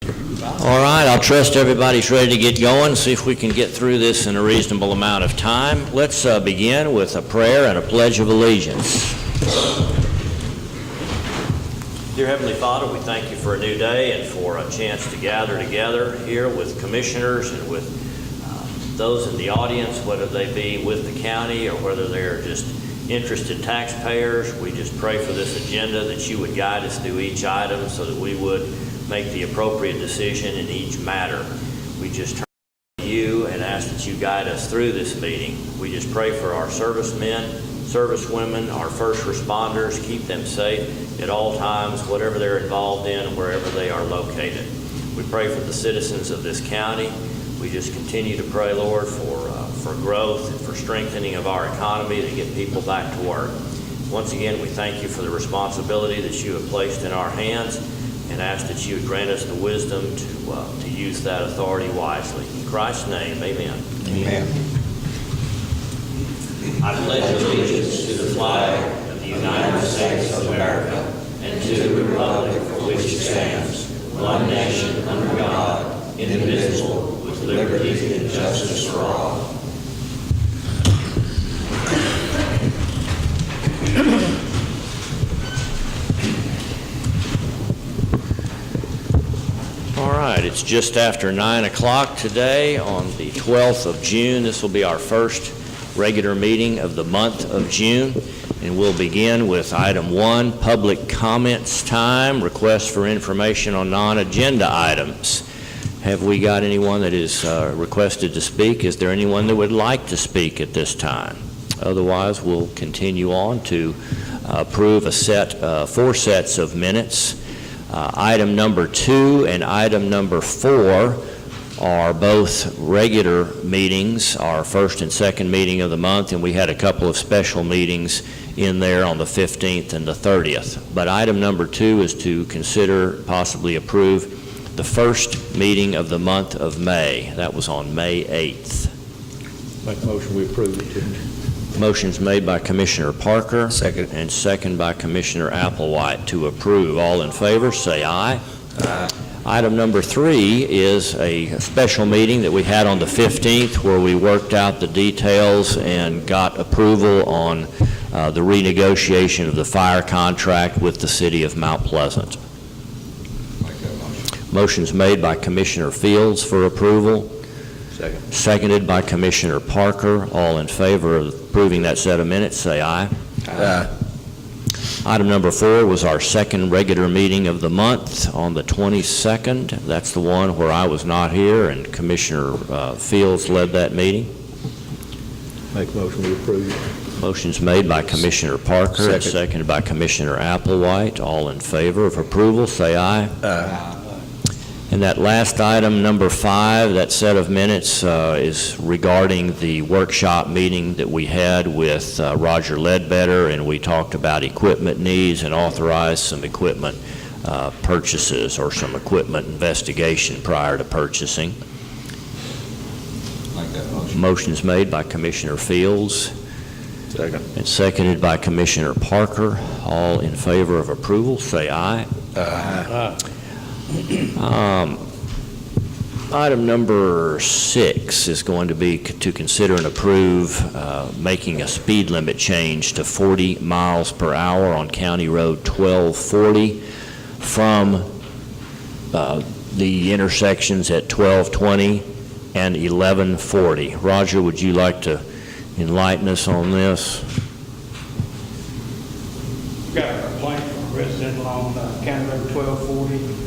All right, I'll trust everybody's ready to get going, see if we can get through this in a reasonable amount of time. Let's begin with a prayer and a pledge of allegiance. Dear Heavenly Father, we thank you for a new day and for a chance to gather together here with commissioners and with those in the audience, whether they be with the county or whether they're just interested taxpayers. We just pray for this agenda that you would guide us through each item so that we would make the appropriate decision in each matter. We just turn to you and ask that you guide us through this meeting. We just pray for our servicemen, servicewomen, our first responders. Keep them safe at all times, whatever they're involved in, wherever they are located. We pray for the citizens of this county. We just continue to pray, Lord, for growth and for strengthening of our economy to get people back to work. Once again, we thank you for the responsibility that you have placed in our hands and ask that you would grant us the wisdom to use that authority wisely. In Christ's name, amen. Amen. I pledge allegiance to the flag of the United States of America and to the republic for which it stands, one nation under God, indivisible, with liberty and justice for all. All right, it's just after 9 o'clock today on the 12th of June. This will be our first regular meeting of the month of June, and we'll begin with item 1, public comments time, requests for information on non-agenda items. Have we got anyone that is requested to speak? Is there anyone that would like to speak at this time? Otherwise, we'll continue on to approve a 4 sets of minutes. Item number 2 and item number 4 are both regular meetings, our first and second meeting of the month, and we had a couple of special meetings in there on the 15th and the 30th. But item number 2 is to consider, possibly approve, the first meeting of the month of May. That was on May 8th. Make a motion we approve it. Motion's made by Commissioner Parker. Second. And second by Commissioner Applewhite to approve. All in favor, say aye. Aye. Item number 3 is a special meeting that we had on the 15th where we worked out the details and got approval on the renegotiation of the fire contract with the city of Mount Pleasant. Make that motion. Motion's made by Commissioner Fields for approval. Second. Seconded by Commissioner Parker. All in favor of approving that set of minutes, say aye. Aye. Item number 4 was our second regular meeting of the month on the 22nd. That's the one where I was not here, and Commissioner Fields led that meeting. Make a motion we approve it. Motion's made by Commissioner Parker and seconded by Commissioner Applewhite. All in favor of approval, say aye. Aye. And that last item, number 5, that set of minutes is regarding the workshop meeting that we had with Roger Ledbetter, and we talked about equipment needs and authorized some equipment purchases or some equipment investigation prior to purchasing. Make that motion. Motion's made by Commissioner Fields. Second. And seconded by Commissioner Parker. All in favor of approval, say aye. Aye. Item number 6 is going to be to consider and approve making a speed limit change to 40 miles per hour on County Road 1240 from the intersections at 1220 and 1140. Roger, would you like to enlighten us on this? Got a complaint from a resident along County Road 1240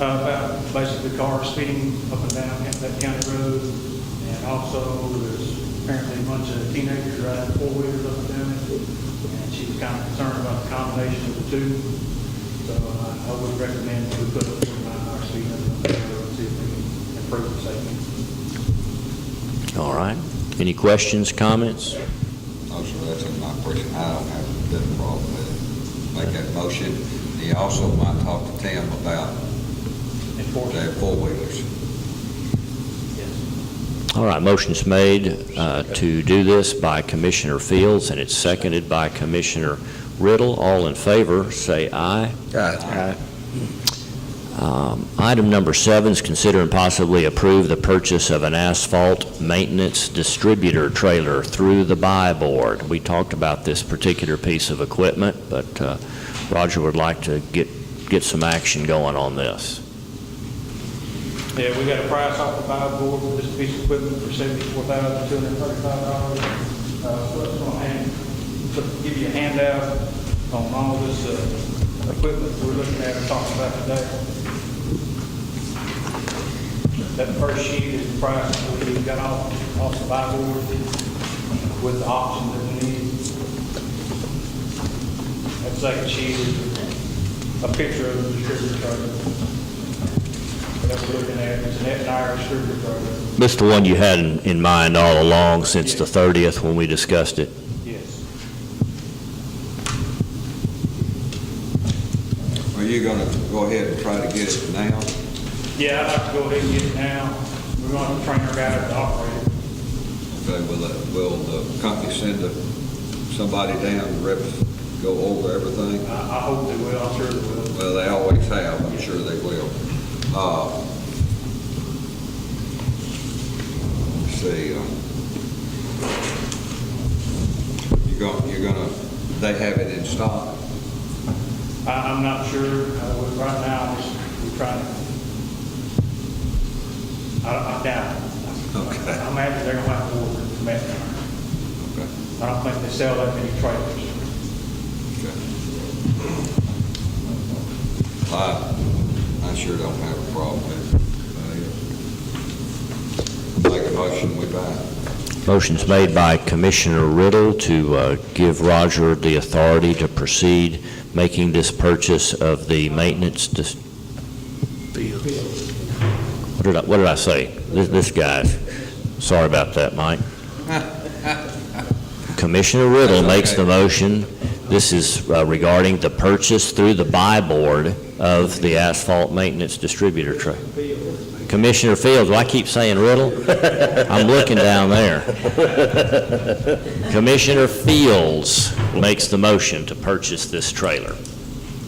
about basically cars speeding up and down that county road, and also there's apparently a bunch of teenagers riding 4-wheelers up and down it, and she was kind of concerned about the combination of the two. So I would recommend that we put a 49-hour speed limit on the road and see if we can improve the safety. All right. Any questions, comments? No, sir, that's in my question. I don't have a problem with it. Make that motion. He also might talk to Tim about their 4-wheelers. Yes. All right, motion's made to do this by Commissioner Fields, and it's seconded by Commissioner Riddle. All in favor, say aye. Aye. Item number 7 is consider and possibly approve the purchase of an asphalt maintenance distributor trailer through the buy board. We talked about this particular piece of equipment, but Roger would like to get some action going on this. Yeah, we got a price off the buy board for this piece of equipment for $74,235. So it's going to give you a handout on all this equipment we're looking at and talking about today. That first sheet is the price that we got off the buy board with the options that we need. That second sheet is a picture of the distributor trailer that we're looking at. It's an F&I distributor trailer. This is the one you had in mind all along since the 30th when we discussed it? Yes. Are you gonna go ahead and try to get it now? Yeah, I'd like to go ahead and get it now. We're going to train our guys to operate it. Okay, will the company send somebody down to go over everything? I hope they will. I'm sure they will. Well, they always have. I'm sure they will. Let's see. You're gonna. They have it in stock. I'm not sure. Right now, we're trying to. I doubt it. Okay. I imagine they're going to have to order it from that. Okay. I don't think they sell that many trailers. Okay. I sure don't have a problem with it. Make a motion, we buy it. Motion's made by Commissioner Riddle to give Roger the authority to proceed making this purchase of the maintenance. What did I say? This guy. Sorry about that, Mike. Commissioner Riddle makes the motion. This is regarding the purchase through the buy board of the asphalt maintenance distributor truck. Commissioner Fields, well, I keep saying Riddle. I'm looking down there. Commissioner Fields makes the motion to purchase this trailer.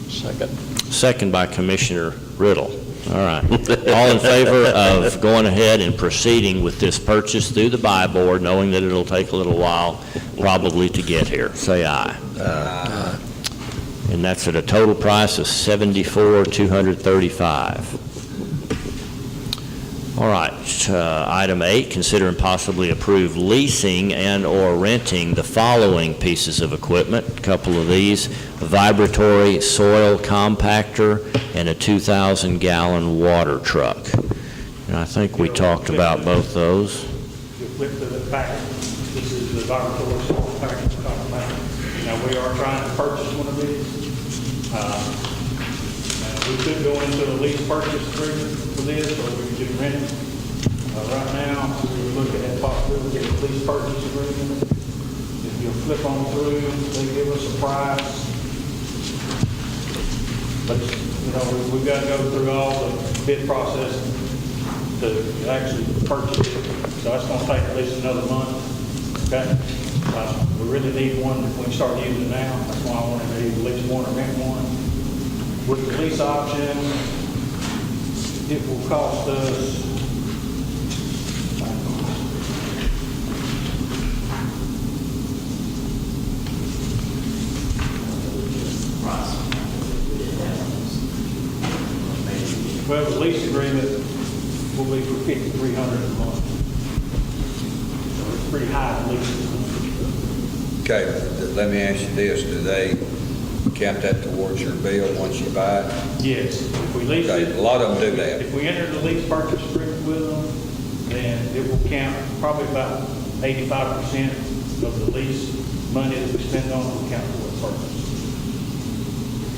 Second. Second by Commissioner Riddle. All right. All in favor of going ahead and proceeding with this purchase through the buy board, knowing that it'll take a little while probably to get here, say aye. Aye. And that's at a total price of $74,235. All right, item 8, consider and possibly approve leasing and or renting the following pieces of equipment. A couple of these, a vibratory soil compactor and a 2,000-gallon water truck. And I think we talked about both those. You'll flip to the back. This is the vibratory soil compactor we're talking about. Now, we are trying to purchase one of these. We could go into a lease purchase agreement for this, or we could just rent it. Right now, we're looking at possibility of a lease purchase agreement. If you flip on through, they give us a price. But, we've got to go through all the bid process to actually purchase it. So that's going to take at least another month. Okay? We really need one if we start using it now. That's why I wanted to either lease one or rent one. With the lease option, it will cost us well, the lease agreement will be for $5,300 a month. So it's pretty high lease. Okay, let me ask you this, do they count that towards your bill once you buy it? Yes, if we lease Okay, it. a lot of them do that. If we enter the lease purchase agreement with them, then it will count probably about 85% of the lease money that we spend on it will count towards purchase.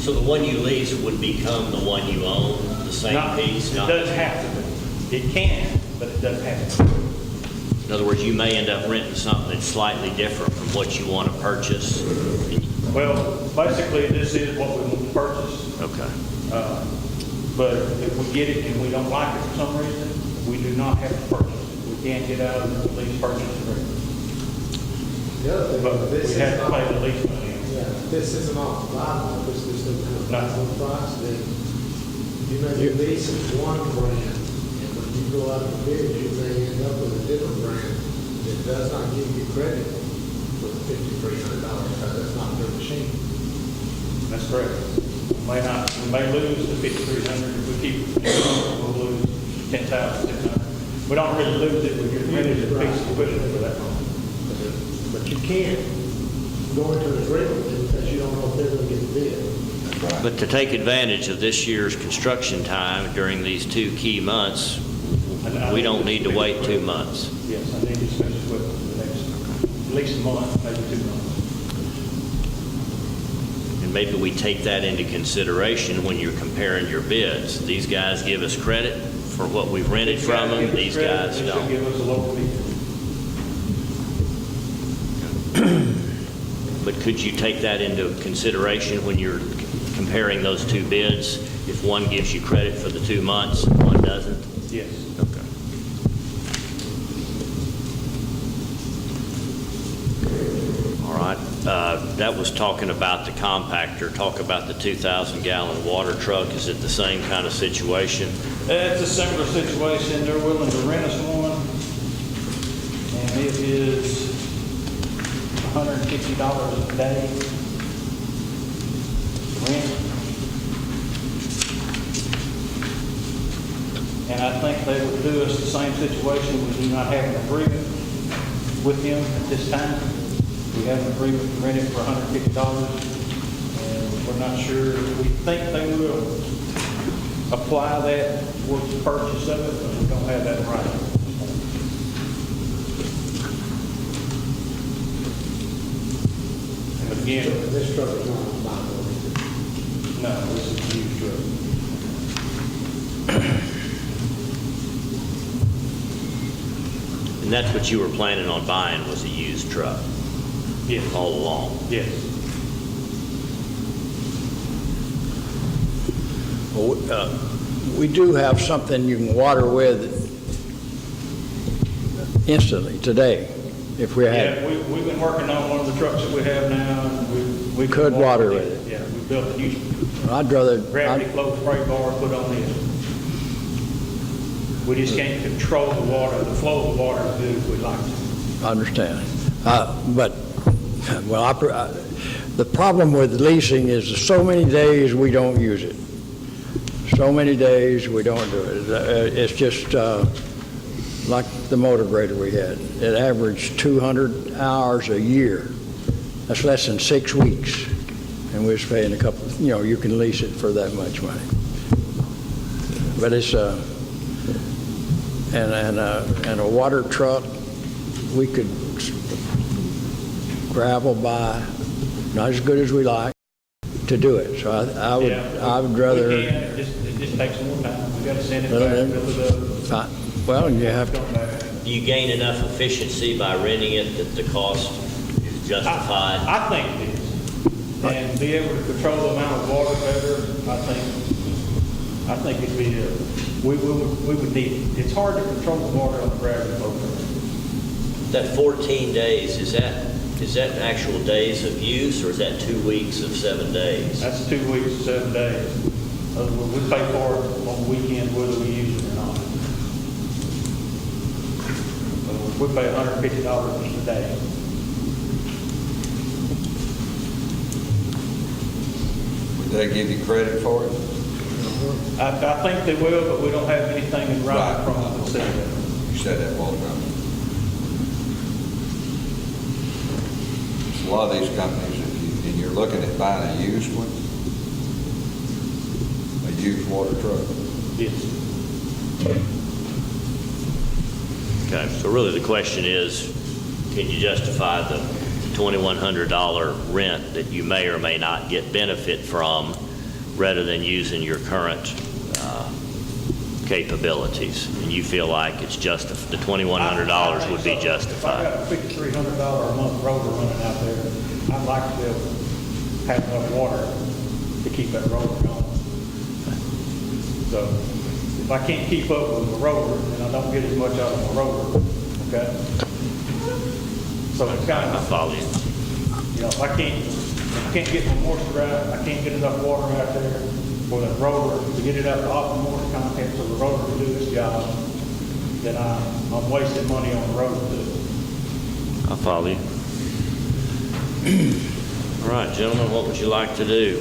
So the one you lease would become the one you own, the same piece? It doesn't have to be. It can, but it doesn't have to be. In other words, you may end up renting something that's slightly different from what you want to purchase. Well, basically, this is what we want to purchase. Okay. But if we get it and we don't like it for some reason, we do not have to purchase it. We can't get out of the lease purchase agreement. The other thing, But this we have is to pay the lease money. Yeah, if this isn't off the line, this is the price, then You may be leasing one brand, and when you go out to bid, you may end up with a different brand that does not give you credit for the $5,300, because that's not their machine. That's correct. We may lose the 5,300 if we keep it. We'll lose 10,600. We don't really lose it. We get rid of the piece of equipment for that. But you can't go into an agreement with them because you don't know if they're going to get the bid. That's right. But to take advantage of this year's construction time during these 2 key months, we don't need to wait 2 months. Yes, I need to spend equipment for the next, at least a month, maybe 2 months. And maybe we take that into consideration when you're comparing your bids. These guys give us credit for what we've rented from them, these guys They should don't. give us a local bid. But could you take that into consideration when you're comparing those 2 bids? If one gives you credit for the 2 months, and one doesn't? Yes. Okay. All right. That was talking about the compactor. Talk about the 2,000-gallon water truck. Is it the same kind of situation? It's a similar situation. They're willing to rent us one, and it is $150 a day rent. And I think they would do us the same situation. We do not have an agreement with them at this time. We have an agreement to rent it for $150, and we're not sure. We think they will apply that towards the purchase of it, but we don't have that right. But again, So this truck is not a model. no, this is a used truck. And that's what you were planning on buying, was a used truck Yes. all along? Yes. Well, we do have something you can water with instantly today, if we had. Yeah, we've been working on one of the trucks that we have now, and we Could water with it. Yeah, we built a new I'd rather, gravity flow spray bar put on it. We just can't control the water, the flow of the water as good as we'd like to. I understand. But, well, the problem with leasing is so many days we don't use it. So many days we don't do it. It's just like the motor grader we had. It averaged 200 hours a year. That's less than 6 weeks. And we was paying a couple, you can lease it for that much money. But it's, and a water truck, we could gravel by, not as good as we like, to do it. So I would rather. We can, it just takes more time. We got to send it back, fill it up. Well, you have to. Come back. Do you gain enough efficiency by renting it that the cost is justified? I think it is. And be able to control the amount of water better, I think it'd be, we would need it. It's hard to control the water on the gravity flow. That 14 days, is that actual days of use, or is that 2 weeks of 7 days? That's 2 weeks, 7 days. We pay for it on the weekend whether we use it or not. We pay $150 a day. Would they give you credit for it? I think they will, but we don't have anything in writing from them that says that. You said that a while ago. A lot of these companies, and you're looking at buying a used one, a used water truck. Yes. Okay, so really the question is, can you justify the $2,100 rent that you may or may not get benefit from rather than using your current capabilities? And you feel like it's the $2,100 would be justified? If I got a $5,300 a month roller running out there, I'd like to be able to have enough water to keep that roller going. So if I can't keep up with the roller, then I don't get as much out of my roller, okay? So it's kind I of, follow you. if I can't get my moisture out, I can't get enough water out there for the roller, to get it up to optimal water content so the roller can do its job, then I'm wasting money on the roller too. I follow you. All right, gentlemen, what would you like to do?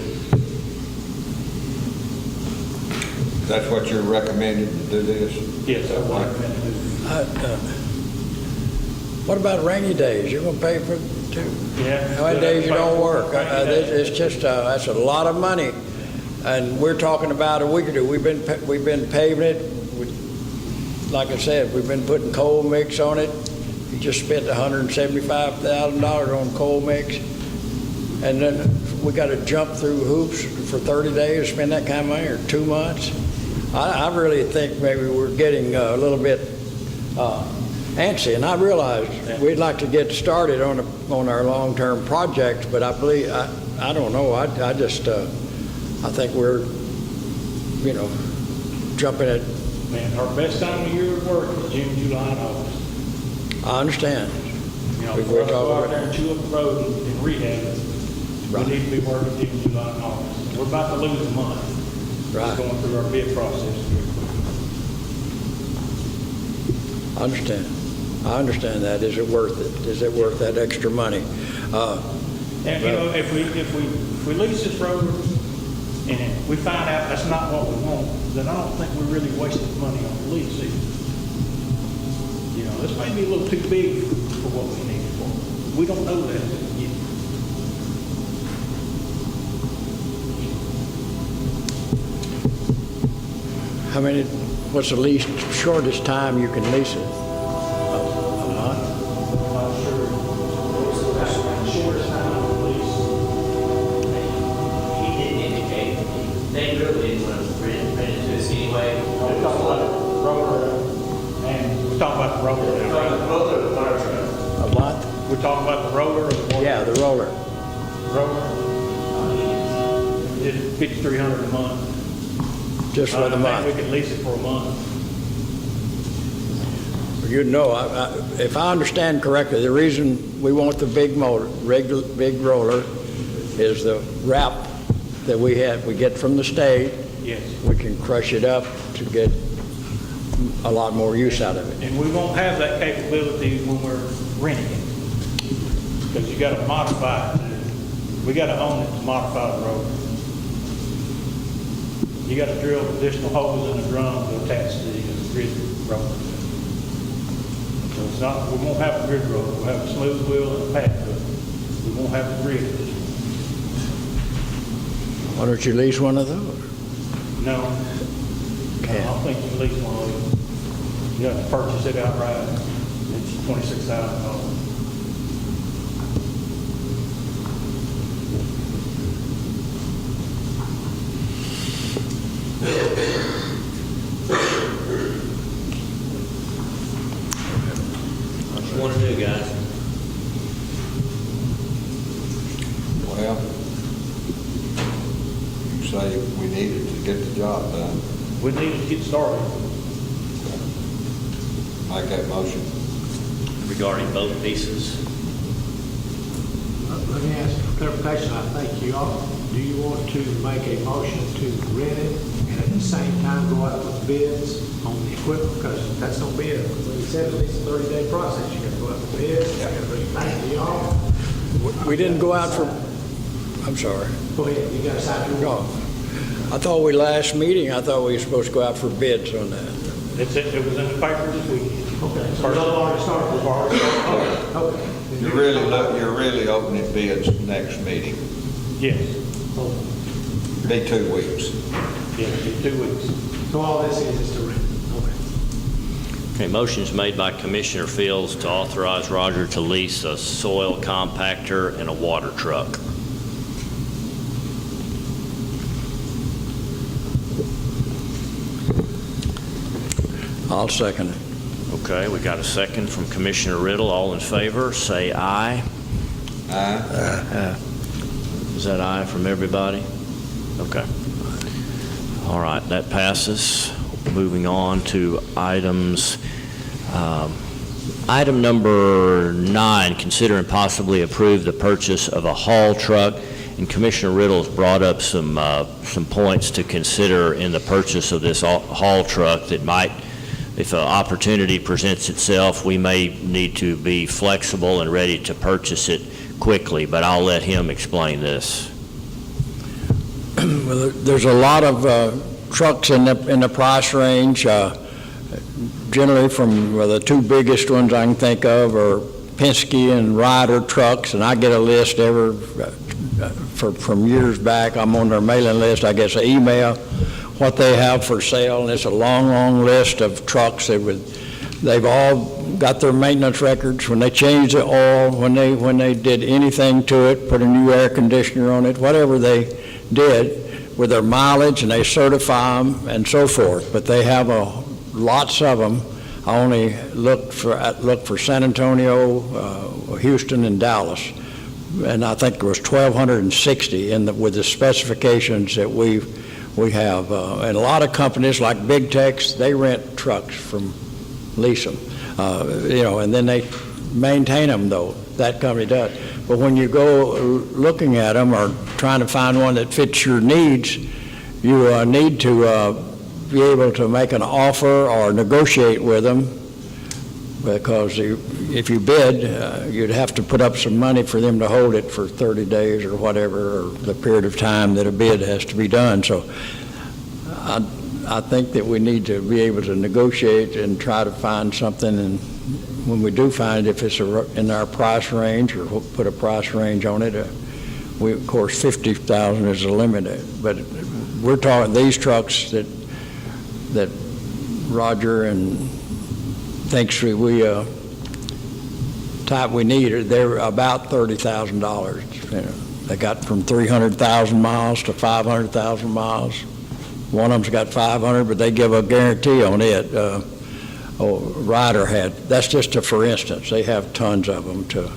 That's what you're recommending to do this? Yes, I would recommend to do. What about rainy days? You gonna pay for it too? Yeah. How many days you don't work? Rainy days. It's just, that's a lot of money. And we're talking about a week or two. We've been paving it. Like I said, we've been putting coal mix on it. We just spent $175,000 on coal mix. And then we got to jump through hoops for 30 days, spend that kind of money, or 2 months. I really think maybe we're getting a little bit antsy, and I realize we'd like to get started on our long-term projects, but I believe, I don't know, I think we're, jumping at. Man, our best time of year of work is June, July, and August. I understand. You know, We- for we're us to go out talking- there and chew up the road and rehab it, Right. we need to be working June, July, and August. We're about to lose a month. Right. Just going through our bid process. I understand that. Is it worth it? Is it worth that extra money? And, you know, if we lease this road and we find out that's not what we want, then I don't think we really wasted money on the lease either. You know, this may be a little too big for what we need it for. We don't know that yet. What's the least, shortest time you can lease it? I'm not sure. Shortest time on the lease. He didn't indicate, they really didn't want to rent it to us anyway. We're talking about the roller, and we're talking about the roller now, right? A month? We're talking about the roller or the water? Yeah, the roller. Roller. It's $5,300 a month. Just for the I think month. we could lease it for a month. You know, if I understand correctly, the reason we want the big motor, big roller, is the wrap that we get from the state. Yes. We can crush it up to get a lot more use out of it. And we won't have that capability when we're renting it. Because you gotta modify it. We gotta own it to modify the road. You gotta drill additional holes in the drum to attach to the grid road. So it's not, we won't have a grid road. We'll have a smooth wheel and a path, but we won't have the grid. Why don't you lease one of those? No. I don't think you can lease one of those. You have to purchase it outright. It's $26,000. What you want to do, guys? Well, you say we needed to get the job done. We need to get started. Make that motion. Regarding both pieces? Let me ask for clarification. I think do you want to make a motion to rent it and at the same time go out with bids on the equipment? Because that's no bid. When you said at least a 30-day process, you got to go out with bids, you got to bring it back to y'all. We didn't go out for, I'm sorry. Go ahead, you got to decide your No. I thought last meeting, I thought we were supposed to go out for bids on that. It was in the paper this week. Okay, so you've already started. We've already started. Okay. You're really opening bids next meeting. Yes, Be 2 weeks. yes, in 2 weeks. So all this is to rent. Okay. Okay, motion is made by Commissioner Fields to authorize Roger to lease a soil compactor and a water truck. I'll second it. Okay, we got a second from Commissioner Riddle. All in favor, say aye. Aye. Is that aye from everybody? Okay. All right, that passes. Moving on to items. Item number 9, consider and possibly approve the purchase of a haul truck And Commissioner Riddle's brought up some points to consider in the purchase of this haul truck that might, if an opportunity presents itself, we may need to be flexible and ready to purchase it quickly, but I'll let him explain this. Well, there's a lot of trucks in the price range. Generally from the two biggest ones I can think of are Penske and Ryder trucks, and I get a list from years back. I'm on their mailing list. I get an email what they have for sale, and it's a long, long list of trucks they've all got their maintenance records, when they changed the oil, when they did anything to it, put a new air conditioner on it, whatever they did with their mileage, and they certify them and so forth. But they have lots of them. I only look for San Antonio, Houston, and Dallas, and I think there was 1,260 with the specifications that we have. And a lot of companies like Big Techs, they rent trucks lease them, and then they maintain them, though. That company does. But when you go looking at them or trying to find one that fits your needs, you need to be able to make an offer or negotiate with them, because if you bid, you'd have to put up some money for them to hold it for 30 days or whatever, or the period of time that a bid has to be done. So I think that we need to be able to negotiate and try to find something, and when we do find it, if it's in our price range, or we'll put a price range on it, of course, $50,000 is the limit. But we're talking these trucks that Roger and thinks type we need, they're about $30,000. They got from 300,000 miles to 500,000 miles. One of them's got 500, but they give a guarantee on it. Ryder had. That's just for instance. They have tons of them to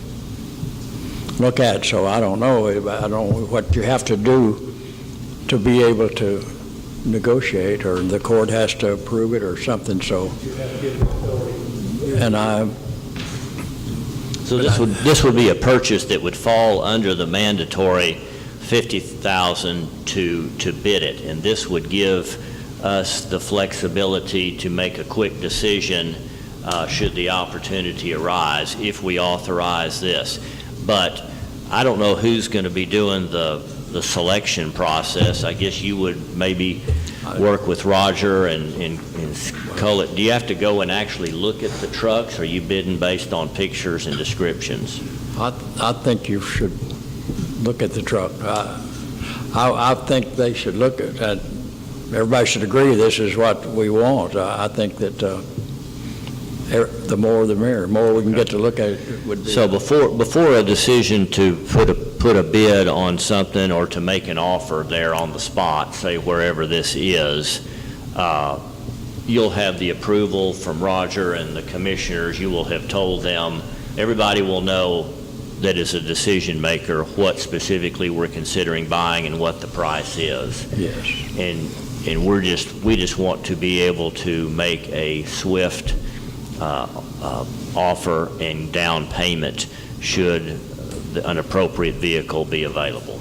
look at. So I don't know what you have to do to be able to negotiate, or the court has to approve it or something. So, So this would be a purchase that would fall under the mandatory $50,000 to bid it, and this would give us the flexibility to make a quick decision should the opportunity arise if we authorize this. But I don't know who's going to be doing the selection process. I guess you would maybe work with Roger and cull it. Do you have to go and actually look at the trucks, or are you bidding based on pictures and descriptions? I think you should look at the truck. I think they should look at. Everybody should agree this is what we want. I think that the more the merrier. The more we can get to look at it would be. So before a decision to put a bid on something or to make an offer there on the spot, say wherever this is, you'll have the approval from Roger and the commissioners. You will have told them. Everybody will know that is a decision maker what specifically we're considering buying and what the price is. Yes. And we just want to be able to make a swift offer and down payment should an appropriate vehicle be available.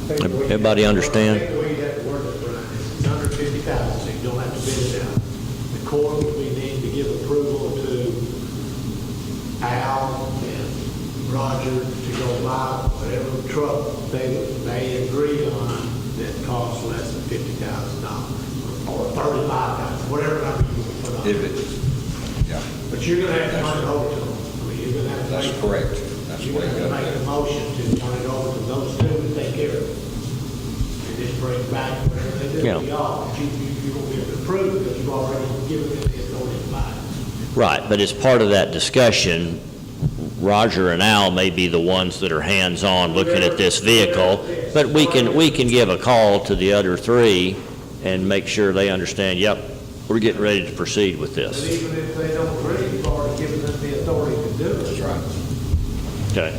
Everybody understand? I think the way you have to work it, Brian, is it's under $50,000, so you don't have to bid it out. The court, we need to give approval to Al and Roger to go buy whatever truck they agree on that costs less than $50,000 or $35,000, whatever number you want to put on. Yeah, But you're going to have to turn it over to them. I mean, you're going to have to. that's correct. That's You're what going to you have to make a motion to turn it over to those two to take care of it. And just bring it back whatever they do Yeah. to y'all. But you won't be able to approve it because you've already given them the authority to buy it. Right, but as part of that discussion, Roger and Al may be the ones that are hands-on looking at this vehicle, but we can give a call to the other three and make sure they understand, yep, we're getting ready to proceed with But this. even if they don't agree, you've already given them the authority to do it. That's right. Okay.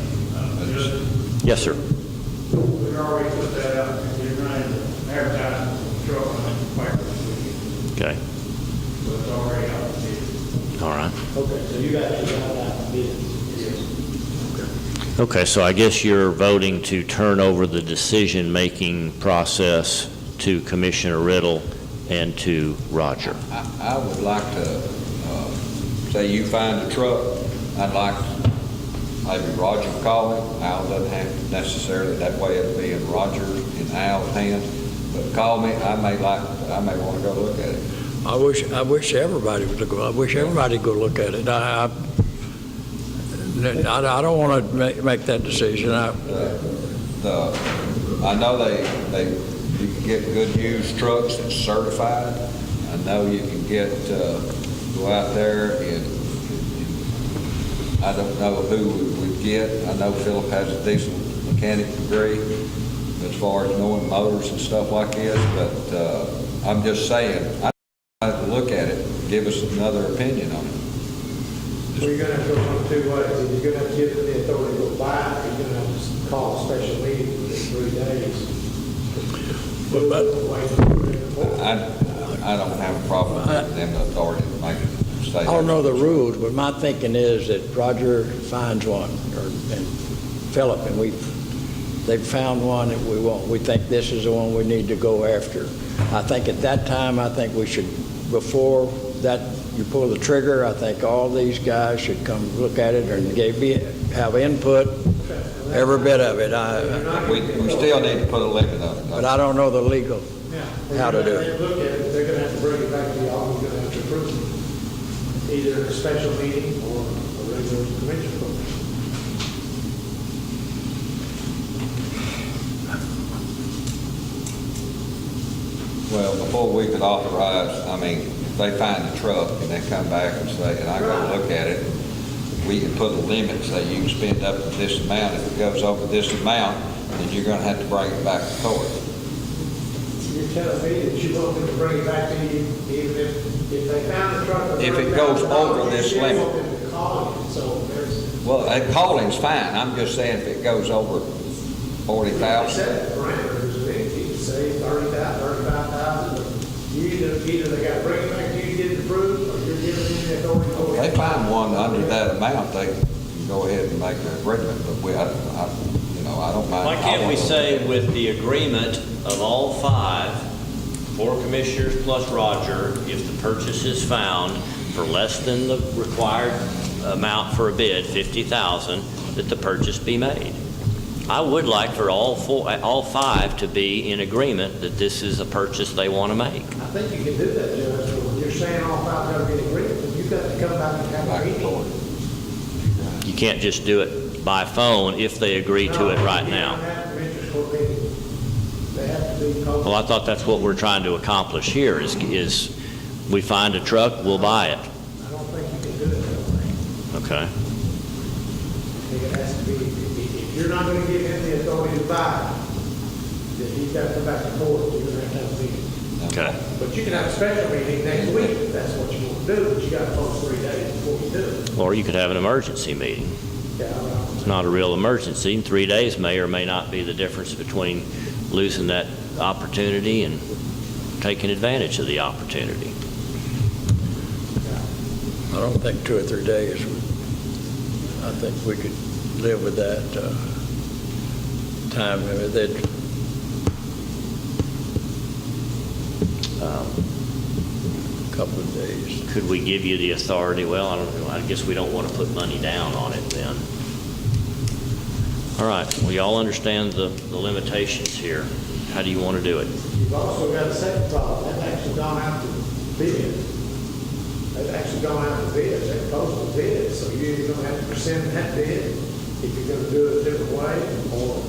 Yes, sir. We already put that out, you're going to advertise the truck on the paper, Okay. so it's already out there. All right. Okay, so you got that bids. Okay, so I guess you're voting to turn over the decision-making process to Commissioner Riddle and to Roger. I would like to, say you find a truck, I'd like maybe Roger to call him. Al doesn't have to necessarily, that way it'll be in Roger and Al's hands. But call me, I may want to go look at it. I wish everybody would go. I wish everybody would go look at it. I don't want to make that decision. I know you can get good used trucks that's certified. I know you can get, go out there and I don't know who we would get. I know Philip has a decent mechanic degree as far as knowing motors and stuff like this, but I'm just saying, I'd like to look at it, give us another opinion on it. Well, you're gonna have to go one of two ways. Either you're gonna have to give them the authority to go buy it, or you're gonna have to call a special meeting within 3 days. I don't have a problem with them the authority to make it. I don't know the rules, but my thinking is that Roger finds one, and Philip, and they've found one that we want. We think this is the one we need to go after. I think at that time, I think we should, before that you pull the trigger, I think all these guys should come look at it and have input, every bit of it. We still need to put a limit on it. But I don't know the legal, how to do it. Look at it, they're gonna have to bring it back to y'all, we're gonna have to approve it. Either a special meeting or a regular commission vote. Well, before we could authorize, I mean, if they find the truck and they come back and say, and I go look at it, we can put a limit, say you can spend up to this amount. If it goes over this amount, then you're gonna have to bring it back to court. You're telling me that you want them to bring it back to you, even if they found the truck. If it goes over this limit. You want them to call you, so there's. Well, calling's fine. I'm just saying if it goes over 40,000. Set parameters, of it. You can say 30,000, 35,000, but either they got to bring it back to you, get it approved, or you're giving them the authority to go If ahead. they find one under that amount, they can go ahead and make an agreement, but I don't mind. Why can't we say with the agreement of all 5, 4 commissioners plus Roger, if the purchase is found for less than the required amount for a bid, 50,000, that the purchase be made? I would like for all 5 to be in agreement that this is a purchase they want to make. I think you can do that, Judge, but when you're saying all 5 got to be in agreement, then you've got to come back and have a meeting. You can't just do it by phone if they agree to it right now. Well, I thought that's what we're trying to accomplish here is we find a truck, we'll buy it. I don't think you can do it that way. Okay. I think it has to be, if you're not going to give him the authority to buy, then he's got to come back to court, you're going to have a meeting. Okay. But you can have a special meeting next week, if that's what you want to do, but you got to post 3 days before you do it. Or you could have an emergency meeting. Yeah, It's not a real emergency, and 3 days may or may not be the difference between losing that opportunity and taking advantage of the opportunity. I don't think 2 or 3 days. I think we could live with that time. Couple of days. Could we give you the authority? Well, I don't know. I guess we don't want to put money down on it then. All right. Well, y'all understand the limitations here. How do you want to do it? You've also got a second problem, that's actually gone out to bid. That's actually gone out to bid, they posted bid, so you're either going to have to rescind that bid if you're going to do it a different way, or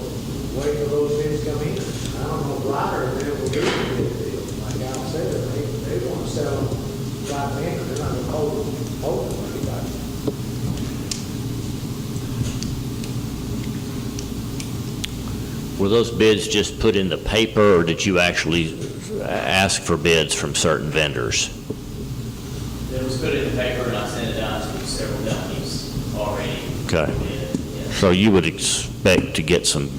wait till those bids come in. I don't know if Ryder and them will do the bid deal. Like Al said, they want to sell them right then, they're not going to hold them for anybody. Were those bids just put in the paper, or did you actually ask for bids from certain vendors? It was put in the paper and I sent it out to several companies already. Okay. Yeah. So you would expect to get some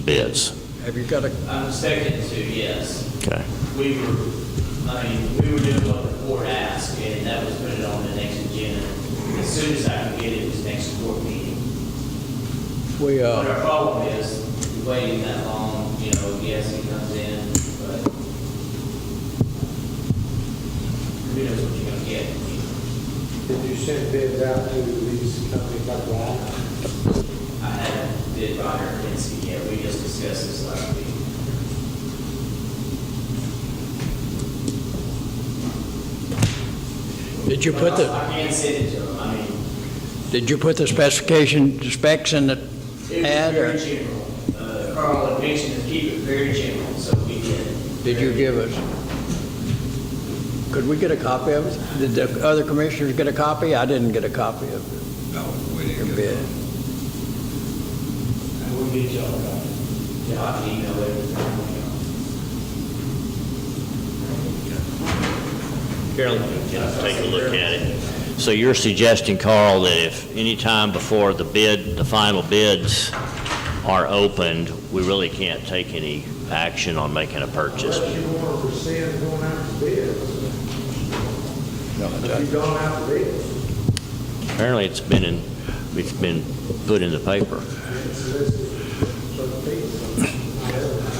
bids? Have you got a, I'm expecting to, yes. Okay. We were doing what the court asked, and that was put it on the next agenda. As soon as I could get it, was next court meeting. We, But our problem is waiting that long, you know, yes, he comes in, but who knows what you're gonna get. Did you send bids out to these companies like Ryan? I haven't bid Ryder and Penske yet, we just discussed this last week. did you put the, I can't send it to them, I mean, did you put the specification, the specs in the it was ad? very Or general. Carl had mentioned to keep it very general, so we did you give us? Could we get a copy of it? Did the other commissioners get a copy? I didn't get a copy of it. No, we didn't The get bid. it. And we'll get y'all a copy. Yeah, I can email it. Carolyn, can take a look at it. So you're suggesting, Carl, that if any time before the final bids are opened, we really can't take any action on making a purchase? Unless you want to rescind going out to bids. No, Have you gone out to bids? Apparently, it's been put in the paper. It's listed for the bids, so not everything.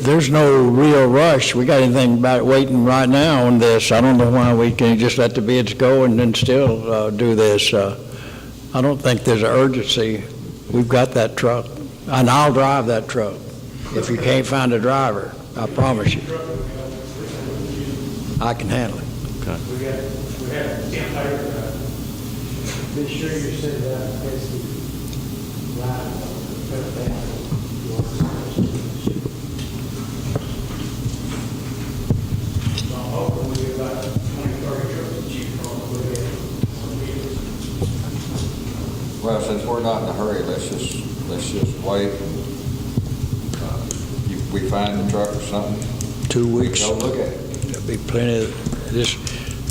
There's no real rush. We got anything about waiting right now on this. I don't know why we can just let the bids go and then still do this. I don't think there's an urgency. We've got that truck, and I'll drive that truck. If you can't find a driver, I promise you, I can handle it. We have 10 paper, Be sure you send that to Penske. Ryan, put it down. so I'm hoping we get about 20, 30 trucks cheaper on the way. Well, since we're not in a hurry, let's just wait. We find the truck or something, 2 weeks, go look at it. there'll be plenty of this.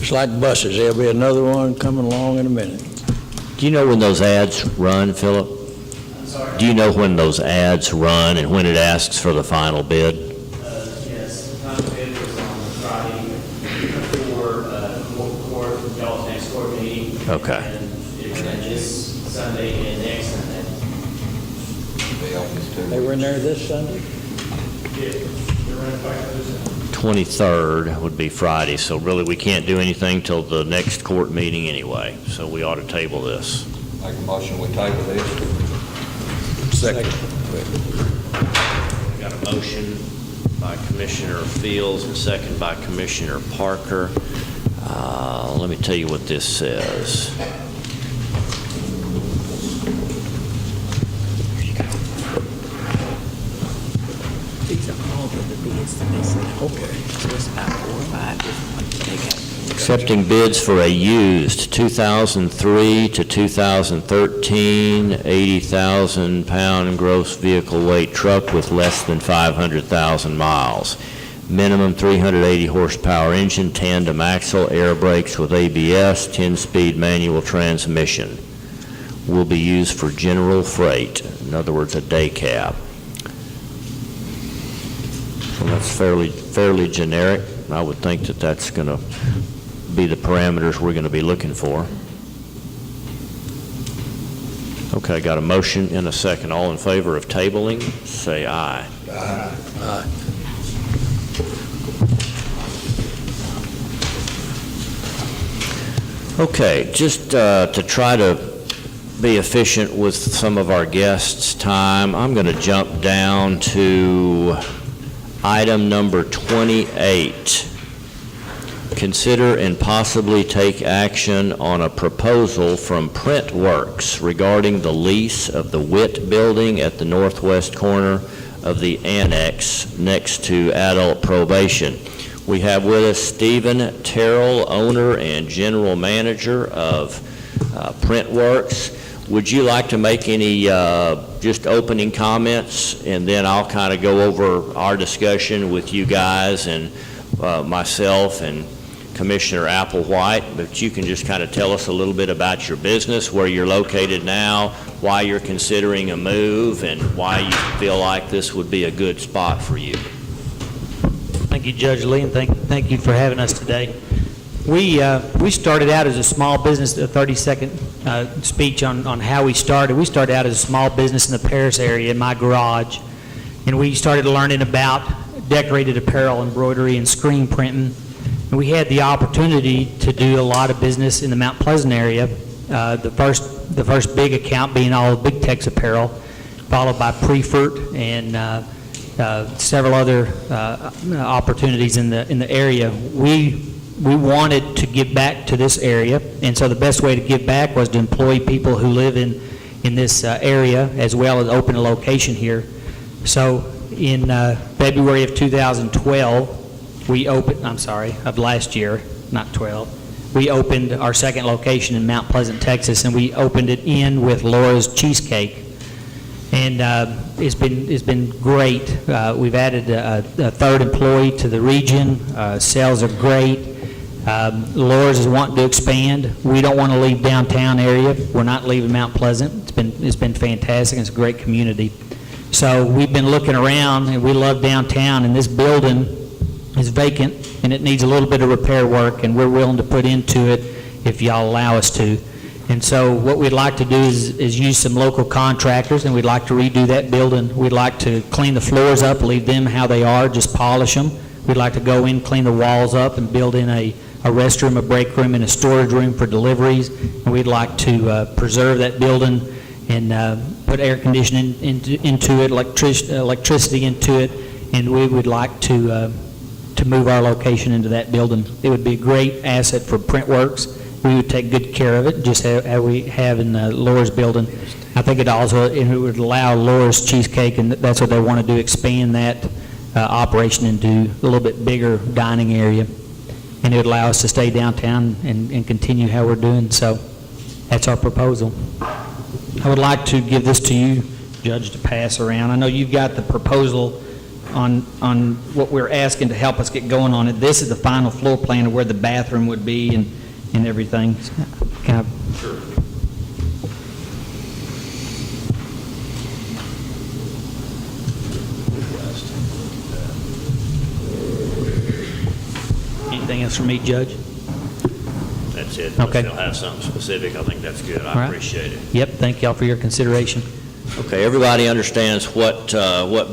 It's like buses. There'll be another one coming along in a minute. Do you know when those ads run, Philip? I'm sorry. Do you know when those ads run and when it asks for the final bid? Yes, the final bid was on Friday before y'all's next court meeting. Okay. And it's been this Sunday and next Sunday. They open it too. They were in there this Sunday? Yeah, they're running back to this. 23rd would be Friday, so really we can't do anything till the next court meeting anyway, so we ought to table this. Make a motion, we table this. Second. We got a motion by Commissioner Fields and second by Commissioner Parker. Let me tell you what this says. These are all of the bids that they sent. Okay. So it's about 4 or 5 different ones they got. Accepting bids for a used 2003 to 2013 80,000-pound gross vehicle weight truck with less than 500,000 miles. Minimum 380 horsepower engine, tandem axle, air brakes with ABS, 10-speed manual transmission. Will be used for general freight, in other words, a day cab. So that's fairly generic. I would think that that's going to be the parameters we're going to be looking for. Okay, got a motion and a second. All in favor of tabling, say aye. Aye. Okay, just to try to be efficient with some of our guests' time, I'm going to jump down to item number 28. Consider and possibly take action on a proposal from Printworks regarding the lease of the Witt Building at the northwest corner of the annex next to adult probation. We have with us Stephen Terrell, owner and general manager of Printworks. Would you like to make any just opening comments, and then I'll kind of go over our discussion with you guys and myself and Commissioner Applewhite, but you can just kind of tell us a little bit about your business, where you're located now, why you're considering a move, and why you feel like this would be a good spot for you. Thank you, Judge Lee, and thank you for having us today. We started out as a small business, a 30-second speech on how we started. We started out as a small business in the Paris area in my garage, and we started learning about decorated apparel, embroidery, and screen printing. And we had the opportunity to do a lot of business in the Mount Pleasant area, the first big account being all of Big Tex Apparel, followed by Prefert and several other opportunities in the area. We wanted to give back to this area, and so the best way to give back was to employ people who live in this area, as well as open a location here. So in February of 2012, of last year, not 12, we opened our second location in Mount Pleasant, Texas, and we opened it in with Laura's Cheesecake. And it's been great. We've added a third employee to the region. Sales are great. Laura's is wanting to expand. We don't want to leave downtown area. We're not leaving Mount Pleasant. It's been fantastic. It's a great community. So we've been looking around, and we love downtown, and this building is vacant, and it needs a little bit of repair work, and we're willing to put into it if y'all allow us to. And so what we'd like to do is use some local contractors, and we'd like to redo that building. We'd like to clean the floors up, leave them how they are, just polish them. We'd like to go in, clean the walls up, and build in a restroom, a break room, and a storage room for deliveries. And we'd like to preserve that building and put air conditioning into it, electricity into it, and we would like to move our location into that building. It would be a great asset for Printworks. We would take good care of it, just how we have in Laura's building. I think it would allow Laura's Cheesecake, and that's what they want to do, expand that operation into a little bit bigger dining area. And it would allow us to stay downtown and continue how we're doing. So that's our proposal. I would like to give this to you, Judge, to pass around. I know you've got the proposal on what we're asking to help us get going on it. This is the final floor plan of where the bathroom would be and everything. Can I? Sure. Anything else from me, Judge? That's it. Okay. If you'll have something specific, I think that's good. All I right. appreciate it. Yep, thank y'all for your consideration. Okay, everybody understands what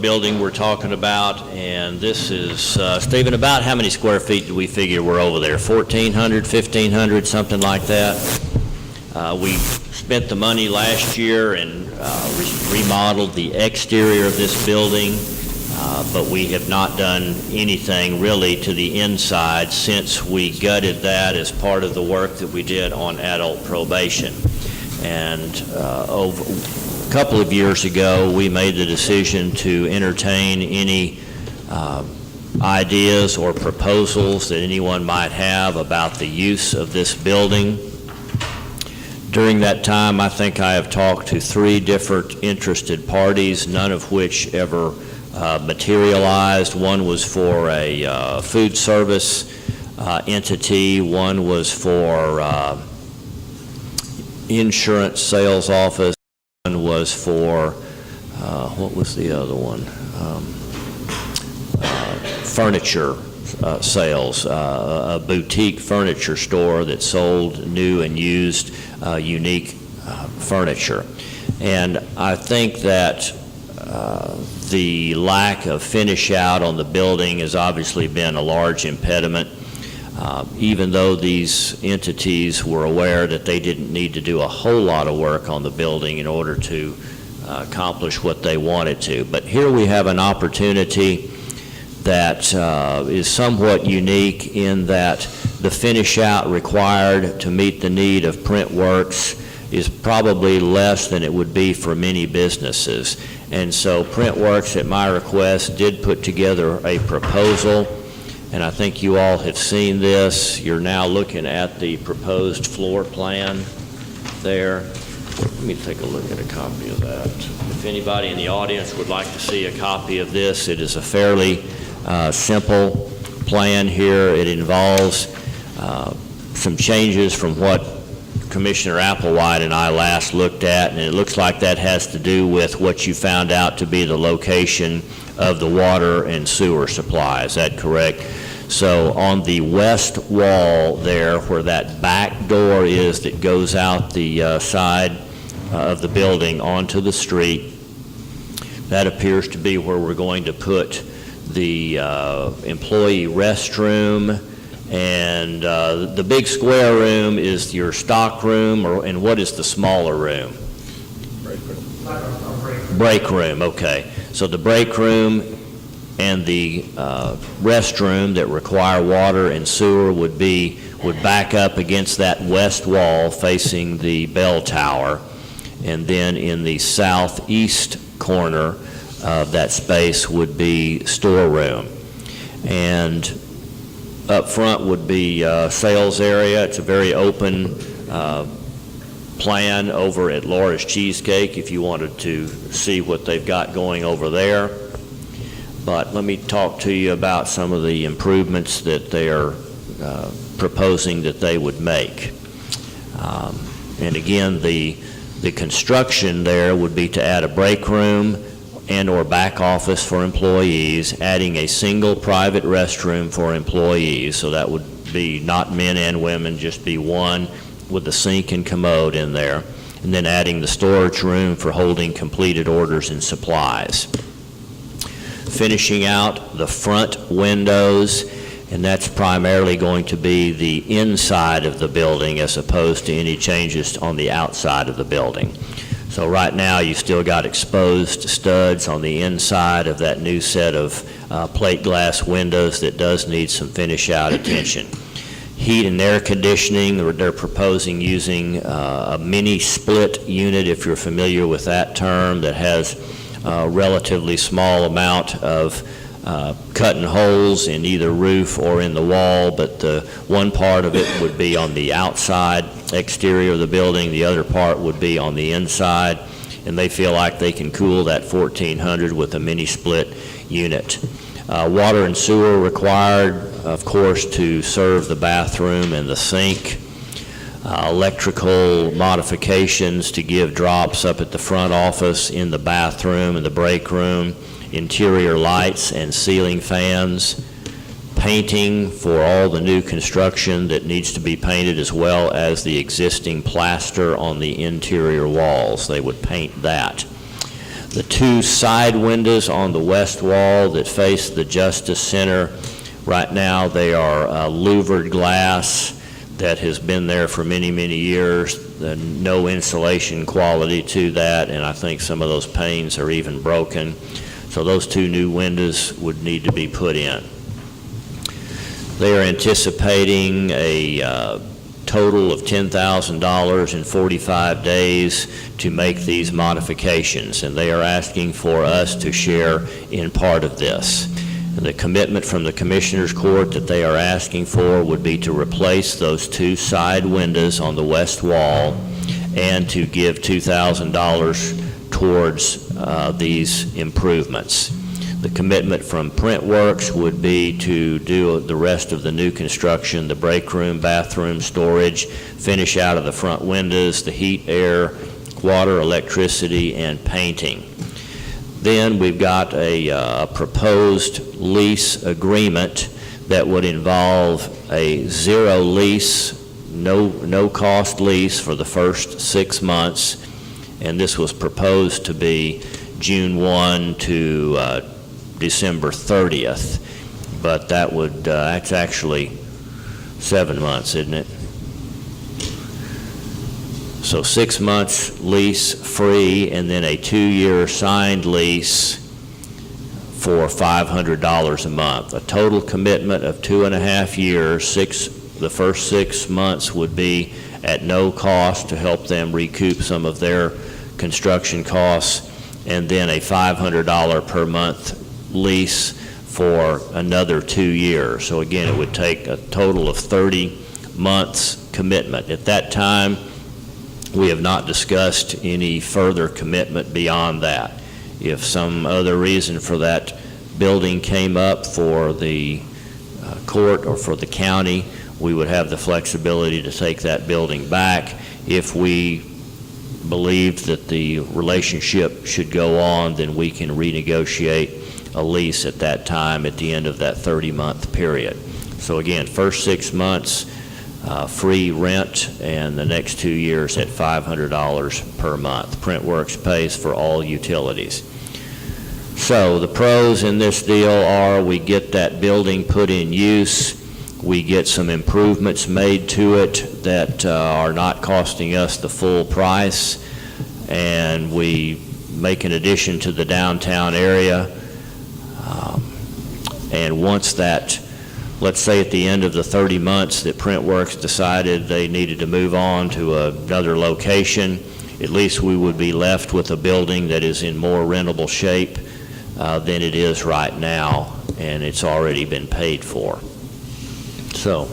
building we're talking about, and this is, Stephen, about how many square feet do we figure we're over there? 1,400, 1,500, something like that? We spent the money last year and remodeled the exterior of this building, but we have not done anything really to the inside since we gutted that as part of the work that we did on adult probation. And over a couple of years ago, we made the decision to entertain any ideas or proposals that anyone might have about the use of this building. During that time, I think I have talked to 3 different interested parties, none of which ever materialized. One was for a food service entity, one was for insurance sales office, one was for, what was the other one? Furniture sales, a boutique furniture store that sold new and used unique furniture. And I think that the lack of finish out on the building has obviously been a large impediment. Even though these entities were aware that they didn't need to do a whole lot of work on the building in order to accomplish what they wanted to. But here we have an opportunity that is somewhat unique in that the finish out required to meet the need of Printworks is probably less than it would be for many businesses. And so Printworks, at my request, did put together a proposal, and I think you all have seen this. You're now looking at the proposed floor plan there. Let me take a look at a copy of that. If anybody in the audience would like to see a copy of this, it is a fairly simple plan here. It involves some changes from what Commissioner Applewhite and I last looked at, and it looks like that has to do with what you found out to be the location of the water and sewer supply. Is that correct? So on the west wall there, where that back door is that goes out the side of the building onto the street, that appears to be where we're going to put the employee restroom, and the big square room is your stock room, and what is the smaller room? Break room, okay. So the break room and the restroom that require water and sewer would back up against that west wall facing the bell tower, and then in the southeast corner of that space would be storeroom. And up front would be sales area. It's a very open plan over at Laura's Cheesecake if you wanted to see what they've got going over there. But let me talk to you about some of the improvements that they are proposing that they would make. And again, the construction there would be to add a break room and or back office for employees, adding a single private restroom for employees. So that would be not men and women, just be one with a sink and commode in there. And then adding the storage room for holding completed orders and supplies. Finishing out the front windows, and that's primarily going to be the inside of the building as opposed to any changes on the outside of the building. So right now you've still got exposed studs on the inside of that new set of plate glass windows that does need some finish out attention. Heat and air conditioning, they're proposing using a mini split unit, if you're familiar with that term, that has a relatively small amount of cutting holes in either roof or in the wall, but the one part of it would be on the outside exterior of the building, the other part would be on the inside, and they feel like they can cool that 1400 with a mini split unit. Water and sewer required, of course, to serve the bathroom and the sink. Electrical modifications to give drops up at the front office, in the bathroom and the break room, interior lights and ceiling fans, painting for all the new construction that needs to be painted, as well as the existing plaster on the interior walls. They would paint that. The two side windows on the west wall that face the Justice Center, right now they are louvered glass that has been there for many, many years. No insulation quality to that, and I think some of those panes are even broken. So those two new windows would need to be put in. They are anticipating a total of $10,000 in 45 days to make these modifications, and they are asking for us to share in part of this. The commitment from the Commissioners Court that they are asking for would be to replace those two side windows on the west wall and to give $2,000 towards these improvements. The commitment from Printworks would be to do the rest of the new construction, the break room, bathroom, storage, finish out of the front windows, the heat, air, water, electricity, and painting. Then we've got a proposed lease agreement that would involve a zero lease, no cost lease for the first 6 months, and this was proposed to be June 1 to December 30th, but that would, that's actually 7 months, isn't it? So 6 months lease free, and then a 2-year signed lease for $500 a month. A total commitment of 2.5 years. The first 6 months would be at no cost to help them recoup some of their construction costs, and then a $500 per month lease for another 2 years. So again, it would take a total of 30 months commitment. At that time, we have not discussed any further commitment beyond that. If some other reason for that building came up for the court or for the county, we would have the flexibility to take that building back. If we believed that the relationship should go on, then we can renegotiate a lease at that time at the end of that 30-month period. So again, first 6 months, free rent, and the next 2 years at $500 per month. Printworks pays for all utilities. So the pros in this deal are we get that building put in use, we get some improvements made to it that are not costing us the full price, and we make an addition to the downtown area. And once that, let's say at the end of the 30 months that Printworks decided they needed to move on to another location, at least we would be left with a building that is in more rentable shape than it is right now, and it's already been paid for. So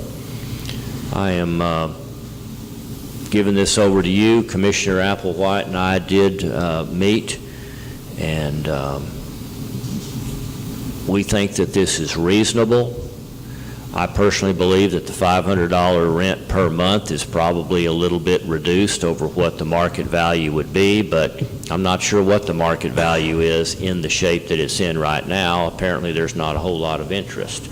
I am giving this over to you. Commissioner Applewhite and I did meet, and we think that this is reasonable. I personally believe that the $500 rent per month is probably a little bit reduced over what the market value would be, but I'm not sure what the market value is in the shape that it's in right now. Apparently there's not a whole lot of interest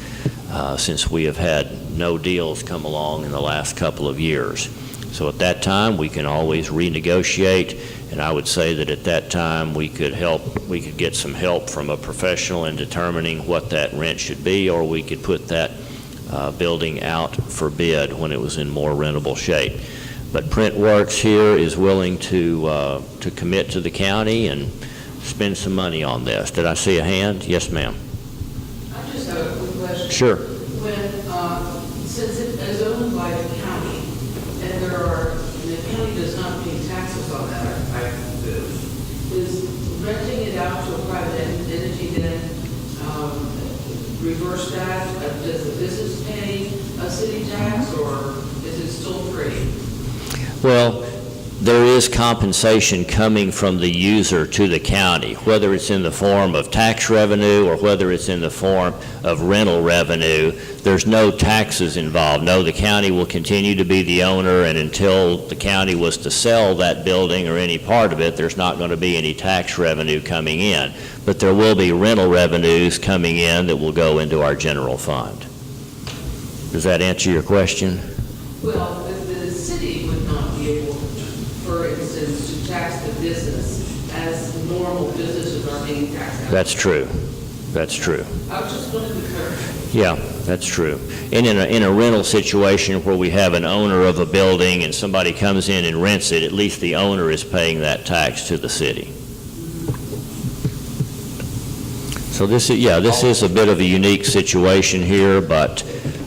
since we have had no deals come along in the last couple of years. So at that time, we can always renegotiate, and I would say that at that time we could get some help from a professional in determining what that rent should be, or we could put that building out for bid when it was in more rentable shape. But Printworks here is willing to commit to the county and spend some money on this. Did I see a hand? Yes, ma'am. I just have a quick question. Sure. Since it is owned by the county, and the county does not pay taxes on that, I is renting it out to a private entity then reverse that? Does the business pay a city tax, or is it still free? Well, there is compensation coming from the user to the county, whether it's in the form of tax revenue or whether it's in the form of rental revenue. There's no taxes involved. No, the county will continue to be the owner, and until the county was to sell that building or any part of it, there's not going to be any tax revenue coming in. But there will be rental revenues coming in that will go into our general fund. Does that answer your question? Well, the city would not be able, for instance, to tax the business as normal businesses are being taxed. That's true. That's true. I was just wanted to clarify. Yeah, that's true. And in a rental situation where we have an owner of a building and somebody comes in and rents it, at least the owner is paying that tax to the city. So this is a bit of a unique situation here, but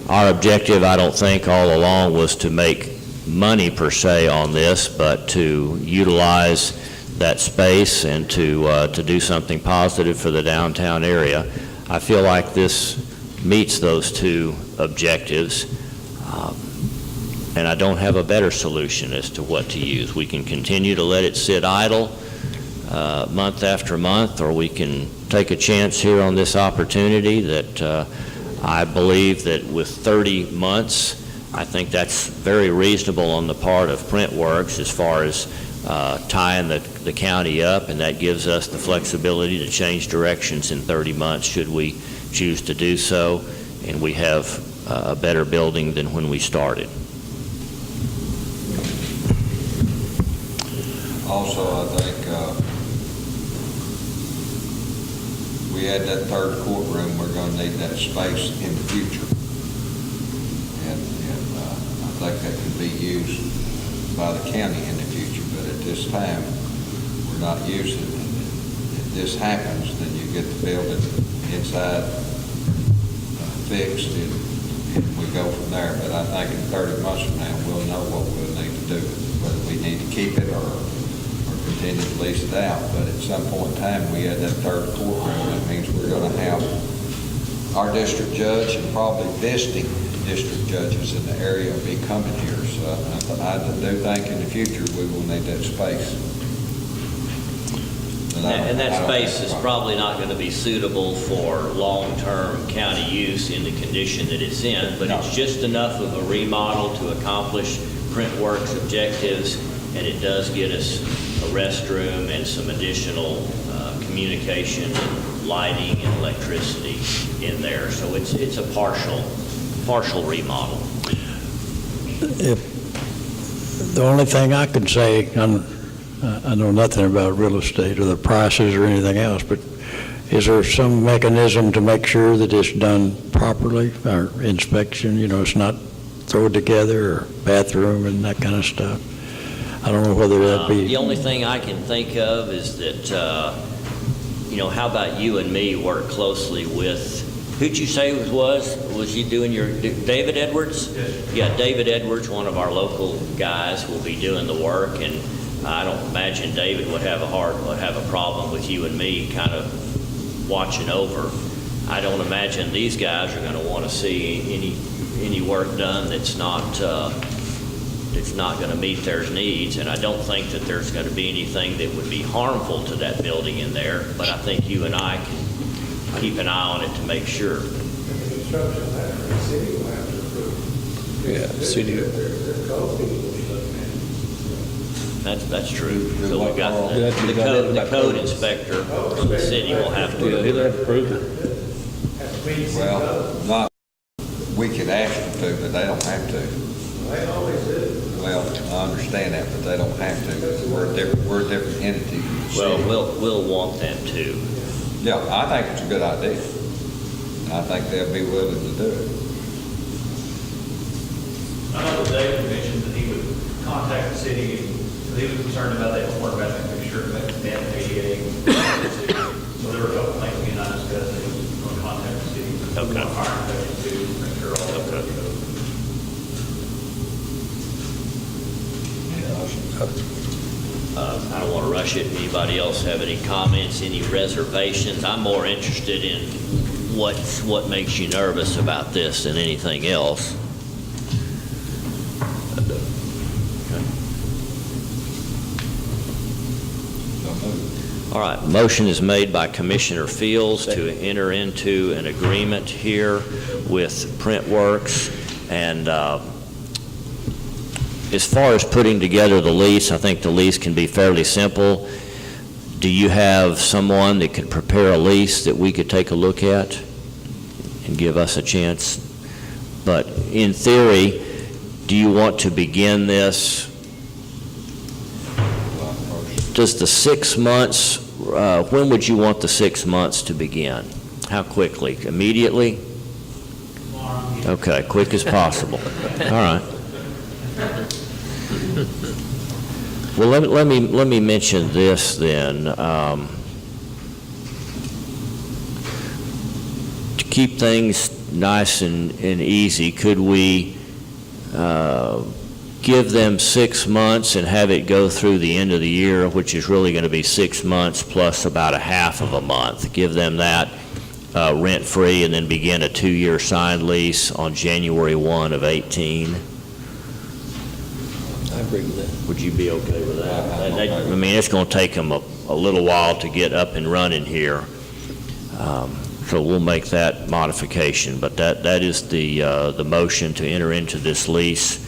our objective, I don't think, all along was to make money per se on this, but to utilize that space and to do something positive for the downtown area. I feel like this meets those two objectives, and I don't have a better solution as to what to use. We can continue to let it sit idle month after month, or we can take a chance here on this opportunity that I believe that with 30 months, I think that's very reasonable on the part of Printworks as far as tying the county up, and that gives us the flexibility to change directions in 30 months should we choose to do so, and we have a better building than when we started. Also, I think we had that third courtroom, we're going to need that space in the future. And I think that can be used by the county in the future, but at this time, we're not using it. If this happens, then you get the building inside fixed, and we go from there. But I think in 30 months from now, we'll know what we'll need to do, whether we need to keep it or continue to lease it out. But at some point in time, we had that third courtroom. That means we're going to have our district judge and probably visiting district judges in the area will be coming here. So I do think in the future we will need that space. And that space is probably not going to be suitable for long-term county use in the condition that it's in, but it's just enough of a remodel to accomplish Printworks objectives, and it does get us a restroom and some additional communication and lighting and electricity in there. So it's a partial partial remodel. The only thing I can say, I know nothing about real estate or the prices or anything else, but is there some mechanism to make sure that it's done properly, or inspection, it's not thrown together, or bathroom and that kind of stuff? I don't know whether that'd be... The only thing I can think of is that, how about you and me work closely with, who'd you say was you doing your, David Edwards? Yes. Yeah, David Edwards, one of our local guys, will be doing the work, and I don't imagine David would have a problem with you and me kind of watching over. I don't imagine these guys are going to want to see any work done that's not going to meet their needs, and I don't think that there's going to be anything that would be harmful to that building in there, but I think you and I can keep an eye on it to make sure. The construction matter, the city will have to approve. Yeah, city. They're code people, That's true. So we got the code inspector from the city will have to. He'll have to approve it. Well, we could ask them to, but they don't have to. They always do. Well, I understand that, but they don't have to. We're a different entity. Well, we'll want them to. Yeah, I think it's a good idea. I think they'll be willing to do it. I know that David mentioned that he would contact the city, and he was concerned about that homework, about that picture, about the damn ADA. So there were a couple things he and I discussed, that he was going to contact the city. Okay. Fire inspection too, make sure all that Okay. goes. I don't want to rush it. Anybody else have any comments, any reservations? I'm more interested in what makes you nervous about this than anything else. All right, motion is made by Commissioner Fields to enter into an agreement here with Printworks, and as far as putting together the lease, I think the lease can be fairly simple. Do you have someone that could prepare a lease that we could take a look at and give us a chance? But in theory, do you want to begin this? Does the 6 months, when would you want the 6 months to begin? How quickly? Immediately? Okay, quick as possible. All right. Well, let me mention this then. To keep things nice and easy, could we give them 6 months and have it go through the end of the year, which is really going to be 6 months plus about a half of a month? Give them that rent-free and then begin a 2-year signed lease on January 1 of 18. I agree with that. Would you be okay with that? I mean, it's going to take them a little while to get up and running here. So we'll make that modification, but that is the motion to enter into this lease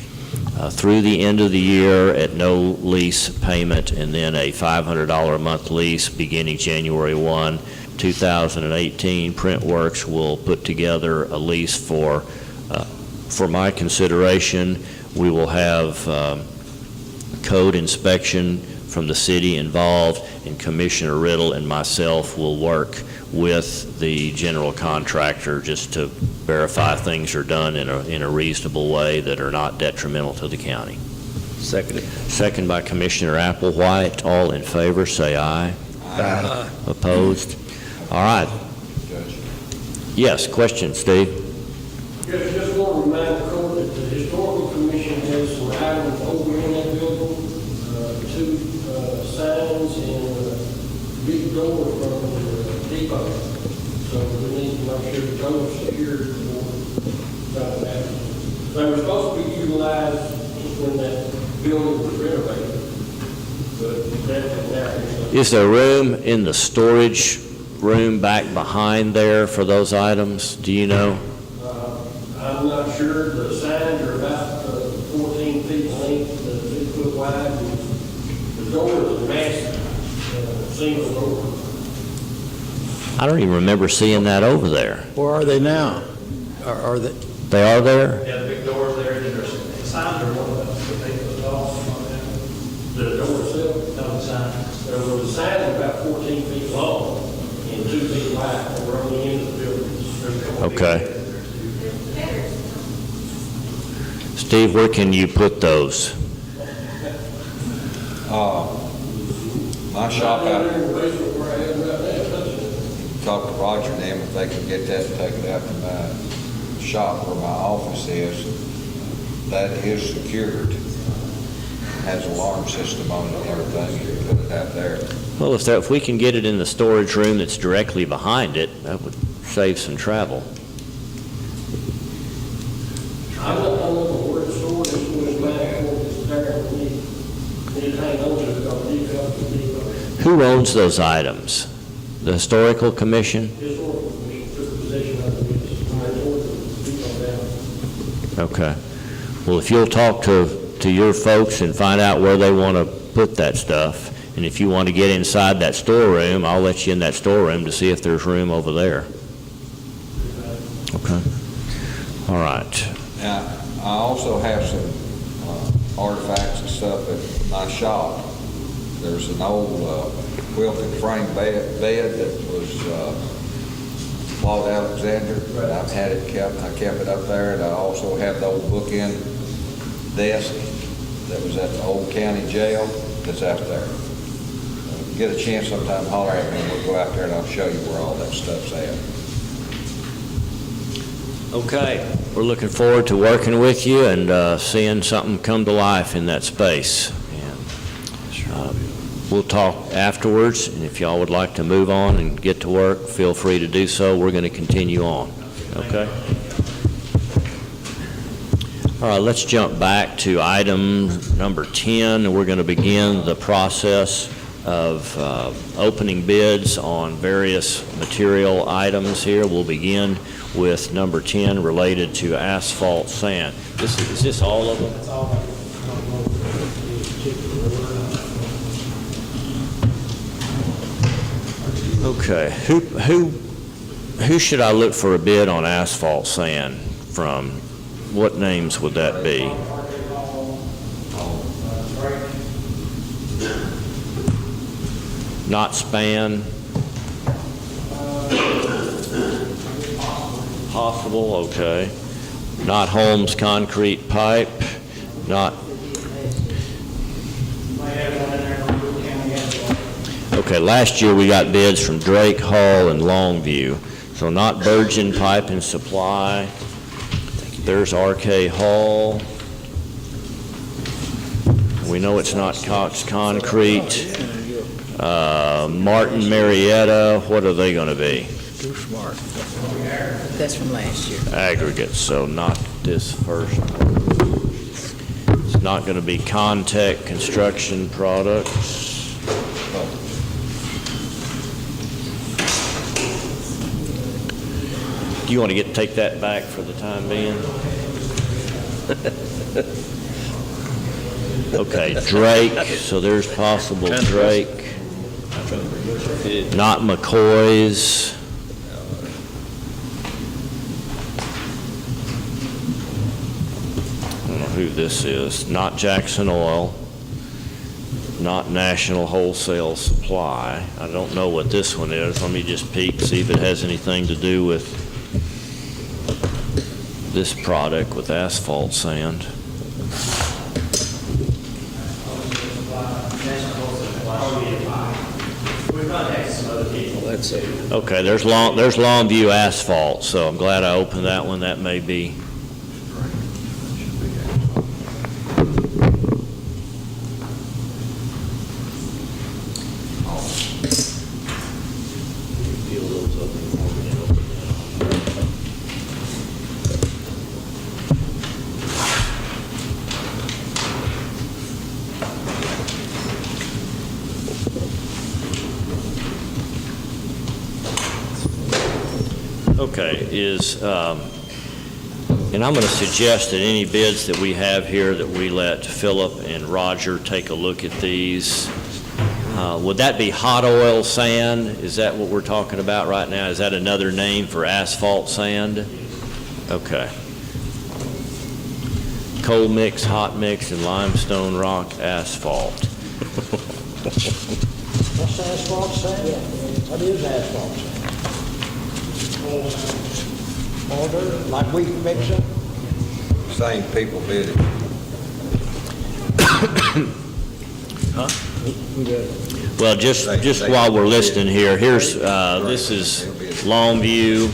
through the end of the year at no lease payment, and then a $500 a month lease beginning January 1, 2018. Printworks will put together a lease for my consideration. We will have code inspection from the city involved, and Commissioner Riddle and myself will work with the general contractor just to verify things are done in a reasonable way that are not detrimental to the county. Second. Second by Commissioner Applewhite. All in favor, say aye. Aye. Opposed? All right. Yes, question, Steve? Yes, just want to remind the court that the Historical Commission has some items over in that building, 2 signs and big doors from the depot. So we need to make sure the doors are secured before that. They were supposed to be utilized when that building was renovated, but that's now. Is there room in the storage room back behind there for those items? Do you know? I'm not sure. The signs are about 14 feet length, 6 foot wide. And the door is a massive single door. I don't even remember seeing that over there. Where are they now? Are they? They are there? Yeah, the big doors there, and there's signs are one of them, but they put it off on them. The door itself, No, the signs. there was a sign about 14 feet long and 2 feet wide over on the end of the building. There's a couple of Okay. big heads there, too. Steve, where can you put those? My shop Right out, there in the basement where I am right now, touching it. talk to Roger and them if they can get that and take it out to my shop where my office is. That is secured, has an alarm system on it and everything, you can put it out there. Well, if we can get it in the storage room that's directly behind it, that would save some travel. I don't know where it's stored, it's was back, it's there, we need to hang on to it, because we need to help the people. Who owns those items? The Historical Commission? His work, we took possession of it, when I told the people down. Okay. Well, if you'll talk to your folks and find out where they want to put that stuff, and if you want to get inside that storeroom, I'll let you in that storeroom to see if there's room over there. Okay. All right. Now, I also have some artifacts and stuff at my shop. There's an old quilted frame bed that was Walt Alexander, and I've had it kept. I kept it up there, and I also have the old bookend desk that was at the old county jail that's out there. Get a chance sometime, holler at me, and we'll go out there and I'll show you where all that stuff's at. Okay. We're looking forward to working with you and seeing something come to life in that space. And we'll talk afterwards, and if y'all would like to move on and get to work, feel free to do so. We're going to continue on. Okay? All right, let's jump back to item number 10. We're going to begin the process of opening bids on various material items here. We'll begin with number 10 related to asphalt sand. Is this all of them? Okay, who should I look for a bid on asphalt sand from? What names would that be? Not Span? Possible, okay. Not Holmes Concrete Pipe? Not... Okay, last year we got bids from Drake, Hall, and Longview. So not Virgin Pipe and Supply. There's RK Hall. We know it's not Cox Concrete. Martin Marietta, what are they going to be? Too smart. That's from last year. Aggregates, so not this first one. It's not going to be Contech Construction Products. Do you want to take that back for the time being? Okay, Drake, so there's possible Drake. Not McCoy's. I don't know who this is. Not Jackson Oil. Not National Wholesale Supply. I don't know what this one is. Let me just peek, see if it has anything to do with this product with asphalt sand. Let's see. Okay, there's Longview Asphalt, so I'm glad I opened that one. That may be. Okay, and I'm going to suggest that any bids that we have here that we let Philip and Roger take a look at these. Would that be hot oil sand? Is that what we're talking about right now? Is that another name for asphalt sand? Okay. cold mix, hot mix, and limestone rock asphalt. What's asphalt sand? What is asphalt sand? All dirt, like we mix it? Same people bid it. Well, just while we're listening here, here's, this is Longview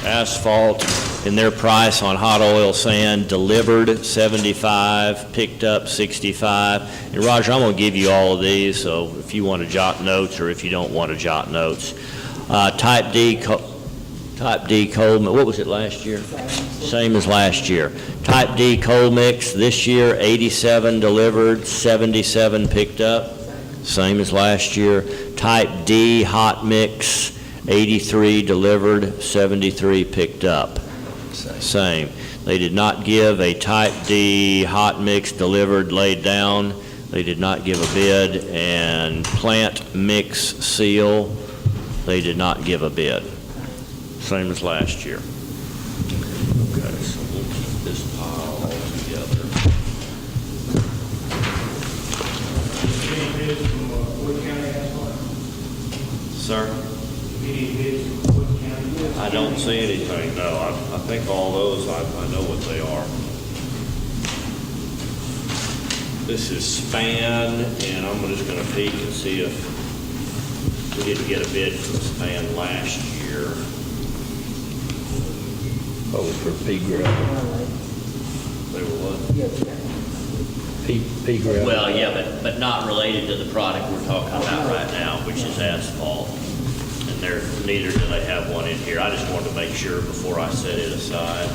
Asphalt, and their price on hot oil sand, delivered 75, picked up 65. And Roger, I'm going to give you all of these, so if you want to jot notes or if you don't want to jot notes. Type D cold, what was it last year? Same as last year. Type D cold mix this year, 87 delivered, 77 picked up, same as last year. Type D hot mix, 83 delivered, 73 picked up, same. They did not give a Type D hot mix delivered laid down. They did not give a bid. And plant mix seal, they did not give a bid. Same as last year. Okay, so we'll keep this pile all together. Any bids from Wood County asphalt? Sir? Any bids from Wood County? I don't see anything, no. I think all those, I know what they are. This is Span, and I'm just going to peek and see if we didn't get a bid from Span last year. Oh, for pea gravel. They were what? Pea gravel. Well, yeah, but not related to the product we're talking about right now, which is asphalt. And neither do they have one in here. I just wanted to make sure before I set it aside.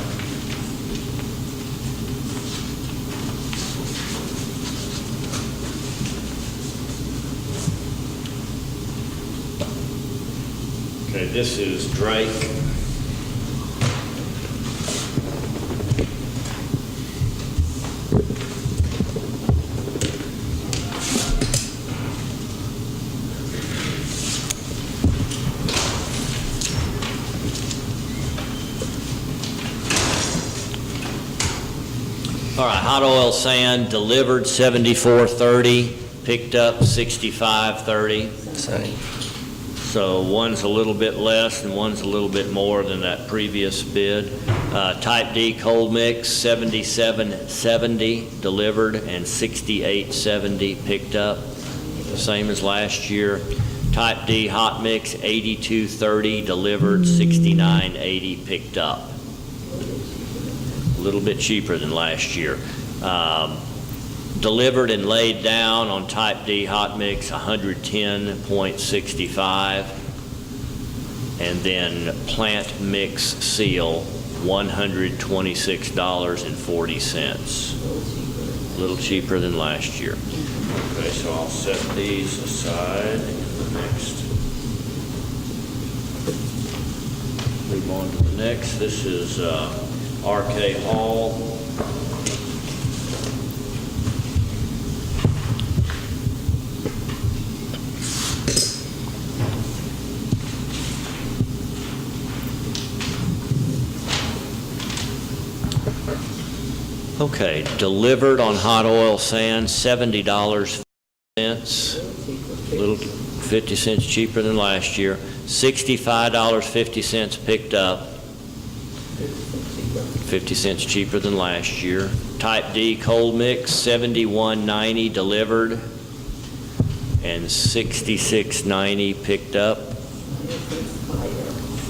Okay, this is Drake. All right, hot oil sand delivered 74.30, picked up 65.30. Same. So one's a little bit less and one's a little bit more than that previous bid. Type D cold mix 77.70 delivered and 68.70 picked up, same as last year. Type D hot mix 82.30 delivered, 69.80 picked up. A little bit cheaper than last year. Delivered and laid down on Type D hot mix 110.65, and then plant mix seal $126.40. A little cheaper than last year. Okay, so I'll set these aside in the next. Move on to the next. This is RK Hall. Okay, delivered on hot oil sand, $70.50, little 50 cents cheaper than last year. $65.50 picked up, 50 cents cheaper than last year. Type D cold mix, $71.90 delivered and $66.90 picked up,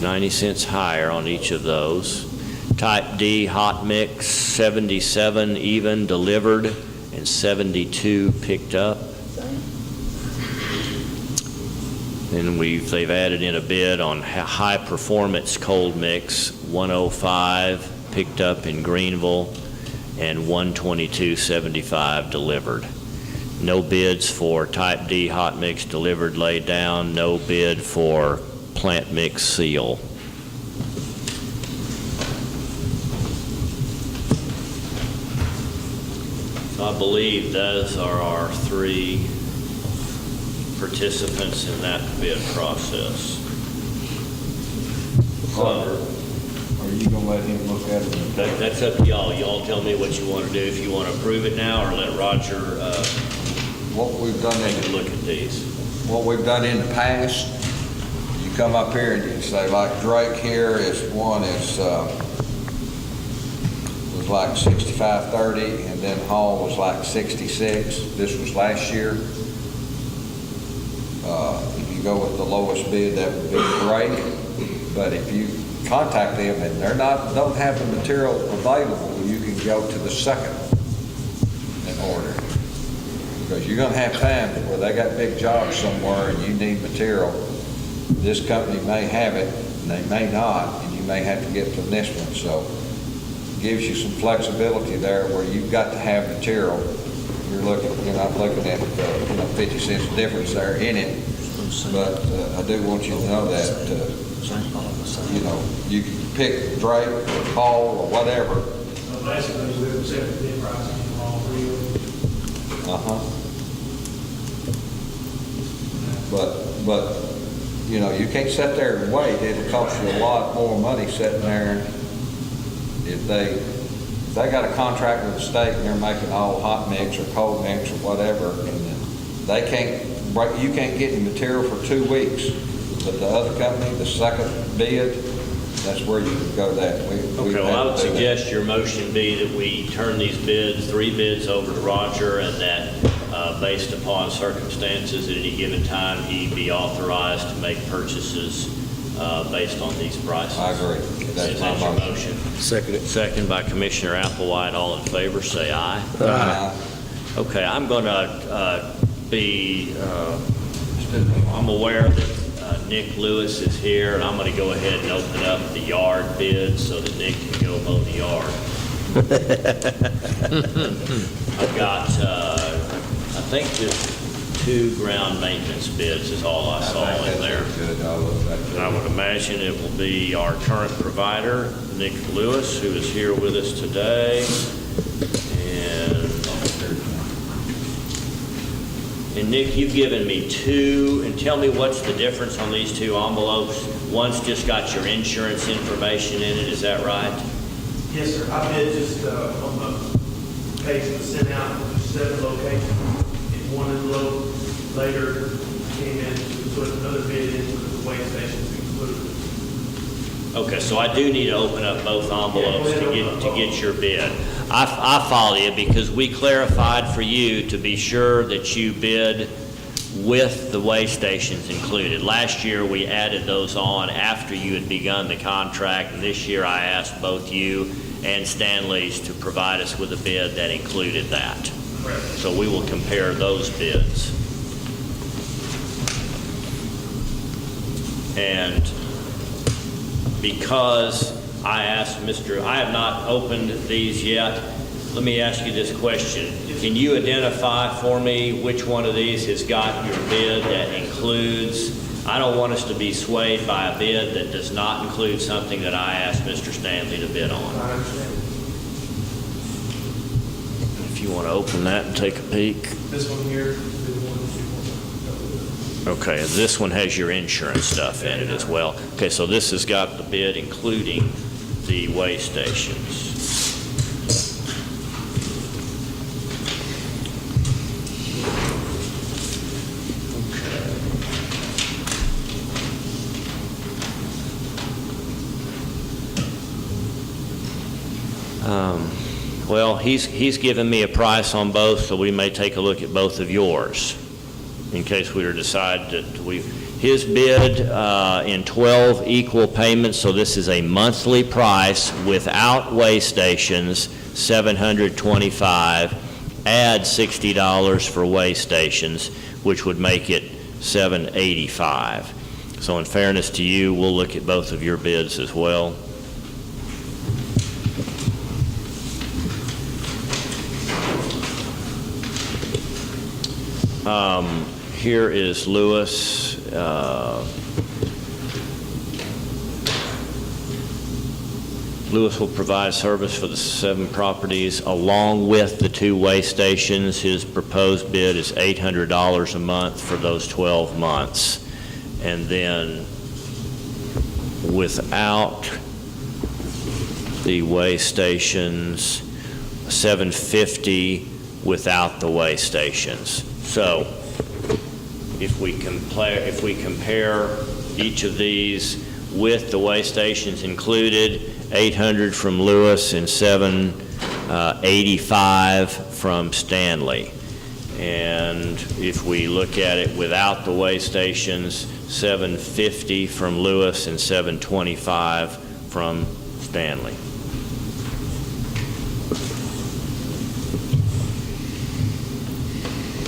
90 cents higher on each of those. Type D hot mix, 77 even delivered and 72 picked up. And they've added in a bid on high performance cold mix, 105 picked up in Greenville and 122.75 delivered. No bids for Type D hot mix delivered laid down, no bid for plant mix seal. I believe those are our three participants in that bid process. Carter, are you gonna let him look at it? That's up to y'all. Y'all tell me what what you want to do, if you want to approve it now or let Roger What we've done take a in, look at these. what we've done in the past, you come up here and you say, like Drake here is one is, was like 65.30, and then Hall was like 66. This was last year. If you go with the lowest bid, that would be great. But if you contact them and don't have the material available, you can go to the second and order. Because you're gonna have times where they got big jobs somewhere and you need material. This company may have it, and they may not, and you may have to get from this one. So it gives you some flexibility there where you've got to have material. You're not looking at, 50 cents difference there in it. But I do want you to know that, you can pick Drake or Paul or whatever. So basically, we accept the pricing for all three of them. But, you can't sit there and wait. It'll cost you a lot more money sitting there. If they got a contract with the state and they're making all hot mix or cold mix or whatever, and you can't get any material for 2 weeks. But the other company, the second bid, that's where you can go that. Okay, well, I would suggest your motion be that we turn these bids, 3 bids over to Roger, and that based upon circumstances at any given time, he be authorized to make purchases based on these prices. I agree. Is that your motion? Second it. Second by Commissioner Applewhite. All in favor, say aye. Okay, I'm going to I'm aware that Nick Lewis is here, and I'm going to go ahead and open up the yard bid so that Nick can go mow the yard. I've got, I think just 2 ground maintenance bids is all I saw in there. I would imagine it will be our current provider, Nick Lewis, who is here with us today. And Nick, you've given me 2, and tell me what's the difference on these 2 envelopes. One's just got your insurance information in it, is that right? Yes, sir. I bid just on the page that was sent out, 7 locations. And one envelope later came in to put another bid in with the weigh stations included. Okay, so I do need to open up both envelopes to get your bid. I follow you because we clarified for you to be sure that you bid with the weigh stations included. Last year, we added those on after you had begun the contract, and this year I asked both you and Stanley's to provide us with a bid that included that. Correct. So we will compare those bids. And because I asked I have not opened these yet, let me ask you this question. Can you identify for me which one of these has got your bid that includes, I don't want us to be swayed by a bid that does not include something that I asked Mr. Stanley to bid on. I understand. If you want to open that and take a peek. This one here is the one that you want. Okay, this one has your insurance stuff in it as well. Okay, so this has got the bid including the weigh stations. Well, he's given me a price on both, so we may take a look at both of yours in case we were to decide that his bid in 12 equal payments, so this is a monthly price without weigh stations, $725, add $60 for weigh stations, which would make it $785. So in fairness to you, we'll look at both of your bids as well. Here is Lewis. Lewis will provide service for the 7 properties along with the 2 weigh stations. His proposed bid is $800 a month for those 12 months. And then without the weigh stations, $750 without the weigh stations. So if we compare each of these with the weigh stations included, $800 from Lewis and $785 from Stanley. And if we look at it without the weigh stations, $750 from Lewis and $725 from Stanley.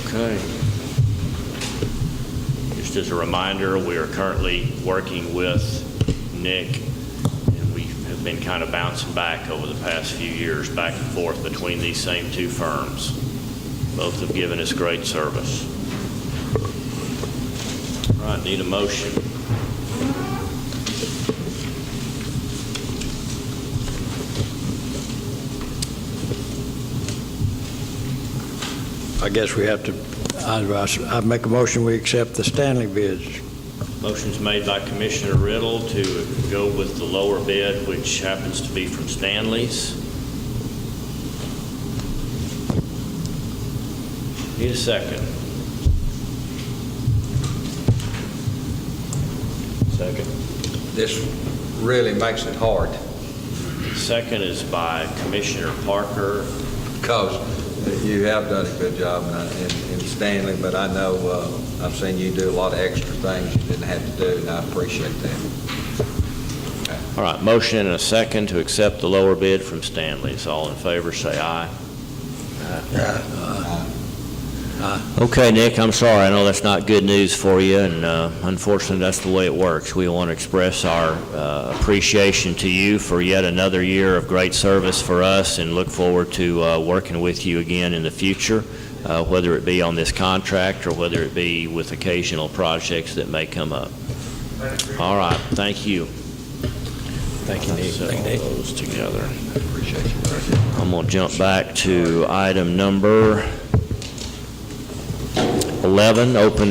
Okay. Just as a reminder, we are currently working with Nick, and we have been kind of bouncing back over the past few years, back and forth between these same two firms. Both have given us great service. All right, need a motion. I guess we have to, I make a motion, we accept the Stanley bids. Motion's made by Commissioner Riddle to go with the lower bid, which happens to be from Stanley's. Need a second. Second. This really makes it hard, Second is by Commissioner Parker. because you have done a good job in Stanley, but I know I've seen you do a lot of extra things you didn't have to do, and I appreciate that. All right, motion and a second to accept the lower bid from Stanley's. All in favor, say aye. Okay, Nick, I'm sorry. I know that's not good news for you, and unfortunately, that's the way it works. We want to express our appreciation to you for yet another year of great service for us, and look forward to working with you again in the future, whether it be on this contract or whether it be with occasional projects that may come up. All right, thank you. Thank you, Nick. Set all those together. Appreciate you. I'm going to jump back to item number 11, open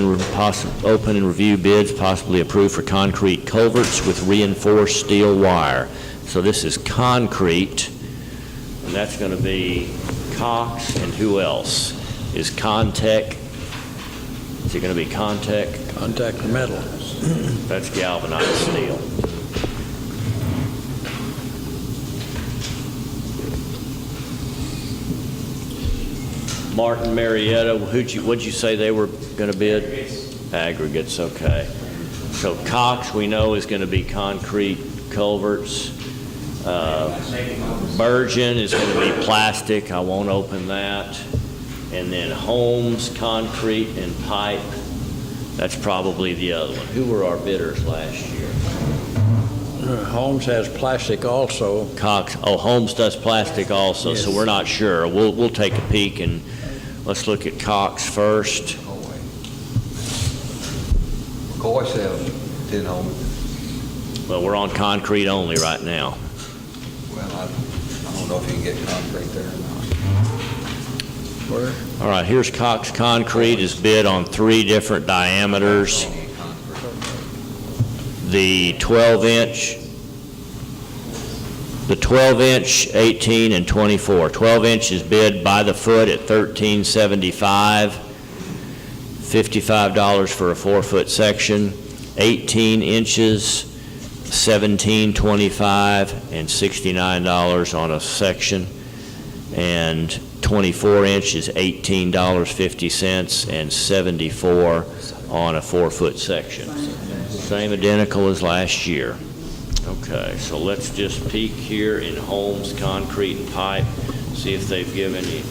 and review bids possibly approved for concrete culverts with reinforced steel wire. So this is concrete, and that's going to be Cox, and who else? Is Contec, is it going to be Contec? Contact metal. That's galvanized steel. Martin Marietta, what'd you say they were going to bid? Aggregates, okay. So Cox, we know, is going to be concrete culverts. Bergen is going to be plastic. I won't open that. And then Holmes, concrete and pipe. That's probably the other one. Who were our bidders last year? Holmes has plastic also. Cox, oh, Holmes does plastic also, Yes. so we're not sure. We'll take a peek, and let's look at Cox first. McCoy sells 10 home. Well, we're on concrete only right now. Well, I don't know if you can get concrete there or not. Where? All right, here's Cox Concrete is bid on 3 different diameters. The 12-inch, 18, and 24. 12 inch is bid by the foot at $13.75, $55 for a 4-foot section. 18 inches, $17.25, and $69 on a section. And 24 inch is $18.50 and $74 on a 4-foot section. Same identical as last year. Okay, so let's just peek here in Holmes Concrete and Pipe, see if they've given any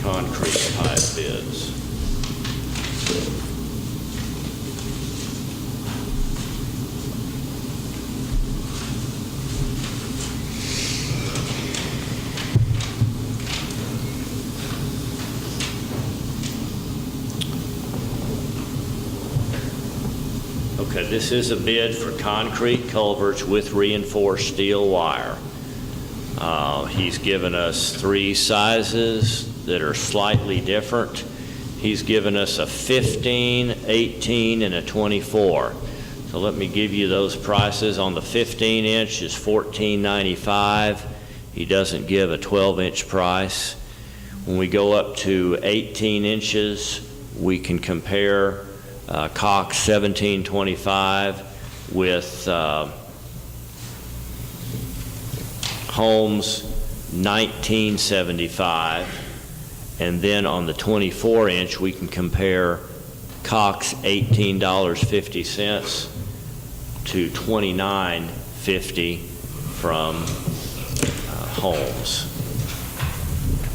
concrete pipe bids. Okay, this is a bid for concrete culverts with reinforced steel wire. He's given us 3 sizes that are slightly different. He's given us a 15, 18, and a 24. So let me give you those prices. On the 15 inch is $14.95, He doesn't give a 12-inch price. When we go up to 18 inches, we can compare Cox 1725 with Holmes 1975, and then on the 24-inch we can compare Cox $18.50 to $29.50 from Holmes.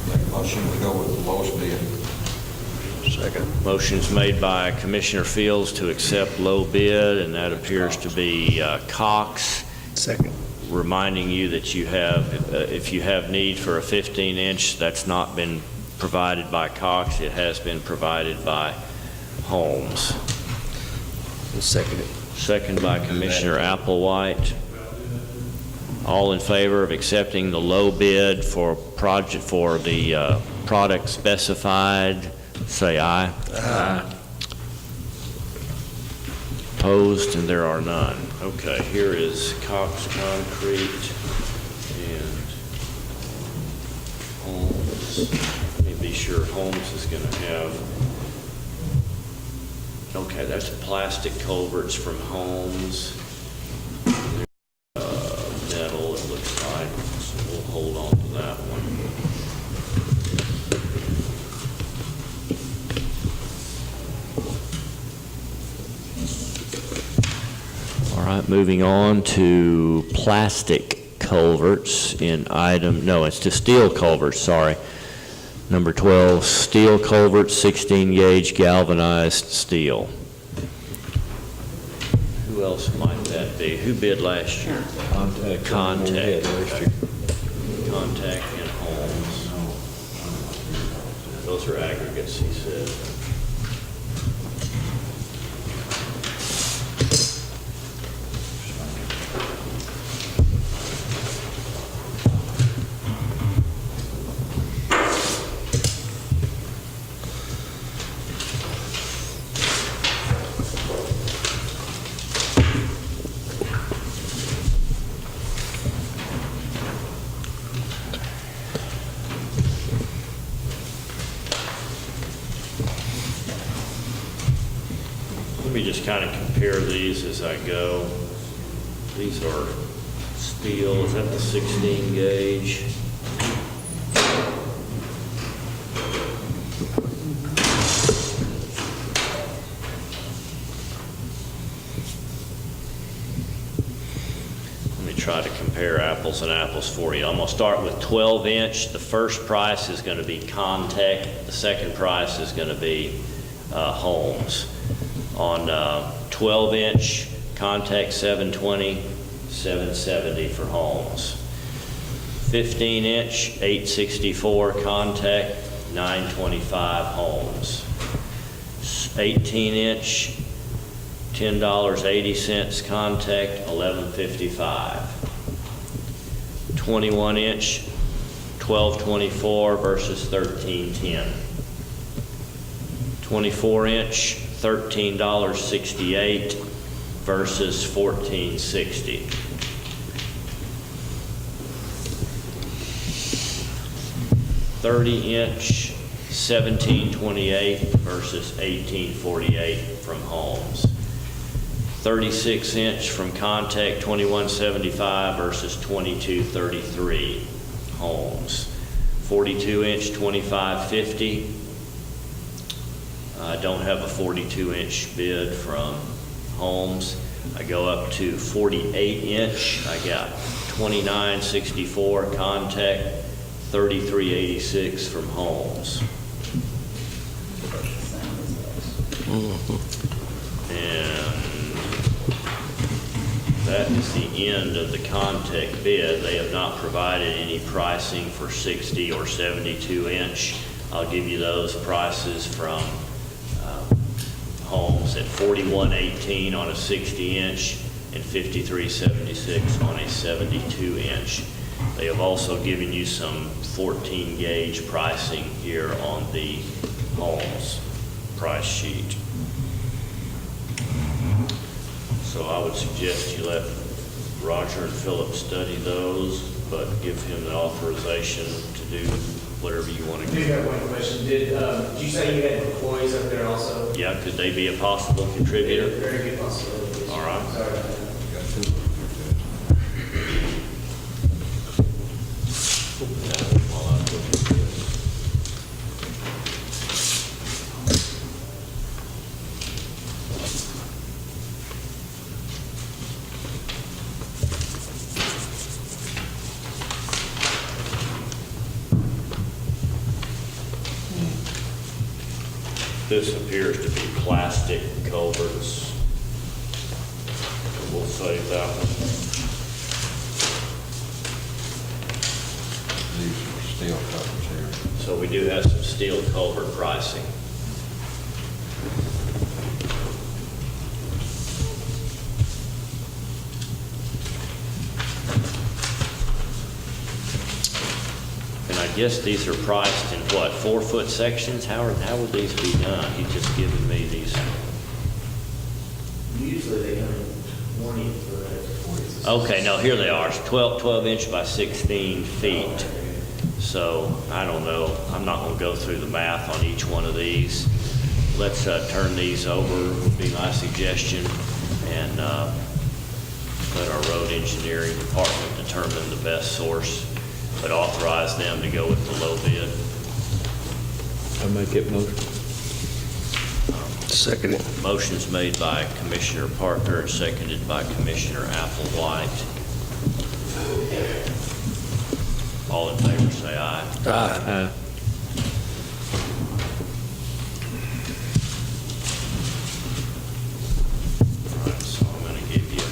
Make a motion to go with the lowest bid. Second. Motion's made by Commissioner Fields to accept low bid, and that appears to be Cox. Second. Reminding you that you have, if you have need for a 15-inch, that's not been provided by Cox. It has been provided by Holmes. Second. Second by Commissioner Applewhite. All in favor of accepting the low bid for the product specified, say aye. Aye. Opposed, and there are none. Okay, here is Cox Concrete and Holmes. Let me be sure Holmes is going to have. Okay, that's plastic culverts from Holmes. Metal, it looks like. So we'll hold on to that one. All right, moving on to plastic culverts in item, no, it's to steel culverts, sorry. Number 12, steel culverts, 16 gauge galvanized steel. Who else might that be? Who bid last year? Contact. Contact and Holmes. Those are aggregates, he said. Let me just kind of compare these as I go. These are steel. Is that the 16 gauge? Let me try to compare apples and apples for you. I'm going to start with 12-inch. The first price is going to be Contec. The second price is going to be Holmes. On 12-inch, Contec 720, 770 for Holmes. 15-inch, 864 Contec, 925 Holmes. 18-inch, $10.80 Contec, 1155. 21-inch, 1224 versus 1310. 24-inch, $13.68 versus $14.60. 30-inch, $17.28 versus $18.48 from Holmes. 36-inch from Contec, $21.75 versus $22.33 Holmes. 42-inch, $25.50. I don't have a 42-inch bid from Holmes. I go up to 48-inch. I got $29.64 Contec, $33.86 from Holmes. And that is the end of the Contec bid. They have not provided any pricing for 60 or 72-inch. I'll give you those prices from Holmes at $41.18 on a 60-inch and $53.76 on a 72-inch. They have also given you some 14-gauge pricing here on the Holmes price sheet. So I would suggest you let Roger and Philip study those. but give him the authorization to do whatever you want to I do do. have one question. Did you say you had employees up there also? Yeah, could they be a possible contributor? Very good possibility. All right. Sorry about that. This appears to be plastic culverts. We'll save that one. These are steel covers here. So we do have some steel culvert pricing. And I guess these are priced in what, 4-foot sections? How would these be done? He's just giving me these. Usually they come in 20 for that. Okay, no, here they are, 12 inch by 16 feet. So, I don't know, I'm not gonna go through the math on each one of these. Let's turn these over, would be my suggestion, and let our road engineering department determine the best source, but authorize them to go with the low bid. I make that motion. Second it. Motion's made by Commissioner Parker and seconded by Commissioner Applewhite. All in favor, say aye. Aye. All right, so I'm going to give you,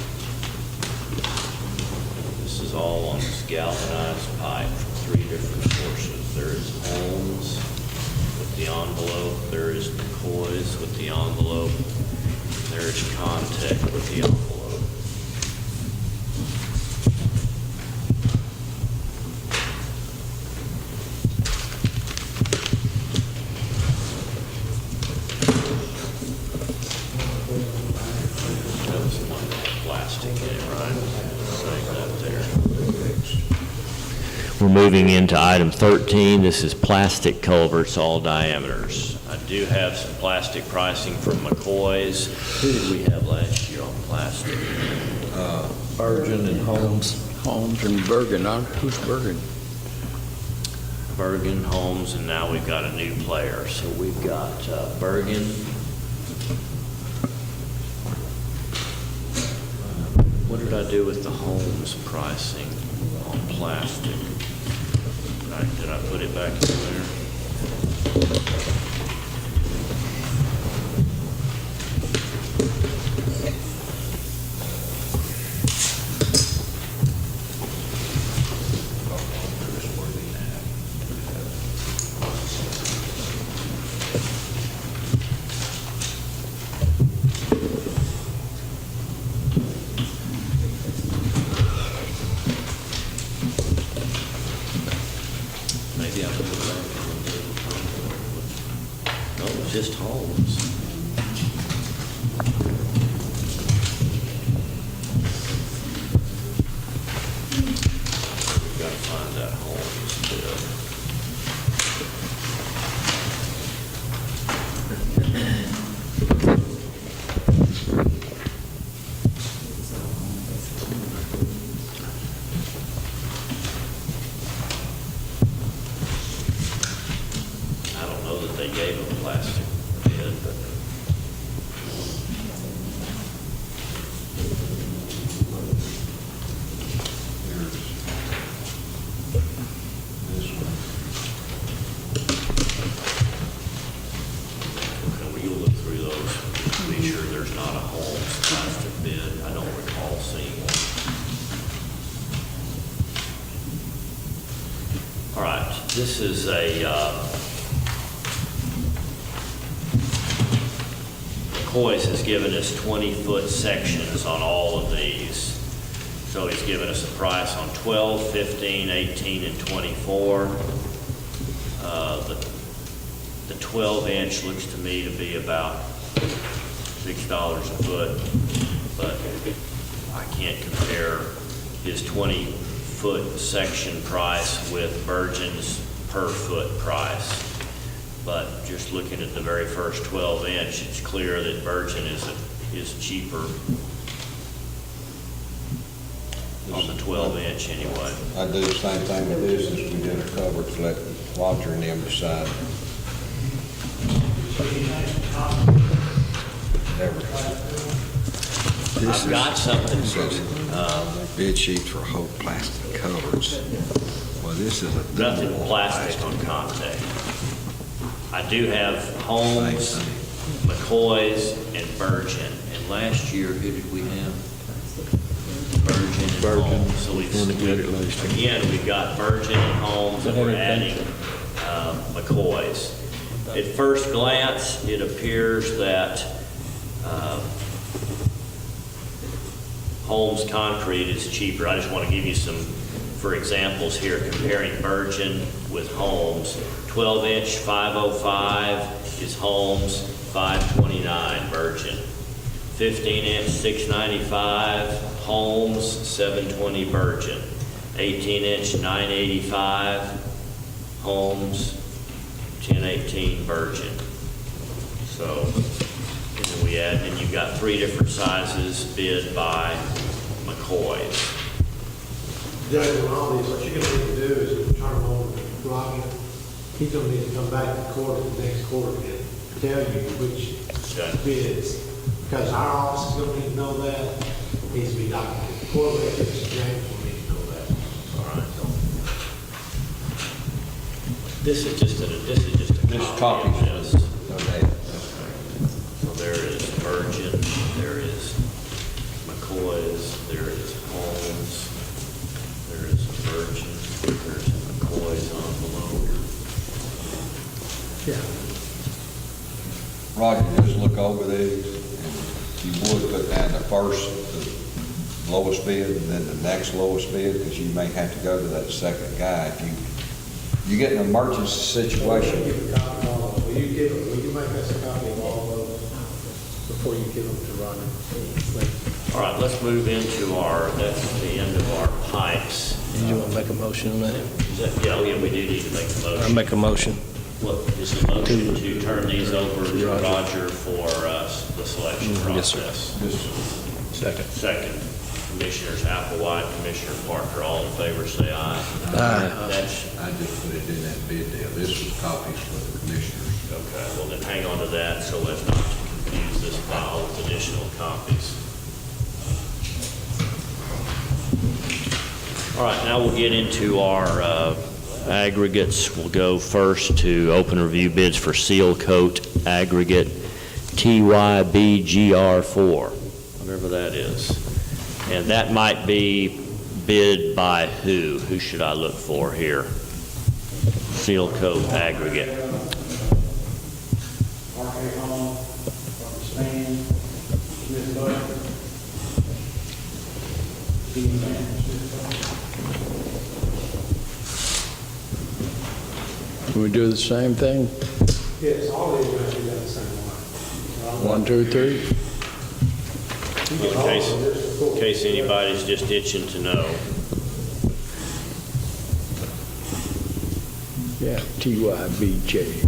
this is all on this galvanized pipe from 3 different sources. There is Holmes with the envelope, there is McCoy's with the envelope, there is Contech with the envelope. That was the one with the plastic in it, right? Save that there. We're moving into item 13. This is plastic culverts, all diameters. I do have some plastic pricing from McCoy's. Who did we have last year on plastic? Virgin and Holmes. Holmes and Bergen, who's Bergen? Bergen, Holmes, and now we've got a new player. So we've got Bergen. What did I do with the Holmes pricing on plastic? Did I put it back in there? Maybe I put it back in. No, it was just Holmes. We've got to find that Holmes bid. I don't know that they gave him a plastic bid, but This one. okay, well, you'll look through those to be sure there's not a Holmes plastic bid. I don't recall seeing one. All right, this is McCoy's has given us 20-foot sections on all of these. So he's given us a price on 12, 15, 18, and 24. The 12-inch looks to me to be about $6 a foot, but I can't compare his 20 foot section price with Virgin's per foot price. But just looking at the very first 12-inch, it's clear that Virgin is cheaper on the 12-inch anyway. I do the same thing with this as we did a cover to let Roger and them decide. I've got something. Bid sheet for whole plastic covers. Well, this is a Nothing plastic on contact. I do have Holmes, McCoy's, and Virgin. And last year, who did we have? Virgin and Holmes. So again, we've got Virgin and Holmes, and we're adding McCoy's. At first glance, it appears that Holmes Concrete is cheaper. I just want to give you some, for examples here, comparing Virgin with Holmes. 12-inch 505 is Holmes, 529 Virgin. 15-inch 695 Holmes, 720 Virgin. 18-inch 985 Holmes, 1018 Virgin. So, and then we add, and you've got 3 different sizes bid by McCoy's. Judge, on all these, what you're gonna need to do is turn them over to Roger. He's gonna need to come back to court the next quarter and tell you which bids. Because our office is gonna need to know that, needs to be documented. The court records, James will need to know that. All right. This is just a copy. Yes. Okay. So there is Virgin, there is McCoy's, there is Holmes, there is Virgin, there's McCoy's on below. Yeah. Roger, just look over these, and you would put down the first, the lowest bid, and then the next lowest bid, because you may have to go to that second guy if you get an emergency situation. Give a copy of all those. Will you make us a copy of all those before you give them to Roger? All right, let's move into that's the end of our pipes. Did you want to make a motion on that? Yeah, we do need to make a motion. I make a motion. What is the motion to turn these over to Roger for the selection Yes, sir. process? Second. Second. Commissioners Applewhite, Commissioner Parker, all in favor, say aye. That's, I just put it in that bid deal. This was copies for the commissioners. okay, well then hang on to that so as not to confuse this file with additional copies. All right, now we'll get into our aggregates. We'll go first to open review bids for seal coat aggregate TYBGR4, whatever that is. And that might be bid by who? Who should I look for here? Seal coat aggregate. R.K. Hall, Dr. Span, Smith Buck, Dean Can we do the same thing? Yes, all of these are actually got the same one. 1, 2, 3? In case anybody's just itching to know. Yeah, TYBJ.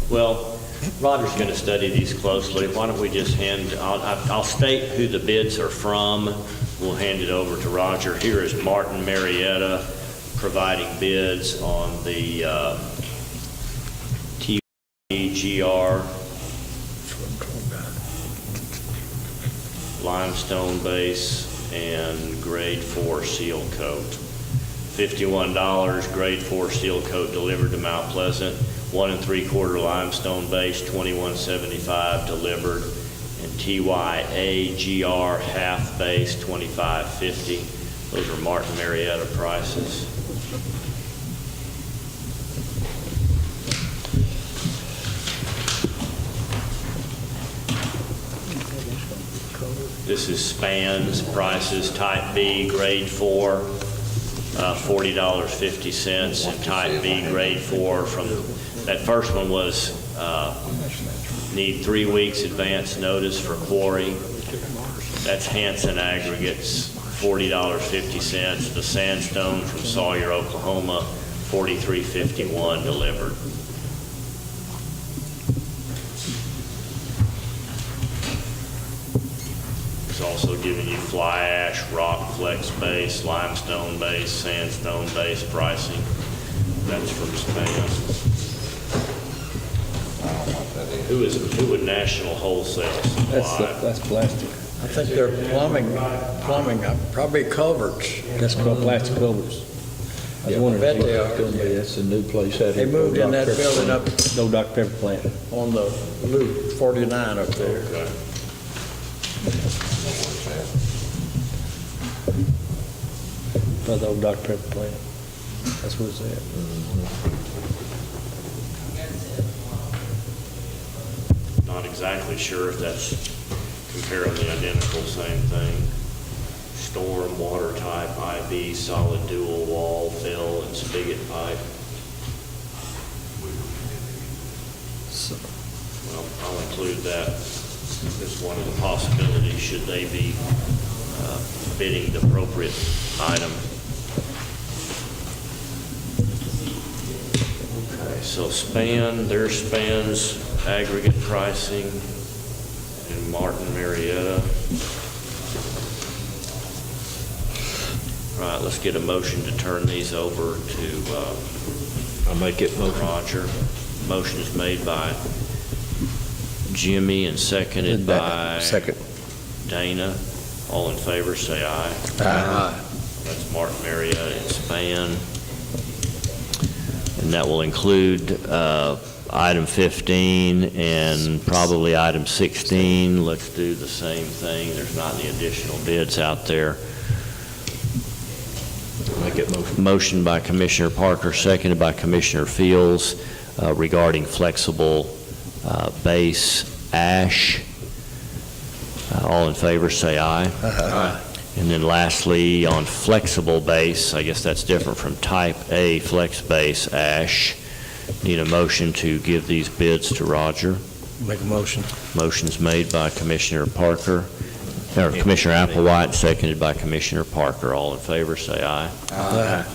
Well, Roger's going to study these closely. Why don't we just I'll state who the bids are from. We'll hand it over to Roger. Here is Martin Marietta providing bids on the TGR limestone base and grade 4 seal coat. $51 grade 4 seal coat delivered to Mount Pleasant. 1 3/4 limestone base, $21.75 delivered, and TYAGR half base, $25.50. Those are Martin Marietta prices. This is Span's prices, type B, grade 4, $40.50, and type B, grade 4 from, that first one was, need 3 weeks advance notice for quarry. That's Hanson Aggregates, $40.50. The sandstone from Sawyer, Oklahoma, $43.51 delivered. It's also giving you fly ash, rock flex base, limestone base, sandstone base pricing. That's from Span. Who would National Wholesale supply? That's plastic. I think they're plumbing, probably culverts. That's called plastic culverts. I was Yeah, wondering I bet if they it was are. gonna be, that's a new place out They here. moved in that building up No Dr. Pepper plant. on the Loop 49 up there. Okay. By the old Dr. Pepper plant. That's where it's at. Not exactly sure if that's comparably identical, same thing. Storm, water type, IB, solid dual wall, fill, and spigot pipe. Well, I'll include that as one of the possibilities, should they be bidding the appropriate item. Okay, so Span, their Span's aggregate pricing in Martin, Marietta. All right, let's get a motion to turn these over to I'll make it motion. Roger. Motion is made by Jimmy and seconded by Second. Dana. All in favor, say aye. Aye. That's Martin, Marietta, and Span. And that will include item 15 and probably item 16. Let's do the same thing. There's not any additional bids out there. Make it motion. Motion by Commissioner Parker, seconded by Commissioner Fields, regarding flexible base ash. All in favor, say aye. Aye. And then lastly, on flexible base, I guess that's different from type A flex base ash. Need a motion to give these bids to Roger. Make a motion. Motion's made by Commissioner Parker, or Commissioner Applewhite, seconded by Commissioner Parker. All in favor, say aye. Aye.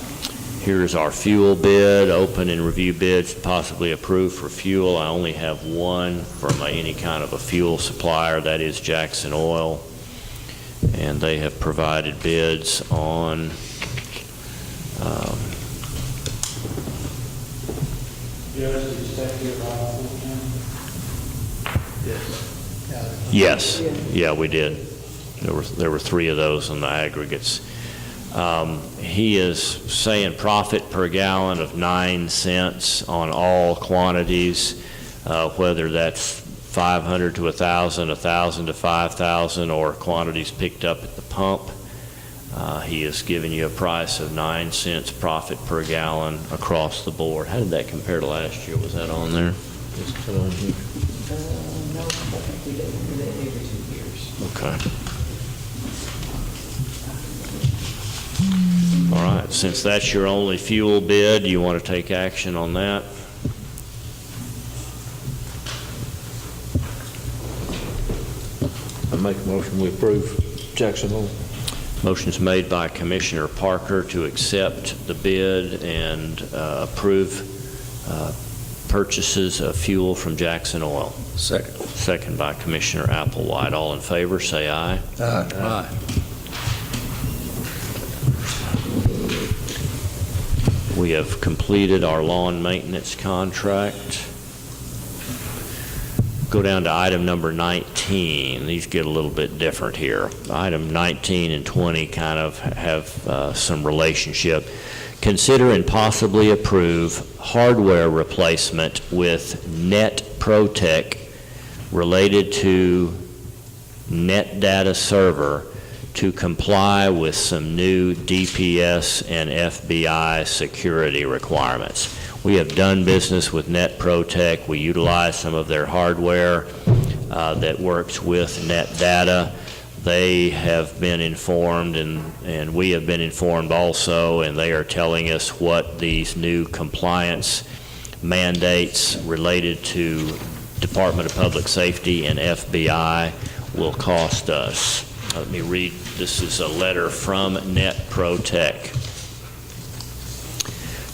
Here's our fuel bid, open and review bids possibly approved for fuel. I only have one from any kind of a fuel supplier, that is Jackson Oil. And they have provided bids on yes, yeah, we did. There were three of those on the aggregates. He is saying profit per gallon of 9 cents on all quantities, whether that's 500 to 1,000, 1,000 to 5,000, or quantities picked up at the pump. He is giving you a price of 9 cents profit per gallon across the board. How did that compare to last year? Was that on there? Just put on here. No, I think we do that every 2 years. Okay. All right, since that's your only fuel bid, you want to take action on that? I make a motion, we approve Jackson Hole. Motion's made by Commissioner Parker to accept the bid and approve purchases of fuel from Jackson Oil. Second. Second by Commissioner Applewhite. All in favor, say aye. Aye. We have completed our lawn maintenance contract. Go down to item number 19. These get a little bit different here. Item 19 and 20 kind of have some relationship. Consider and possibly approve hardware replacement with Net Protec related to net data server to comply with some new DPS and FBI security requirements. We have done business with Net Protec. We utilize some of their hardware that works with net data. They have been informed, and we have been informed also, and they are telling us what these new compliance mandates related to Department of Public Safety and FBI will cost us. Let me read. This is a letter from NetProtect.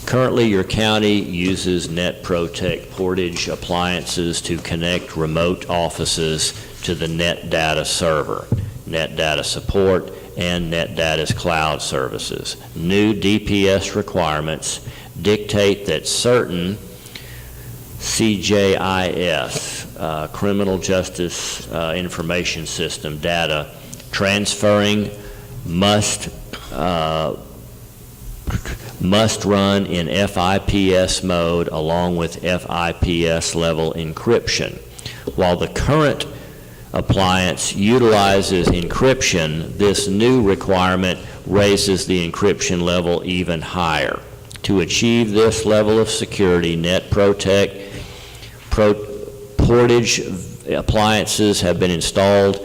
Currently, your county uses NetProtect Portage appliances to connect remote offices to the NetData server, NetData support, and NetData's cloud services. New DPS requirements dictate that certain CJIS, Criminal Justice Information System data transferring must run in FIPS mode along with FIPS level encryption. While the current appliance utilizes encryption, this new requirement raises the encryption level even higher. To achieve this level of security, NetProtect Portage appliances have been installed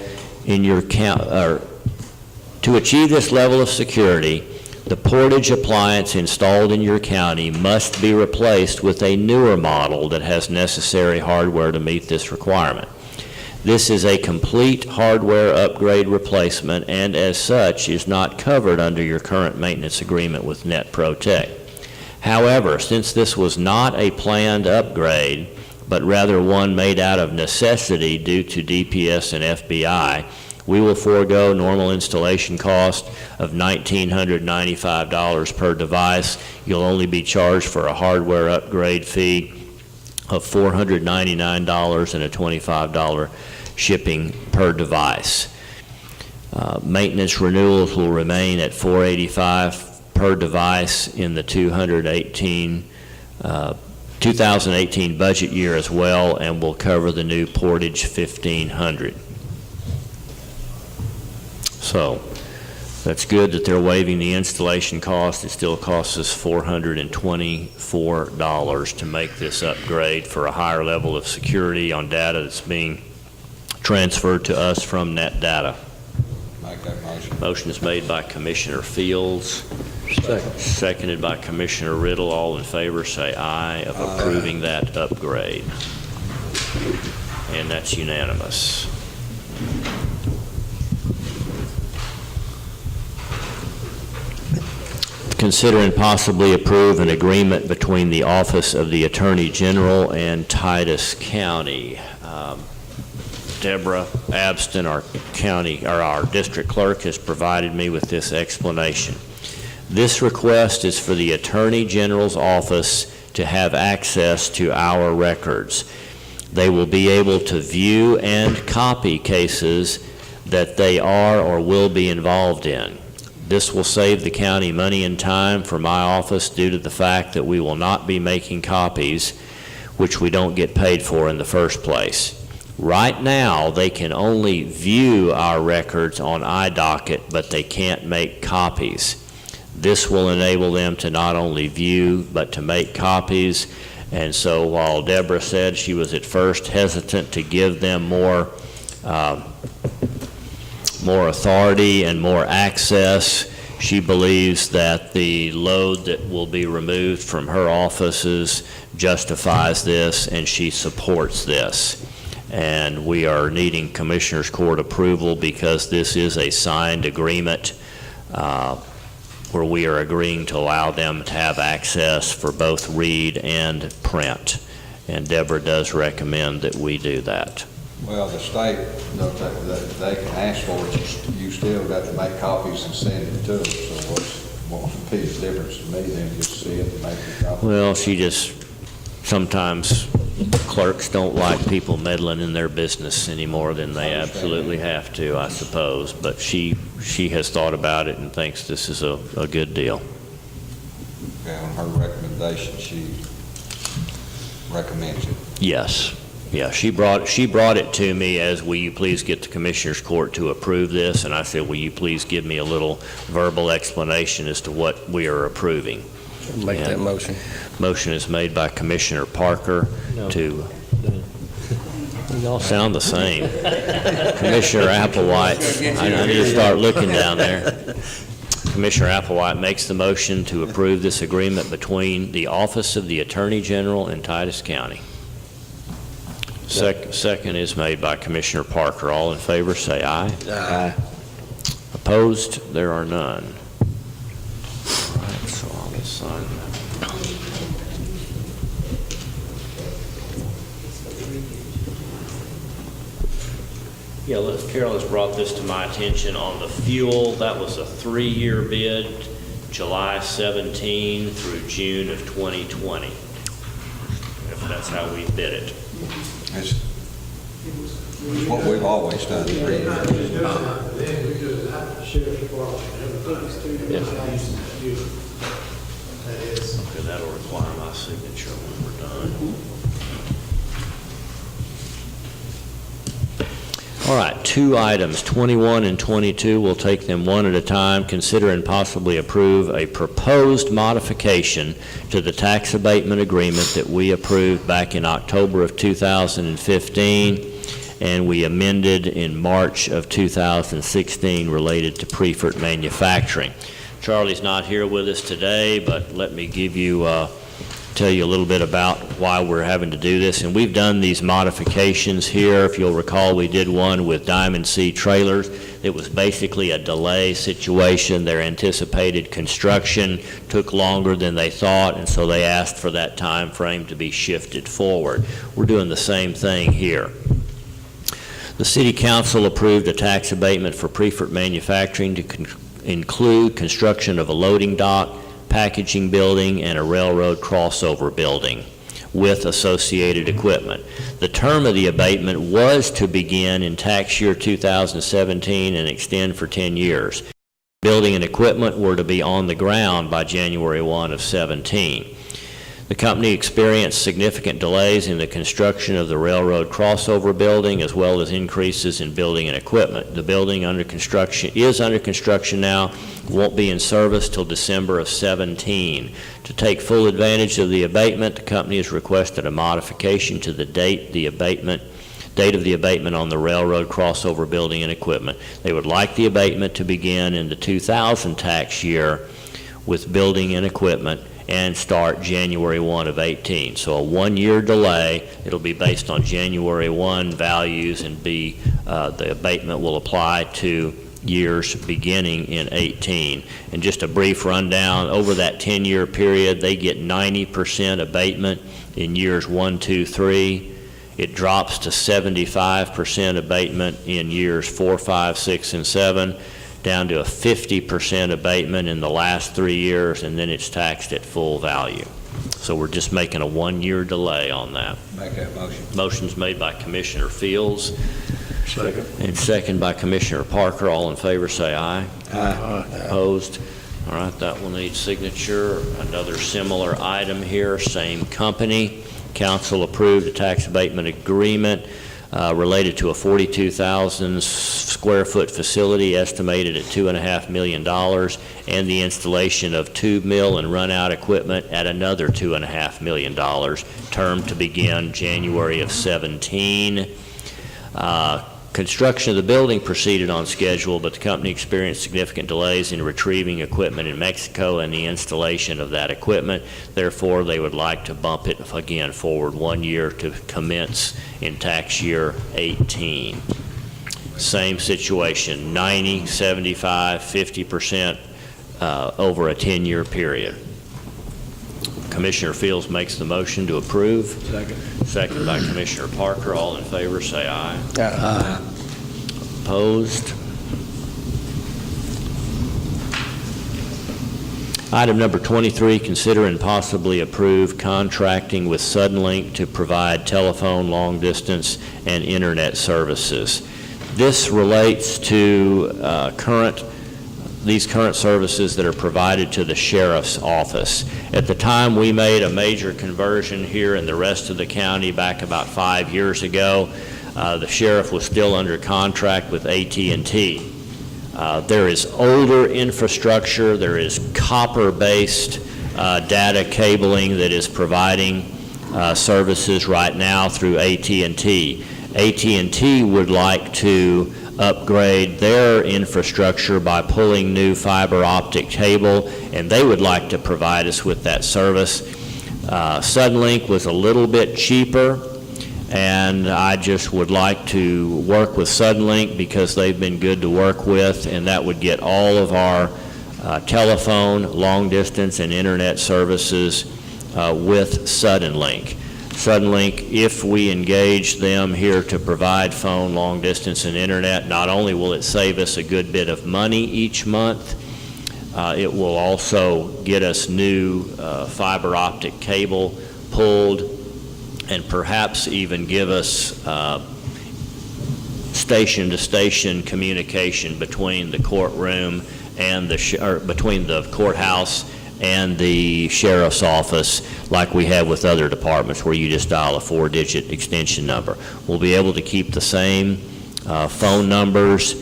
in your to achieve this level of security, the Portage appliance installed in your county must be replaced with a newer model that has necessary hardware to meet this requirement. This is a complete hardware upgrade replacement and as such is not covered under your current maintenance agreement with NetProtect. However, since this was not a planned upgrade, but rather one made out of necessity due to DPS and FBI, we will forego normal installation cost of $1,995 per device. You'll only be charged for a hardware upgrade fee of $499 and a $25 shipping per device. Maintenance renewals will remain at $485 per device in the 2018 budget year as well, and will cover the new Portage 1500. So that's good that they're waiving the installation cost. It still costs us $424 to make this upgrade for a higher level of security on data that's being transferred to us from NetData. Make that motion. Motion is made by Commissioner Fields. Seconded by Commissioner Riddle. All in favor say aye of approving that upgrade. And that's unanimous. Consider and possibly approve an agreement between the Office of the Attorney General and Titus County. Deborah Abston, our district clerk, has provided me with this explanation. This request is for the Attorney General's office to have access to our records. They will be able to view and copy cases that they are or will be involved in. This will save the county money and time for my office due to the fact that we will not be making copies, which we don't get paid for in the first place. Right now, they can only view our records on iDocket, but they can't make copies. This will enable them to not only view, but to make copies. And so while Deborah said she was at first hesitant to give them more authority and more access, she believes that the load that will be removed from her offices justifies this, and she supports this. And we are needing Commissioners Court approval because this is a signed agreement where we are agreeing to allow them to have access for both read and print. And Deborah does recommend that we do that. Well, the state, they can ask for it, you still got to make copies and send it to them, so what would be the difference to me than just see it and make the copy? Well, sometimes clerks don't like people meddling in their business any more than they absolutely have to, I suppose, but she has thought about it and thinks this is a good deal. Okay, on her recommendation, she recommends it. Yes. Yeah, she brought it to me as, will you please get the Commissioners Court to approve this? And I said, will you please give me a little verbal explanation as to what we are approving? Make that motion. Motion is made by Commissioner Parker to... You all sound the same. Commissioner Applewhite, I need to start looking down there. Commissioner Applewhite makes the motion to approve this agreement between the Office of the Attorney General and Titus County. Second is made by Commissioner Parker. All in favor say aye. Aye. Opposed? There are none. All right, so I will sign that. Yeah, Carol has brought this to my attention on the fuel. That was a 3-year bid, July 17 through June of 2020. If that's how we bid it. It's what we've always done. 3 years. Okay, that'll require my signature when we're done. All right, 2 items, 21 and 22. We'll take them one at a time. Consider and possibly approve a proposed modification to the tax abatement agreement that we approved back in October of 2015, and we amended in March of 2016 related to Prefert Manufacturing. Charlie's not here with us today, but let me give you tell you a little bit about why we're having to do this. And we've done these modifications here. If you'll recall, we did one with Diamond C Trailers. It was basically a delay situation. Their anticipated construction took longer than they thought, and so they asked for that time frame to be shifted forward. We're doing the same thing here. The City Council approved a tax abatement for Prefert Manufacturing to include construction of a loading dock, packaging building, and a railroad crossover building with associated equipment. The term of the abatement was to begin in tax year 2017 and extend for 10 years. Building and equipment were to be on the ground by January 1 of 17. The company experienced significant delays in the construction of the railroad crossover building, as well as increases in building and equipment. The building is under construction now, won't be in service till December of 17. To take full advantage of the abatement, the company has requested a modification to the date of the abatement on the railroad crossover building and equipment. They would like the abatement to begin in the 2000 tax year with building and equipment and start January 1 of 18. So a 1-year delay. It'll be based on January 1 values, and the abatement will apply to years beginning in 18. And just a brief rundown, over that 10-year period, they get 90% abatement in years 1, 2, 3. It drops to 75% abatement in years 4, 5, 6, and 7. Down to a 50% abatement in the last 3 years, and then it's taxed at full value. So we're just making a 1-year delay on that. Make that motion. Motion's made by Commissioner Fields. Second. And second by Commissioner Parker. All in favor say aye. Aye. Opposed? All right, that will need signature. Another similar item here, same company. Council approved a tax abatement agreement related to a 42,000 square foot facility estimated at $2.5 million, and the installation of tube mill and run out equipment at another $2.5 million, term to begin January of 17. Construction of the building proceeded on schedule, but the company experienced significant delays in retrieving equipment in Mexico and the installation of that equipment. Therefore, they would like to bump it again forward 1 year to commence in tax year 18. Same situation, 90, 75, 50% over a 10-year period. Commissioner Fields makes the motion to approve. Second. Second by Commissioner Parker. All in favor say aye. Aye. Opposed? Item number 23, consider and possibly approve contracting with Suddenlink to provide telephone, long distance, and internet services. This relates to these current services that are provided to the sheriff's office. At the time we made a major conversion here in the rest of the county back about 5 years ago, the sheriff was still under contract with AT&T. There is older infrastructure, there is copper-based data cabling that is providing services right now through AT&T. AT&T would like to upgrade their infrastructure by pulling new fiber optic cable, and they would like to provide us with that service. Suddenlink was a little bit cheaper, And I just would like to work with Suddenlink because they've been good to work with, and that would get all of our telephone, long distance, and internet services with Suddenlink. Suddenlink, if we engage them here to provide phone, long distance, and internet, not only will it save us a good bit of money each month, it will also get us new fiber optic cable pulled, and perhaps even give us station-to-station communication between the courtroom and between the courthouse and the sheriff's office, like we have with other departments where you just dial a 4-digit extension number. We'll be able to keep the same phone numbers.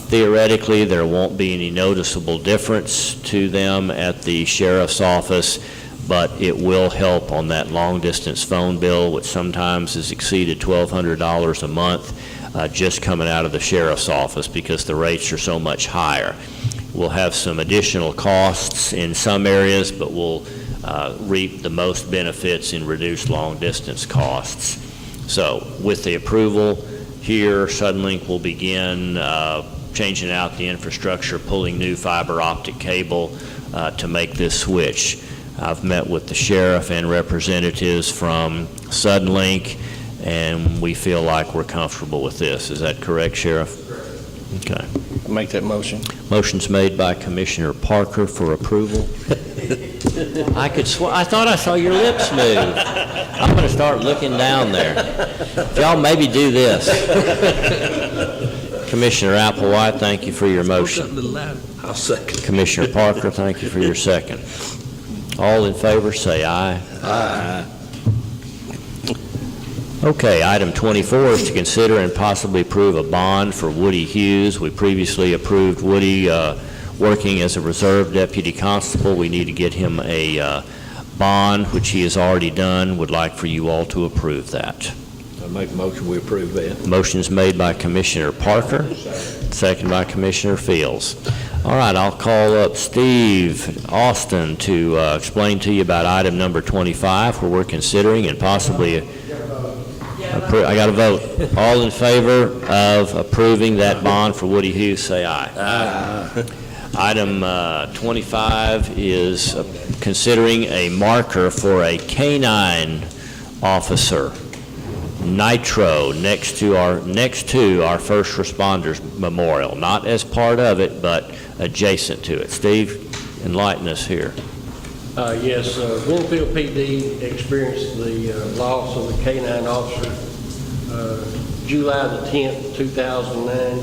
Theoretically, there won't be any noticeable difference to them at the sheriff's office, but it will help on that long-distance phone bill, which sometimes has exceeded $1,200 a month just coming out of the sheriff's office because the rates are so much higher. We'll have some additional costs in some areas, but we'll reap the most benefits in reduced long-distance costs. So with the approval here, Suddenlink will begin changing out the infrastructure, pulling new fiber optic cable to make this switch. I've met with the sheriff and representatives from Suddenlink, and we feel like we're comfortable with this. Is that correct, Sheriff? Okay. I'll make that motion. Motion's made by Commissioner Parker for approval. I thought I saw your lips move. I'm going to start looking down there. Y'all maybe do this. Commissioner Applewhite, thank you for your motion. I'll second. Commissioner Parker, thank you for your second. All in favor, say aye. Aye. Okay, item 24 is to consider and possibly approve a bond for Woody Hughes. We previously approved Woody working as a reserve deputy constable. We need to get him a bond, which he has already done. Would like for you all to approve that. I'll make a motion, we approve that. Motion's made by Commissioner Parker, second by Commissioner Fields. All right, I'll call up Steve Austin to explain to you about item number 25, where we're considering and possibly I got a vote. All in favor of approving that bond for Woody Hughes, say aye. Aye. Item 25 is considering a marker for a canine officer, Nitro, next to our first responders memorial, not as part of it, but adjacent to it. Steve, enlighten us here. Yes, Winfield PD experienced the loss of the canine officer July the 10th, 2009,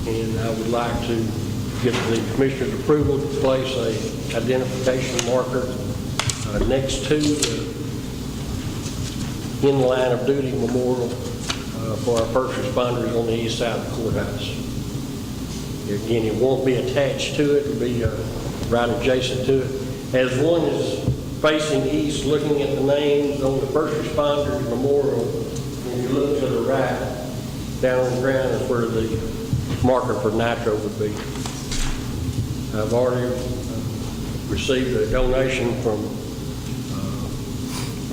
and I would like to get the Commissioner's approval to place a identification marker next to the in line of duty memorial for our first responders on the east side of the courthouse. Again, it won't be attached to it, it'll be right adjacent to it. As one is facing east, looking at the names on the first responders memorial, when you look to the right, down on the ground is where the marker for Nitro would be. I've already received a donation from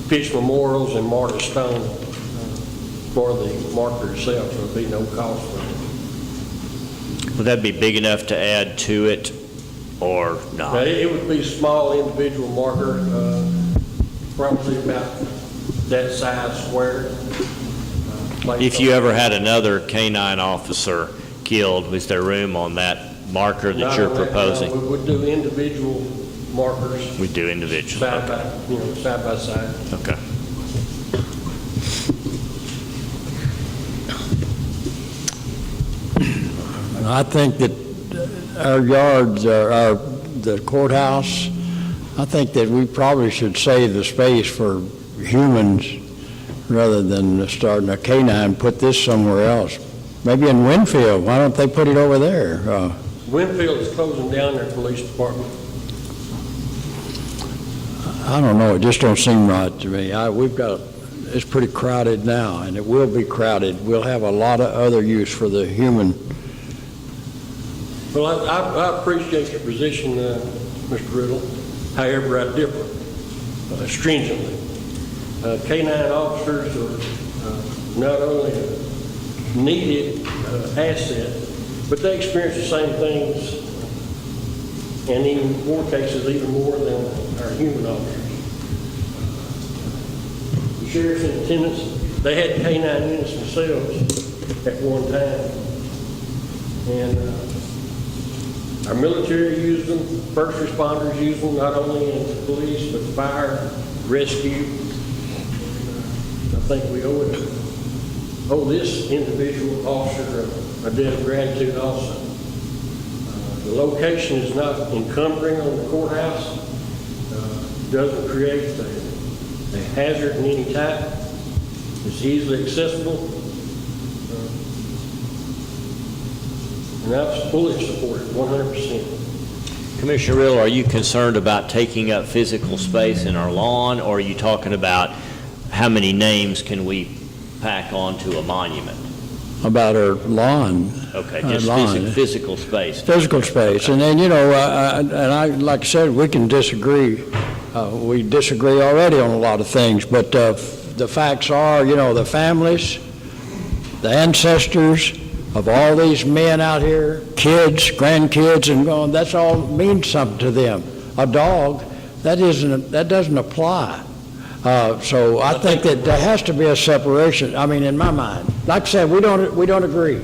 Pitch Memorials and Marta Stone for the marker itself, so there'll be no cost for it. Would that be big enough to add to it or not? Now, it would be a small individual marker, probably about that size square. If you ever had another canine officer killed, was there room on that marker that you're proposing? No, we would do individual markers. We do individual. Side by side. Okay. I think that our yards, the courthouse, I think that we probably should save the space for humans rather than starting a canine, put this somewhere else. Maybe in Winfield, why don't they put it over there? Winfield is closing down their police department. I don't know, it just don't seem right to me. It's pretty crowded now, and it will be crowded. We'll have a lot of other use for the human. Well, I appreciate your position, Mr. Riddle. However, I differ stringently. K-9 officers are not only a needed asset, but they experience the same things, and in more cases, even more than our human officers. The sheriffs and lieutenants, they had K-9 units themselves at one time, and our military used them, first responders used them, not only in the police, but fire, rescue. I think we owe this individual officer a debt of gratitude also. The location is not encumbering on the courthouse, doesn't create a hazard in any type. It's easily accessible. And I fully support it, 100%. Commissioner Riddle, are you concerned about taking up physical space in our lawn, or are you talking about how many names can we pack onto a monument? About our lawn. Okay, just lawn. physical space. Physical space. And then, like I said, we can disagree. We disagree already on a lot of things, but the facts are, the families, the ancestors of all these men out here, kids, grandkids, and going, that's all means something to them. A dog, that doesn't apply. So I think that there has to be a separation. I mean, in my mind, like I said, we don't agree,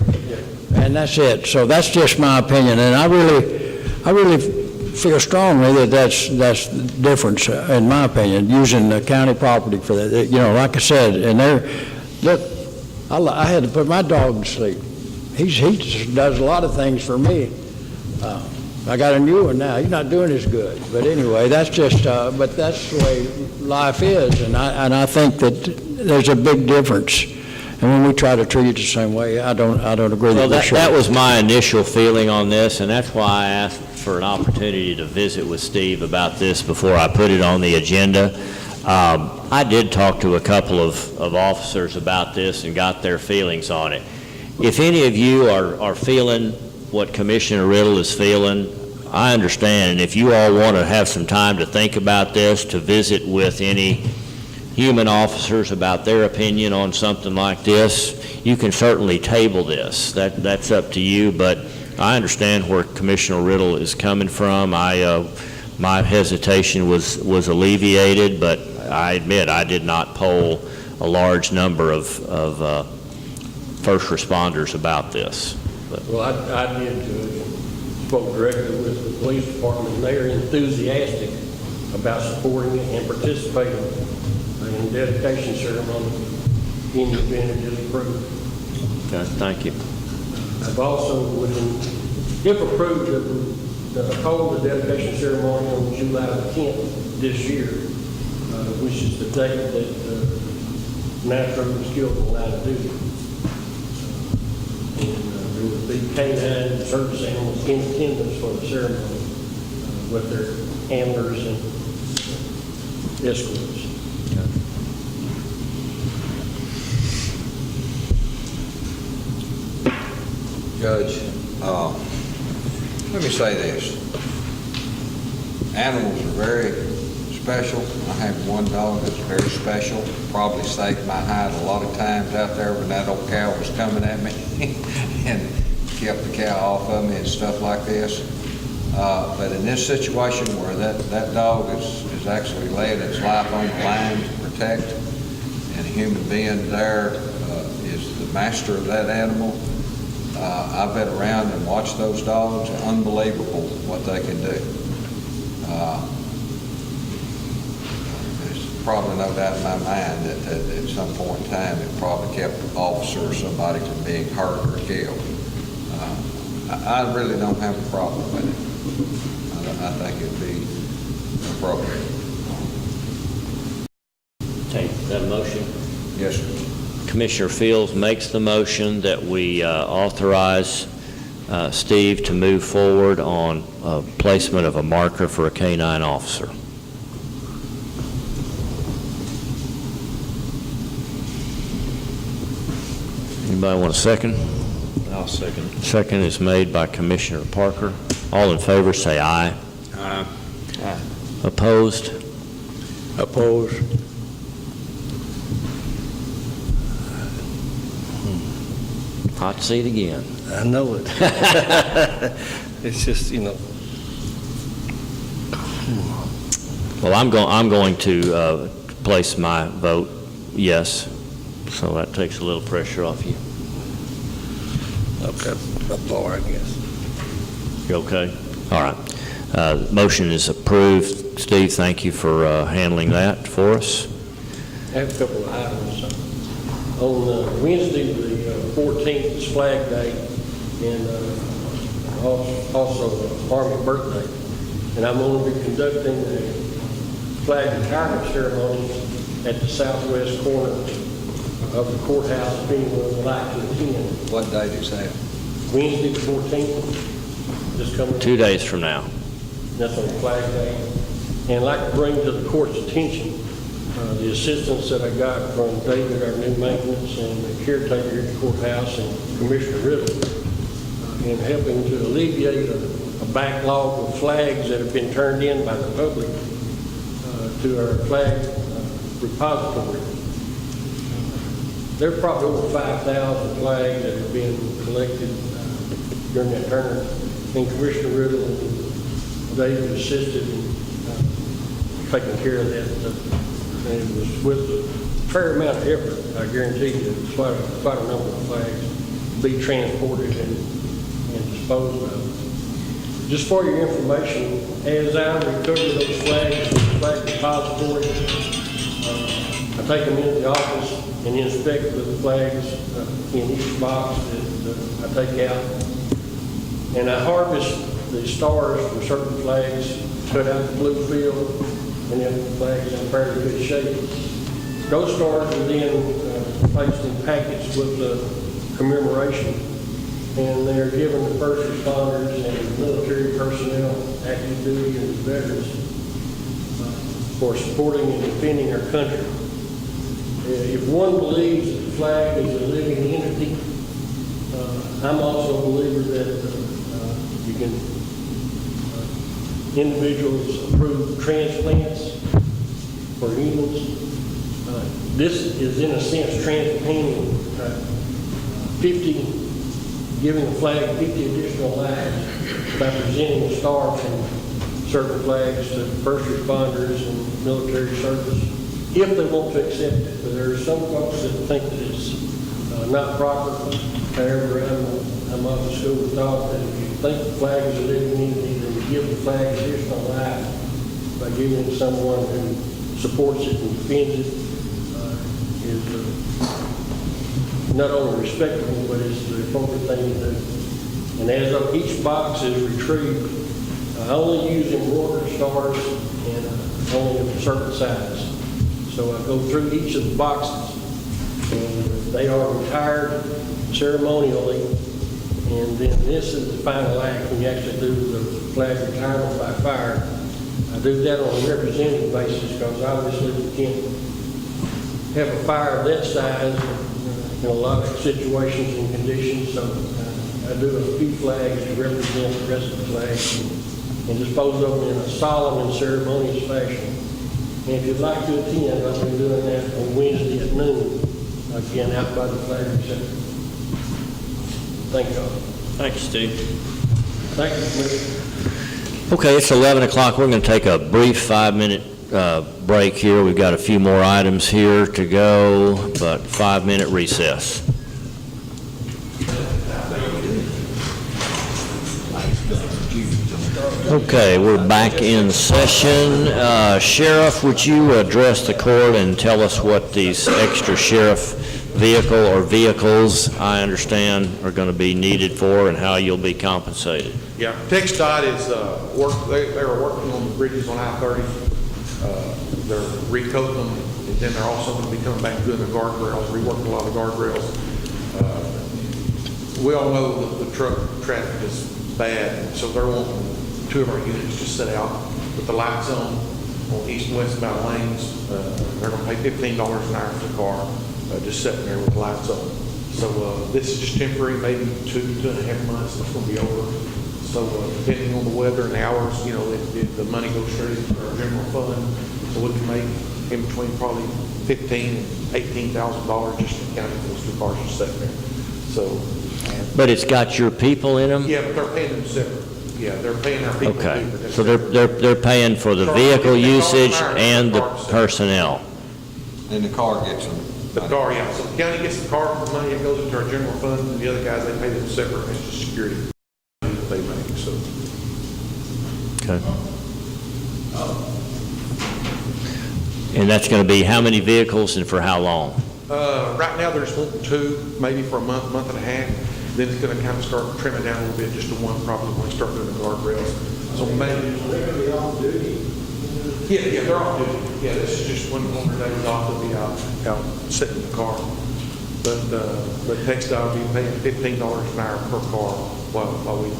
and that's it. So that's just my opinion, and I really feel strongly that that's the difference, in my opinion, using the county property for that. Like I said, and look, I had to put my dog to sleep. He does a lot of things for me. I got a new one now. He's not doing as good. But anyway, that's just, but that's the way life is. And I think that there's a big difference. And when we try to treat it the same way, I don't agree Well, that we should. that was my initial feeling on this, and that's why I asked for an opportunity to visit with Steve about this before I put it on the agenda. I did talk to a couple of officers about this and got their feelings on it. If any of you are feeling what Commissioner Riddle is feeling, I understand. And if you all want to have some time to think about this, to visit with any human officers about their opinion on something like this, you can certainly table this. That's up to you, but I understand where Commissioner Riddle is coming from. My hesitation was alleviated, but I admit I did not poll a large number of first responders about this. Well, I did spoke directly with the police department, and they are enthusiastic about supporting it and participating in dedication ceremony in the event it is approved. Okay, thank you. I've also, if approved, hold the dedication ceremony on July the 10th this year, which is the date that Nitro was killed in the line of duty. And there would be K-9 service animals in attendance for the ceremony with their handlers and escorts. Judge, let me say this. Animals are very special. I have one dog that's very special. Probably saved my hide a lot of times out there when that old cow was coming at me and kept the cow off of me and stuff like this. But in this situation where that dog is actually laying its life on the line to protect, and a human being there is the master of that animal, I've been around and watched those dogs. Unbelievable what they can do. There's probably no doubt in my mind that at some point in time it probably kept an officer or somebody from being hurt or killed. I really don't have a problem with it. I think it'd be appropriate. Take that motion. Yes, sir. Commissioner Fields makes the motion that we authorize Steve to move forward on placement of a marker for a K-9 officer. Anybody want a second? I'll second. Second is made by Commissioner Parker. All in favor say aye. Aye. Opposed? Opposed? Hot seat again. I know it. It's just, you know, Well, I'm going to place my vote yes, so that takes a little pressure off you. okay, up far, I guess. You okay? All right. Motion is approved. Steve, thank you for handling that for us. I have a couple of items. On Wednesday, the 14th is Flag Day, and also Army birthday. And I'm going to be conducting the flag retirement ceremony at the southwest corner of the courthouse, if anyone would like to attend. What date is that? Wednesday, the 14th, just coming. 2 days from now. That's on Flag Day. And I'd like to bring to the court's attention the assistance that I got from David, our new maintenance, and the caretaker here at the courthouse, and Commissioner Riddle, in helping to alleviate a backlog of flags that have been turned in by the public to our flag repository. There are probably over 5,000 flags that have been collected during that turn, and Commissioner Riddle and David assisted in taking care of that. And it was with a fair amount of effort, I guarantee you. It was quite a number of flags to be transported and disposed of. Just for your information, as I recover those flags from the flag repository, I take them into the office and inspect the flags in each box that I take out. And I harvest the stars from certain flags, cut out the blue field, and then the flags in fairly good shape. Those stars are then placed in packets with the commemoration, and they're given to first responders and military personnel, active duty and veterans, for supporting and defending our country. If one believes that the flag is a living entity, I'm also a believer that you can individuals approve transplants for humans. This is in a sense transplanting 50, giving the flag 50 additional lives by presenting a star from certain flags to first responders and military service, if they want to accept it. But there are some folks that think that it's not proper. However, I'm of the school of thought that if you think the flag is a living entity, then you give the flag additional life by giving it to someone who supports it and defends it is not only respectable, but it's the appropriate thing to do. And as each box is retrieved, I only use embroidered stars and only of a certain size. So I go through each of the boxes, and they are retired ceremonially. And then this is the final act when you actually do the flag retirement by fire. I do that on a representative basis because obviously we can't have a fire of that size in a lot of situations and conditions. So I do a few flags to represent the rest of the flags and dispose of them in a solemn and ceremonious fashion. And if you'd like to attend, I'll be doing that on Wednesday at noon, again out by the flag reception. Thank you all. Thank you, Steve. Thank you, Commissioner. Okay, it's 11 o'clock. We're going to take a brief 5-minute break here. We've got a few more items here to go, but 5-minute recess. Okay, we're back in session. Sheriff, would you address the court and tell us what these extra sheriff vehicle or vehicles, I understand, are going to be needed for and how you'll be compensated? Yeah, TxDOT is they are working on the bridges on I-30. They're recoating them, and then they're also going to be coming back and doing the guardrails, reworking a lot of guardrails. We all know that the truck traffic is bad, so they're wanting 2 of our units just set out with the lights on east and westbound lanes. They're going to pay $15 an hour for the car, just sitting there with the lights on. So this is just temporary, maybe 2.5 months, and it's going to be over. So depending on the weather and the hours, you know, the money goes straight into our general fund. So we can make in between probably $15,000 and $18,000 just to count those 2 cars just sitting there. So So, But it's got your people in them? yeah, but they're paying them separate. Yeah, they're paying our people. Okay, too, but that's so they're paying for the vehicle usage and the personnel? And the car gets them. The car, yeah. So the county gets the car, the money, it goes into our general fund, and the other guys, they pay them separate, it's just security that they make, so. Okay. And that's going to be how many vehicles and for how long? Right now, they're just wanting 2, maybe for a month, month and a half. Then it's going to kind of start trimming down a little bit, just to 1 probably when we start doing the guardrails. So maybe. They're going to be on duty. Yeah, they're off duty. Yeah, this is just one day is off to be out sitting in the car. But TxDOT will be paying $15 an hour per car while we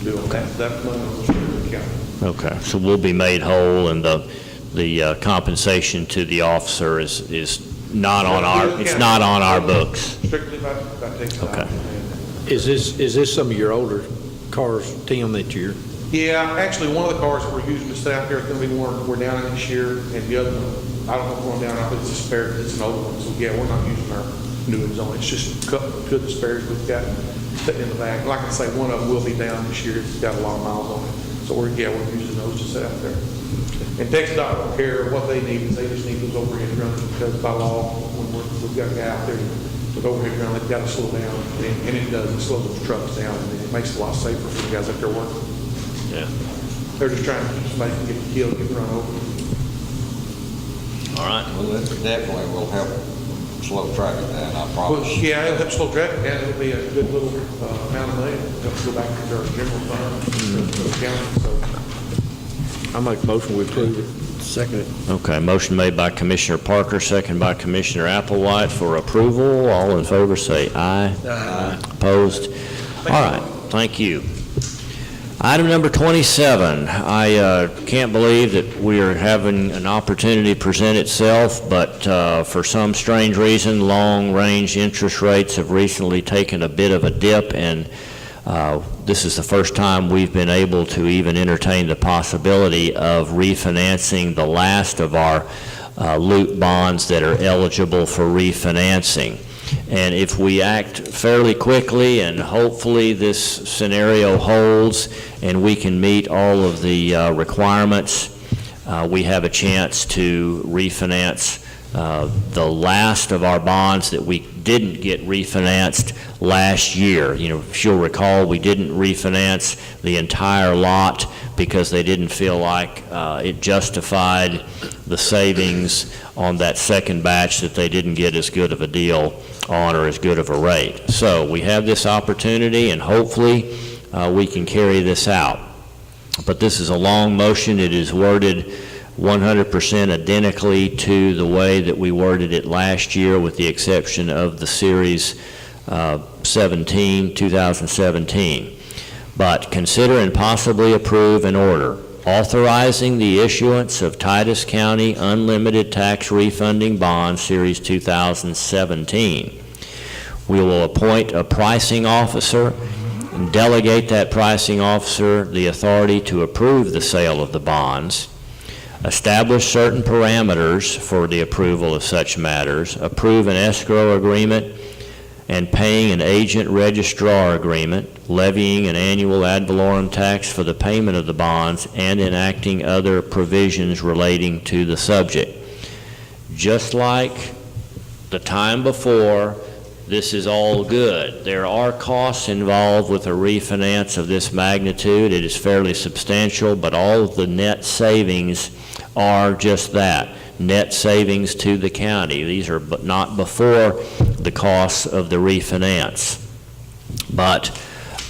do it. That money will share with the county. Okay, so we'll be made whole, and the compensation to the officer is not on our books. Strictly by TxDOT. Okay. Is this some of your older cars, Tim, that you're? Yeah, actually, one of the cars that we're using to stay out there is going to be one we're down in this year, and the other one, I don't know if we're going down, I think it's a spare, it's an old one, so yeah, we're not using our new ones on. It's just a couple of the spares we've got sitting in the back. Like I say, one of them will be down this year, it's got a lot of miles on it. So we're using those to sit out there. And TxDOT don't care what they need, they just need those overhead runs, because by law, when we've got a guy out there with overhead run, they've got to slow down, and it does, it slows those trucks down, and it makes it a lot safer for the guys out there working. Yeah. They're just trying to keep somebody from getting killed, getting run over. All right. Well, that definitely will help slow traffic down, I Well, promise. yeah, it'll help slow traffic down, it'll be a good little amount of money, it'll help go back to our general fund, to the county, so. I make a motion we approve it. Second it. Okay, motion made by Commissioner Parker, second by Commissioner Applewhite for approval. All in favor say aye. Aye. Opposed? All right, thank you. Item number 27, I can't believe that we are having an opportunity present itself, but for some strange reason, long-range interest rates have recently taken a bit of a dip, and this is the first time we've been able to even entertain the possibility of refinancing the last of our loop bonds that are eligible for refinancing. And if we act fairly quickly, and hopefully this scenario holds and we can meet all of the requirements, we have a chance to refinance the last of our bonds that we didn't get refinanced last year. You know, if you'll recall, we didn't refinance the entire lot because they didn't feel like it justified the savings on that second batch, that they didn't get as good of a deal on or as good of a rate. So we have this opportunity, and hopefully we can carry this out. But this is a long motion. It is worded 100% identically to the way that we worded it last year, with the exception of the Series 2017. But consider and possibly approve an order authorizing the issuance of Titus County Unlimited Tax Refunding Bond Series 2017. We will appoint a pricing officer and delegate that pricing officer the authority to approve the sale of the bonds, establish certain parameters for the approval of such matters, approve an escrow agreement, and paying an agent registrar agreement, levying an annual ad valorem tax for the payment of the bonds, and enacting other provisions relating to the subject. Just like the time before, this is all good. There are costs involved with a refinance of this magnitude. It is fairly substantial, but all of the net savings are just that, net savings to the county. These are not before the costs of the refinance. But,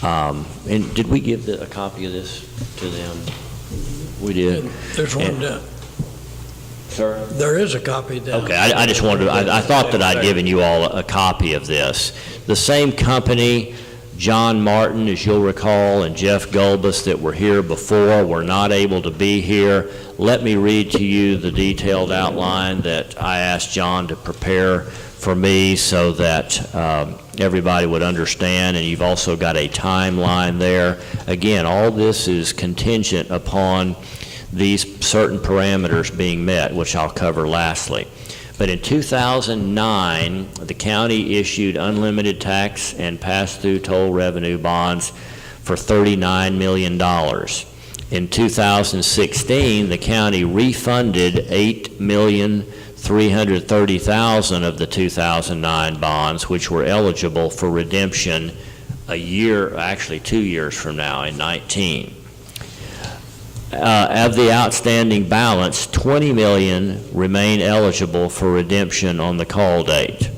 and did we give a copy of this to them? We did. There's one down. Sir? There is a copy down. Okay, I just wanted to, I thought that I'd given you all a copy of this. The same company, John Martin, as you'll recall, and Jeff Gulbis, that were here before, were not able to be here. Let me read to you the detailed outline that I asked John to prepare for me, so that everybody would understand, and you've also got a timeline there. Again, all this is contingent upon these certain parameters being met, which I'll cover lastly. But in 2009, the county issued unlimited tax and pass-through toll revenue bonds for $39 million. In 2016, the county refunded $8,330,000 of the 2009 bonds, which were eligible for redemption a year, actually 2 years from now in 19. Of the outstanding balance, 20 million remain eligible for redemption on the call date.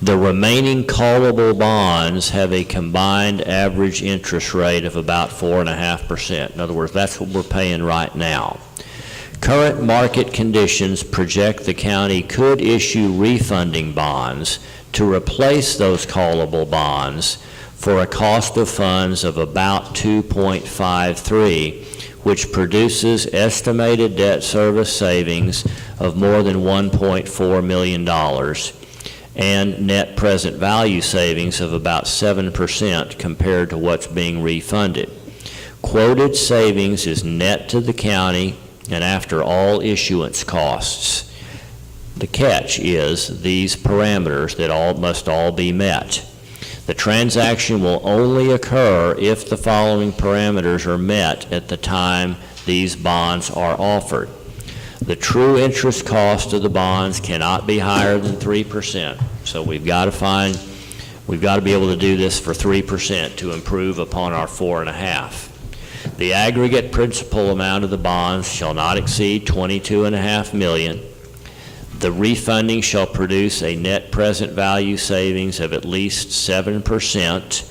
The remaining callable bonds have a combined average interest rate of about 4.5%. In other words, that's what we're paying right now. Current market conditions project the county could issue refunding bonds to replace those callable bonds for a cost of funds of about 2.53, which produces estimated debt service savings of more than $1.4 million and net present value savings of about 7% compared to what's being refunded. Quoted savings is net to the county and after all issuance costs. The catch is these parameters that must all be met. The transaction will only occur if the following parameters are met at the time these bonds are offered. The true interest cost of the bonds cannot be higher than 3%. So we've got to be able to do this for 3% to improve upon our 4.5. The aggregate principal amount of the bonds shall not exceed $22.5 million. The refunding shall produce a net present value savings of at least 7%.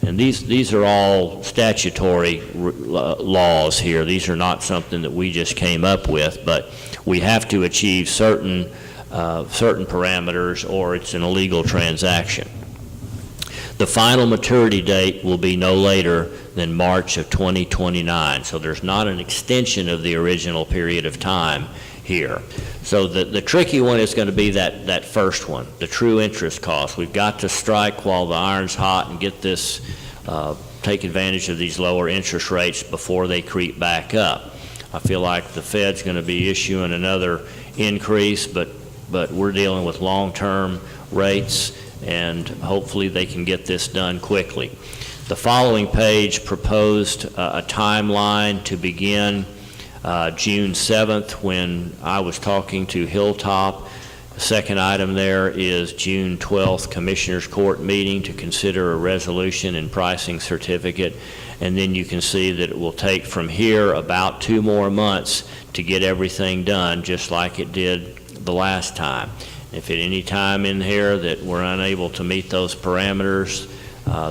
And these are all statutory laws here. These are not something that we just came up with, but we have to achieve certain parameters or it's an illegal transaction. The final maturity date will be no later than March of 2029. So there's not an extension of the original period of time here. So the tricky one is going to be that first one, the true interest cost. We've got to strike while the iron's hot and get this, take advantage of these lower interest rates before they creep back up. I feel like the Fed's going to be issuing another increase, but we're dealing with long-term rates, and hopefully they can get this done quickly. The following page proposed a timeline to begin June 7th when I was talking to Hilltop. The second item there is June 12th Commissioners Court meeting to consider a resolution and pricing certificate. And then you can see that it will take from here about 2 more months to get everything done, just like it did the last time. If at any time in here that we're unable to meet those parameters,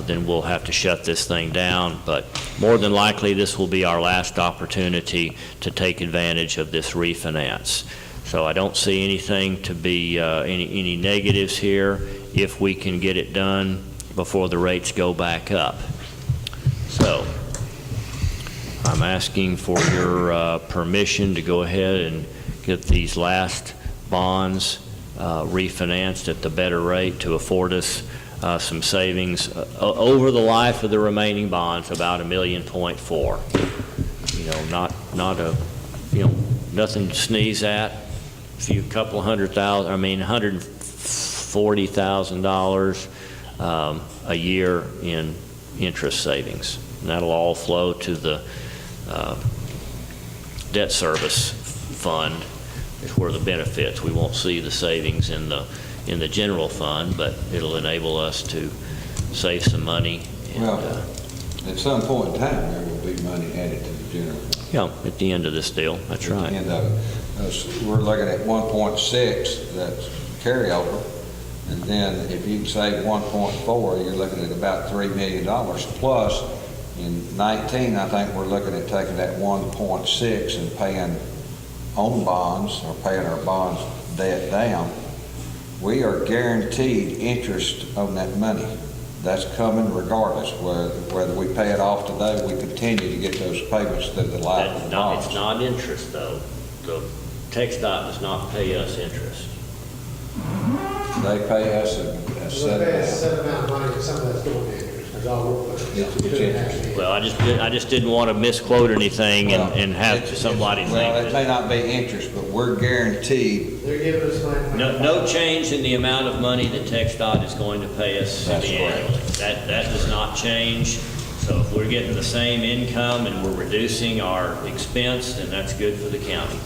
then we'll have to shut this thing down. But more than likely, this will be our last opportunity to take advantage of this refinance. So I don't see anything to be, any negatives here if we can get it done before the rates go back up. So I'm asking for your permission to go ahead and get these last bonds refinanced at the better rate to afford us some savings over the life of the remaining bonds, about $1.4 million. You know, not a, you know, nothing to sneeze at. A few couple $100,000, I mean $140,000 a year in interest savings. And that'll all flow to the debt service fund. Is where the benefits. We won't see the savings in the general fund, but it'll enable us to save some money. And, well, at some point in time, there will be money added to the general fund. Yeah, at the end of this deal. That's right. At the end of it. We're looking at 1.6, that's carryover, and then if you can save 1.4, you're looking at about $3 million. Plus, in 19, I think we're looking at taking that 1.6 and paying on bonds, or paying our bonds debt down. We are guaranteed interest on that money. That's coming regardless. Whether we pay it off today, we continue to get those payments through the life of the bonds. It's not interest, though. The TxDOT does not pay us interest. They pay us a set amount. set amount of money, and some of that's going to interest. is all we're putting. It's 2.5 million. Well, I just didn't want to misquote anything and have somebody think Well, it that. may not be interest, but we're guaranteed. They're giving us money. No change in the amount of money that TxDOT is going to pay us That's annually. That does not change. So if we're getting the same income and we're reducing our expense, then that's good for the county.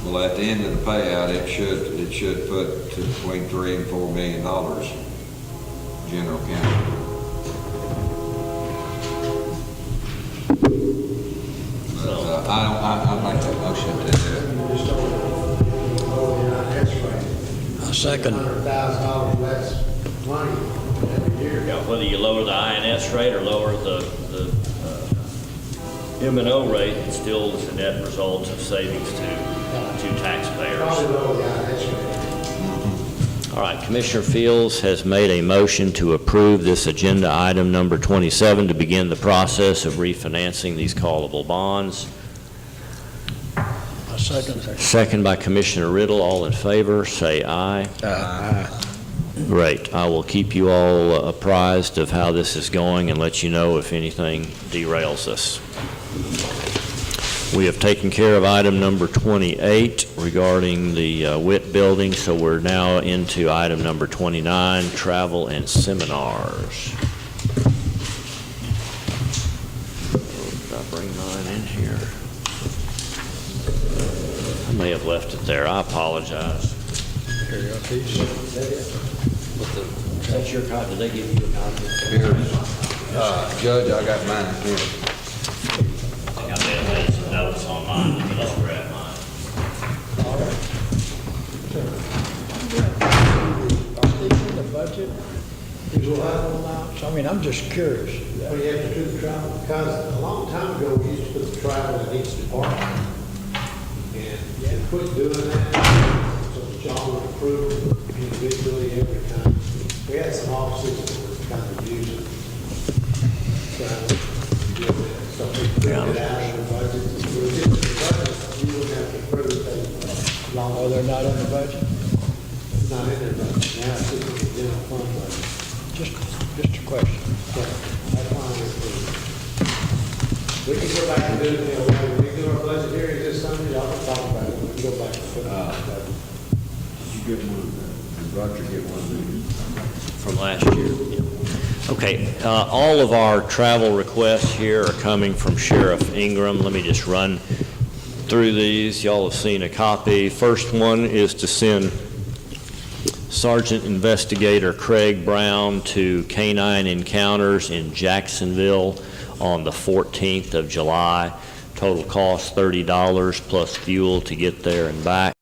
Well, at the end of the payout, it should put to between $3 and $4 million general county. But I'd like that motion to do it. Just don't lower the INS rate. Second. $100,000 less money every year. Yeah, whether you lower the INS rate or lower the M&O rate, it still is a net result of savings to taxpayers. Probably lower the INS rate. All right, Commissioner Fields has made a motion to approve this agenda item number 27 to begin the process of refinancing these callable bonds. A second. Second by Commissioner Riddle. All in favor, say aye. Aye. Great. I will keep you all apprised of how this is going and let you know if anything derails us. We have taken care of item number 28 regarding the WIT building, so we're now into item number 29, travel and seminars. Did I bring mine in here? I may have left it there. I apologize. Here you go, piece. That's your copy. Did they give you a copy? Here, Judge, I got mine here. I think I may have made some notes on mine. Let me just grab mine. Are these in the budget? These will have, I mean, I'm just curious. well, you have to do the travel, because a long time ago, we used to put the travel in each department. And you had to quit doing that, so John would approve individually every time. We had some offices that were kind of using travel. So we put it out of the budget. If we did the budget, you wouldn't have to approve that. Oh, they're not in the budget? It's not in their budget. Now it's just in the general fund budget. Just a question. So that's why we approve. We can go back and do, you know, when we do our budget hearings this Sunday, y'all can talk about it. We can go back and put it on the budget. Did you get one? Did Roger get one of these? From last year. Yeah. Okay, all of our travel requests here are coming from Sheriff Ingram. Let me just run through these. Y'all have seen a copy. First one is to send Sergeant Investigator Craig Brown to Canine Encounters in Jacksonville on the 14th of July. Total cost $30 plus fuel to get there and back.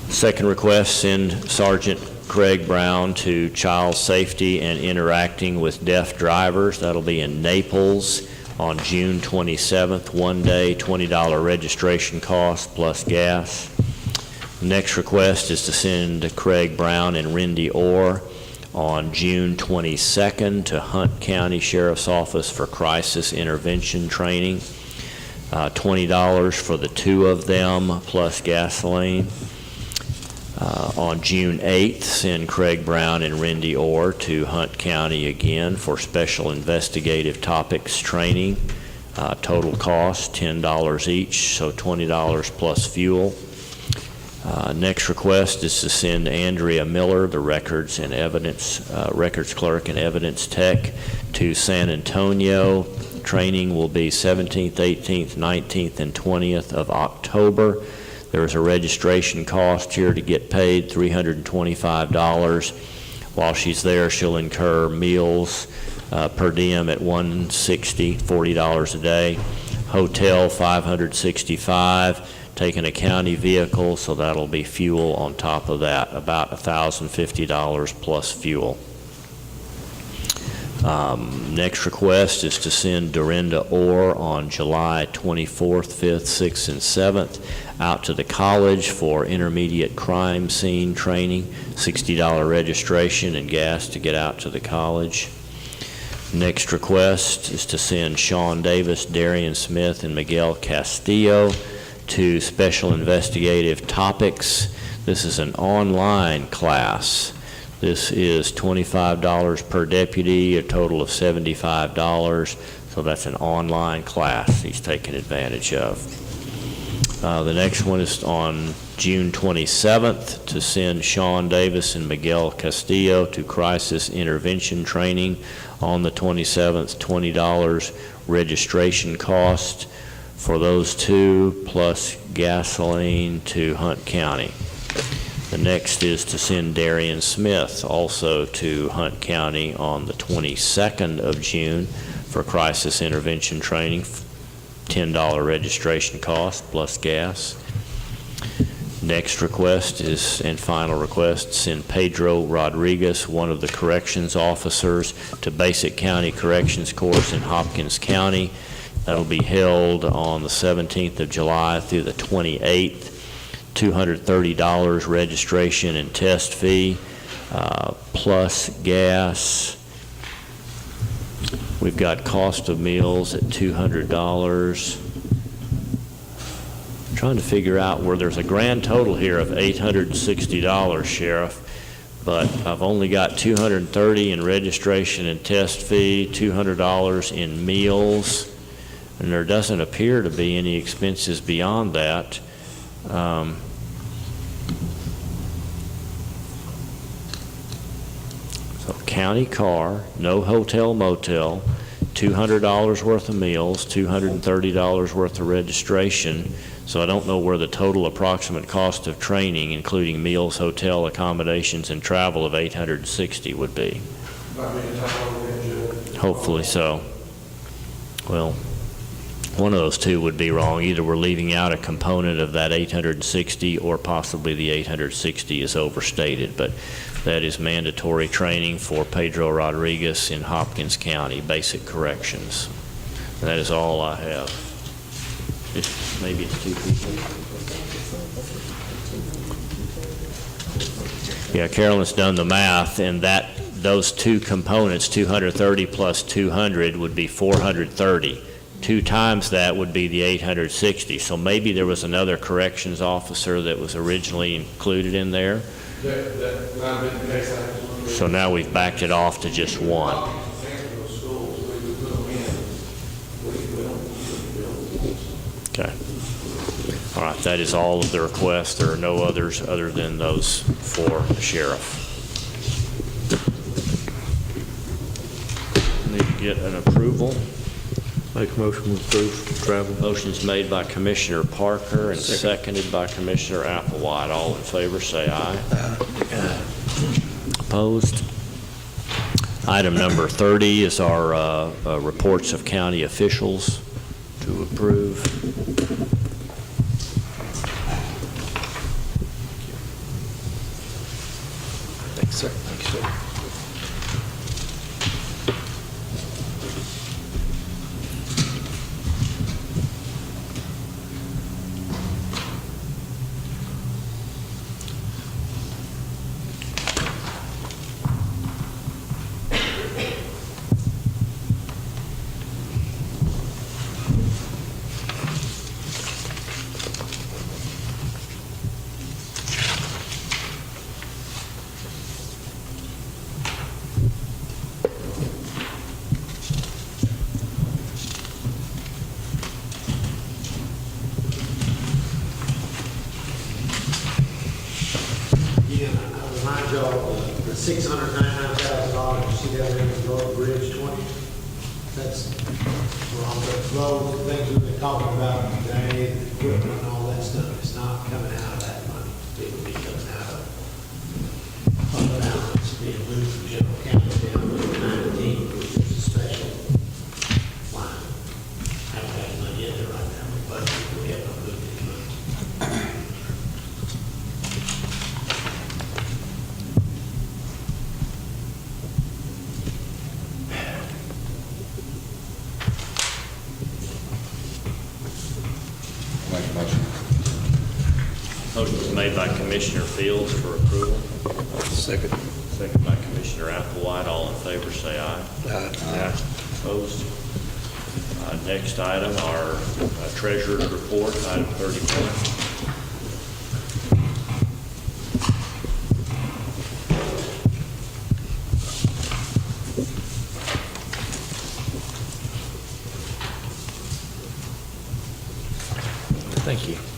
Second request, send Sergeant Craig Brown to Child Safety and Interacting with Deaf Drivers. That'll be in Naples on June 27th, one day, $20 registration cost plus gas. Next request is to send Craig Brown and Rendy Orr on June 22nd to Hunt County Sheriff's Office for crisis intervention training. $20 for the two of them plus gasoline. On June 8th, send Craig Brown and Rendy Orr to Hunt County again for special investigative topics training. Total cost $10 each, so $20 plus fuel. Next request is to send Andrea Miller, the records clerk and evidence tech, to San Antonio. Training will be 17th, 18th, 19th, and 20th of October. There is a registration cost here to get paid, $325. While she's there, she'll incur meals per diem at $160, $40 a day. Hotel, $565. Taking a county vehicle, so that'll be fuel on top of that, about $1,050 plus fuel. Next request is to send Dorinda Orr on July 24th, 5th, 6th, and 7th out to the college for intermediate crime scene training, $60 registration and gas to get out to the college. Next request is to send Sean Davis, Darian Smith, and Miguel Castillo to Special Investigative Topics. This is an online class This is $25 per deputy, a total of $75. So that's an online class he's taking advantage of. The next one is on June 27th to send Sean Davis and Miguel Castillo to crisis intervention training on the 27th, $20 registration cost for those two, plus gasoline to Hunt County. The next is to send Darian Smith also to Hunt County on the 22nd of June for crisis intervention training, $10 registration cost plus gas. Next request is, and final request, send Pedro Rodriguez, one of the corrections officers, to basic county corrections course in Hopkins County. That'll be held on the 17th of July through the 28th. $230 registration and test fee, plus gas. We've got cost of meals at $200. Trying to figure out where there's a grand total here of $860, Sheriff, but I've only got $230 in registration and test fee, $200 in meals, and there doesn't appear to be any expenses beyond that. So county car, no hotel motel, $200 worth of meals, $230 worth of registration. So I don't know where the total approximate cost of training, including meals, hotel accommodations, and travel of $860 would be. Hopefully so. Well, one of those two would be wrong. Either we're leaving out a component of that $860 or possibly the $860 is overstated. But that is mandatory training for Pedro Rodriguez in Hopkins County, basic corrections. And that is all I have. Maybe it's two people. Yeah, Carolyn's done the math, and those two components, 230 plus 200, would be 430. 2 times that would be the 860. So maybe there was another corrections officer that was originally included in there. So now we've backed it off to just one. Okay. All right, that is all of the requests. There are no others other than those for the sheriff. Need to get an approval. Make a motion to approve travel. Motion's made by Commissioner Parker and seconded by Commissioner Applewhite. All in favor, say aye. Opposed? Item number 30 is our reports of county officials to approve. Thanks, sir. Thanks, sir. $699,000, you see that in the road bridge 20? That's for all the roads, things we've been talking about today, the equipment and all that stuff. It's not coming out of that money. It would be coming out of fund balance being moved from general county down to 19, which is a special line. I don't have money in there right now, but we have not moved any money. Motion was made by Commissioner Fields for approval. Second. Second by Commissioner Applewhite. All in favor, say aye. Aye. Opposed? Next item, our treasurer's report, item 31. Thank you.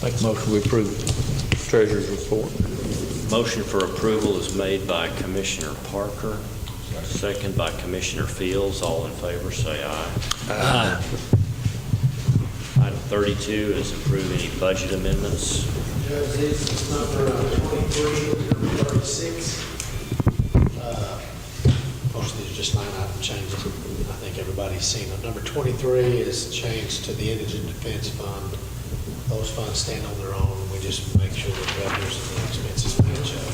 Make a motion we approve treasurer's report. Motion for approval is made by Commissioner Parker, second by Commissioner Fields. All in favor, say aye. Aye. Item 32 is approve any budget amendments. Judge, this is number 23, number 36. Most of these are just line item changes. I think everybody's seen them. Number 23 is changed to the Indigent Defense Fund. Those funds stand on their own. We just make sure that revenues and the expenses match up.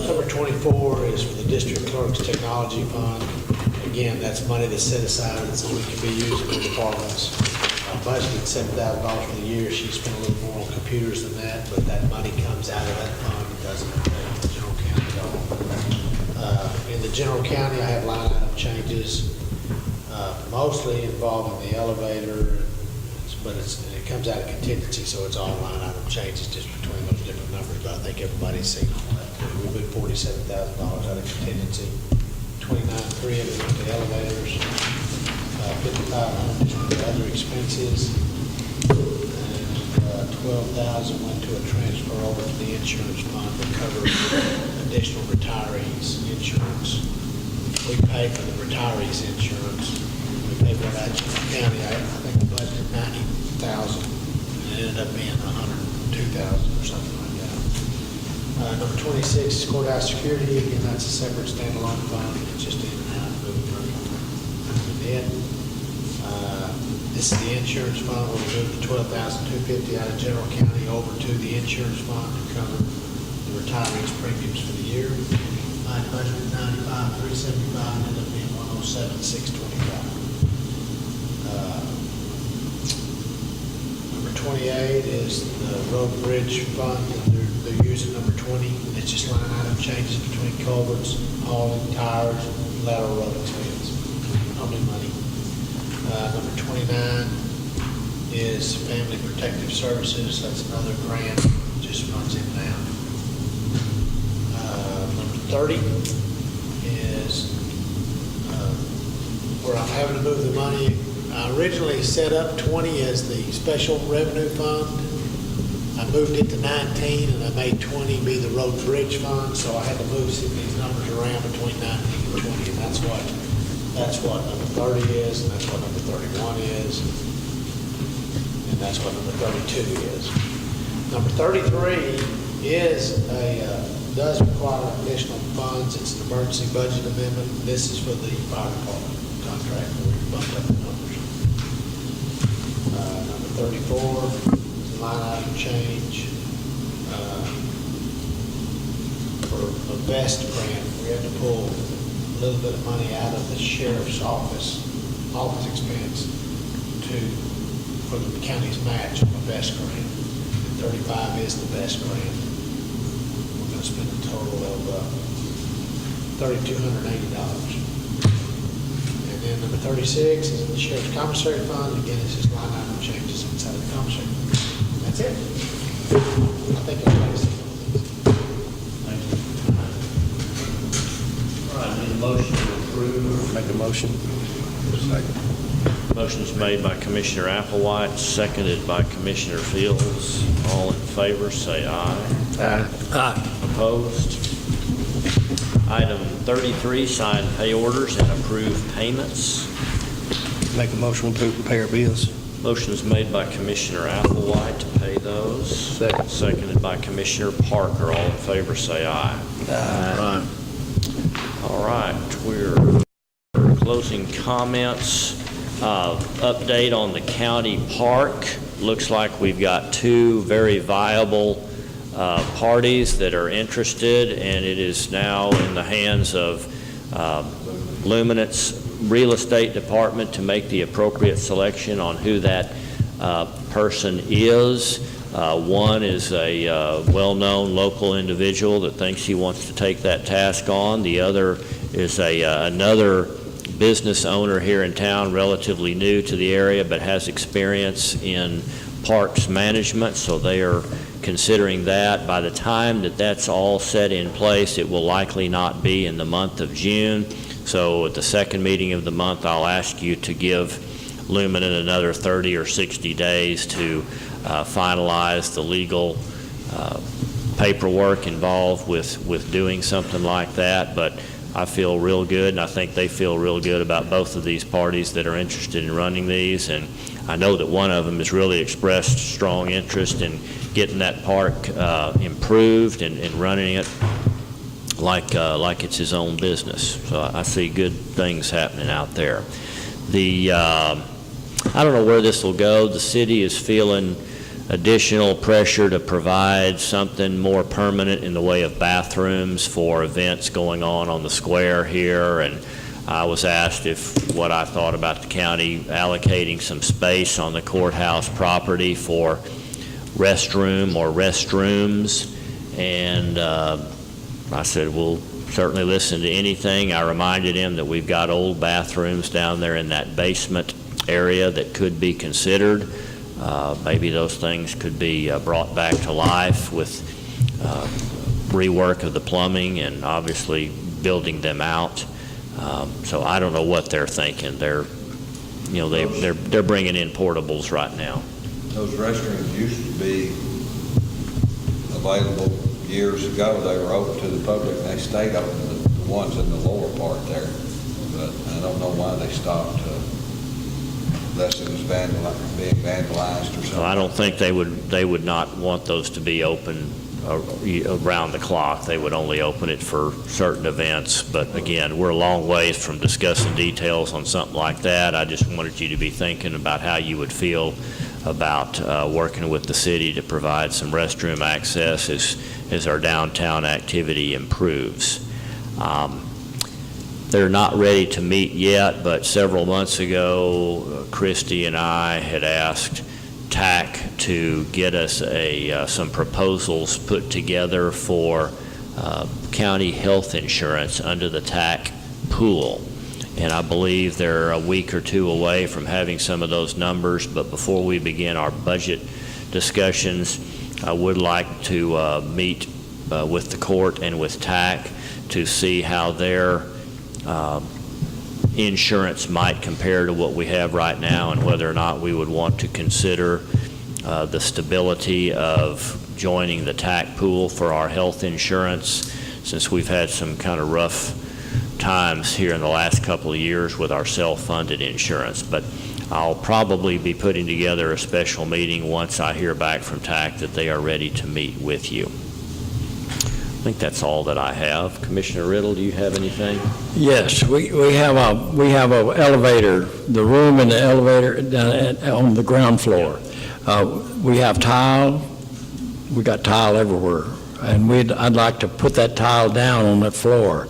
Number 24 is for the District Clerk's Technology Fund. Again, that's money that's set aside and so we can be used in the departments. Budgeted $7,000 for the year. She spent a little more on computers than that, but that money comes out of that fund. It doesn't affect the general county at all. In the general county, I have line item changes, mostly involving the elevator, but it comes out of contingency, so it's all line item changes just between those different numbers. But I think everybody's seen all that. We moved $47,000 out of contingency. 29,300 of it went to elevators, 5,500 just went to other expenses, and 12,000 went to a transfer over to the insurance fund to cover additional retirees insurance. We pay for the retirees insurance. We pay for that in the county. I think we budgeted $90,000, and it ended up being $102,000 or something like that. Number 26 is courthouse security. Again, that's a separate standalone fund. It's just in and out, moving money. And then, this is the insurance fund. We'll move the $12,250 out of general county over to the insurance fund to cover the retirees premiums for the year. I budgeted $95,375, ended up being $107,625. Number 28 is the road and bridge fund. They're using number 20. It's just line item changes between culverts, hauling, tires, lateral road expense. No new money. Number 29 is family protective services. That's another grant. Just runs in and out. Number 30 is where I'm having to move the money. I originally set up 20 as the special revenue fund. I moved it to 19 and I made 20 be the road and bridge fund, so I had to move these numbers around between 19 and 20, and that's what number 30 is, and that's what number 31 is, and that's what number 32 is. Number 33 does require additional funds. It's an emergency budget amendment. This is for the fire department contract where we bumped up the numbers. Number 34 is a line item change for a vest grant. We had to pull a little bit of money out of the sheriff's office expense for the county's match on a vest grant. And 35 is the vest grant. We're going to spend a total of $3,280. And then number 36 is in the sheriff's commissary fund. Again, it's just line item changes inside of the commissary fund. That's it. I think everybody's motion to approve. Make a motion. Motion's made by Commissioner Applewhite, seconded by Commissioner Fields. All in favor, say aye. Aye. Opposed? Item 33, sign pay orders and approve payments. Make a motion to pay our bills. Motion's made by Commissioner Applewhite to pay those. Second. Seconded by Commissioner Parker. All in favor, say aye. Aye. All right, we're closing comments. Update on the county park. Looks like we've got two very viable parties that are interested, and it is now in the hands of Luminance Real Estate Department to make the appropriate selection on who that person is. One is a well-known local individual that thinks he wants to take that task on. The other is another business owner here in town, relatively new to the area, but has experience in parks management, so they are considering that. By the time that that's all set in place, it will likely not be in the month of June. So at the second meeting of the month, I'll ask you to give Luminant another 30 or 60 days to finalize the legal paperwork involved with doing something like that. But I feel real good, and I think they feel real good about both of these parties that are interested in running these. And I know that one of them has really expressed strong interest in getting that park improved and running it like it's his own business. So I see good things happening out there. I don't know where this will go. The city is feeling additional pressure to provide something more permanent in the way of bathrooms for events going on the square here. And I was asked what I thought about the county allocating some space on the courthouse property for restroom or restrooms. And I said, we'll certainly listen to anything. I reminded him that we've got old bathrooms down there in that basement area that could be considered. Maybe those things could be brought back to life with rework of the plumbing and obviously building them out. So I don't know what they're thinking. They're bringing in portables right now. Those restrooms used to be available years ago. They were open to the public, and they stayed open, the ones in the lower part there. But I don't know why they stopped, unless it was being vandalized or something. So I don't think they would not want those to be open around the clock. They would only open it for certain events. But again, we're a long ways from discussing details on something like that. I just wanted you to be thinking about how you would feel about working with the city to provide some restroom access as our downtown activity improves. They're not ready to meet yet, but several months ago, Christy and I had asked TAC to get us some proposals put together for county health insurance under the TAC pool. And I believe they're a week or two away from having some of those numbers, but before we begin our budget discussions, I would like to meet with the court and with TAC to see how their insurance might compare to what we have right now, and whether or not we would want to consider the stability of joining the TAC pool for our health insurance, since we've had some kind of rough times here in the last couple of years with our self-funded insurance. But I'll probably be putting together a special meeting once I hear back from TAC that they are ready to meet with you. I think that's all that I have. Commissioner Riddle, do you have anything? Yes, we have a elevator, the room in the elevator down on the ground floor. We have tile. We got tile everywhere, and I'd like to put that tile down on the floor.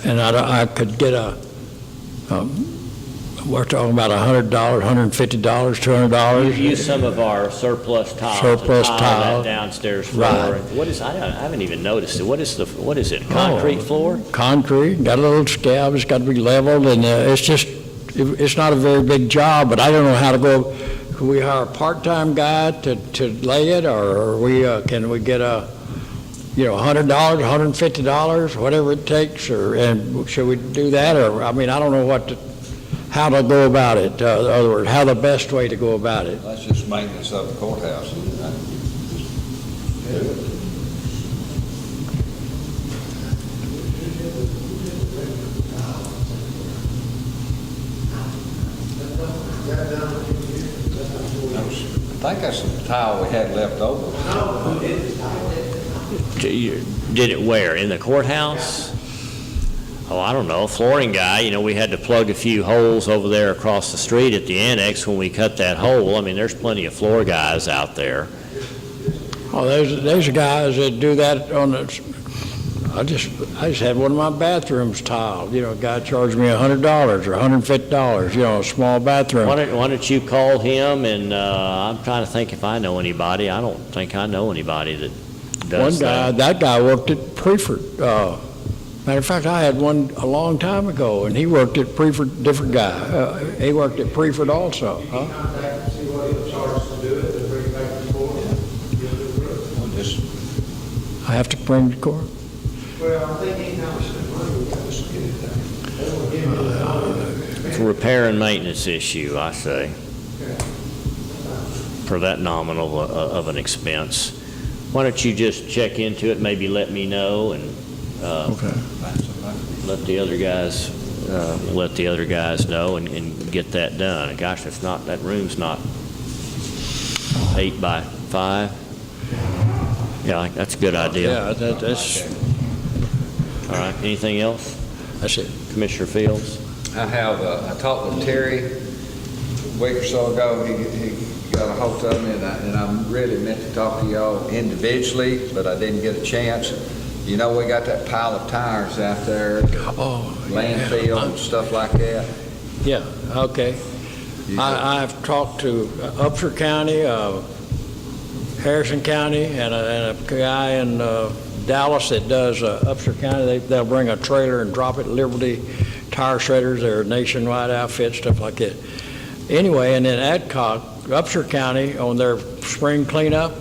And I could get we're talking about $100, $150, $200. You use some of our surplus tile to tile that downstairs floor. Right. What is? I haven't even noticed it. What is it? Concrete floor? Concrete. Got a little scab. It's got to be leveled, and it's not a very big job. But I don't know how to go. Can we hire a part-time guy to lay it, or can we get $100, $150, whatever it takes, and should we do that, or, I mean, I don't know how to go about it, in other words, how the best way to go about it. That's just maintenance of the courthouse. Do it. I think that's the tile we had left over. Did it where? In the courthouse? Oh, I don't know. Flooring guy, we had to plug a few holes over there across the street at the annex when we cut that hole. I mean, there's plenty of floor guys out there. Oh, there's guys that do that on the, I just had one of my bathrooms tiled, a guy charged me $100 or $150, a small bathroom. Why don't you call him, and I'm trying to think if I know anybody. I don't think I know anybody that does That guy worked at Preferred. Matter of fact, I had one a long time ago, and he worked at Preferred, different guy. He worked at Preferred also. Huh? Contact and see what he'll charge to do it, and bring it back to the court. I have to bring it to court? Well, I think anytime we spend money, we got to get it done. They won't give me It's a repair and maintenance issue, I say, for that nominal of an expense. Why don't you just check into it, maybe let me know, and let the other guys know and get that done. And gosh, that room's not 8 by 5. Yeah, that's a good idea. Yeah, that's... All right, anything else? That's it. Commissioner Fields? I talked with Terry a week or so ago. He got a hold of me, and I really meant to talk to y'all individually, but I didn't get a chance. We got that pile of tires out there, landfill and stuff like that. Yeah, okay. I've talked to Upshur County, Harrison County, and a guy in Dallas that does Upshur County. They'll bring a trailer and drop it at Liberty Tire Shredders. They're a nationwide outfit, stuff like that. Anyway, and then Adcock, Upshur County, on their spring cleanup,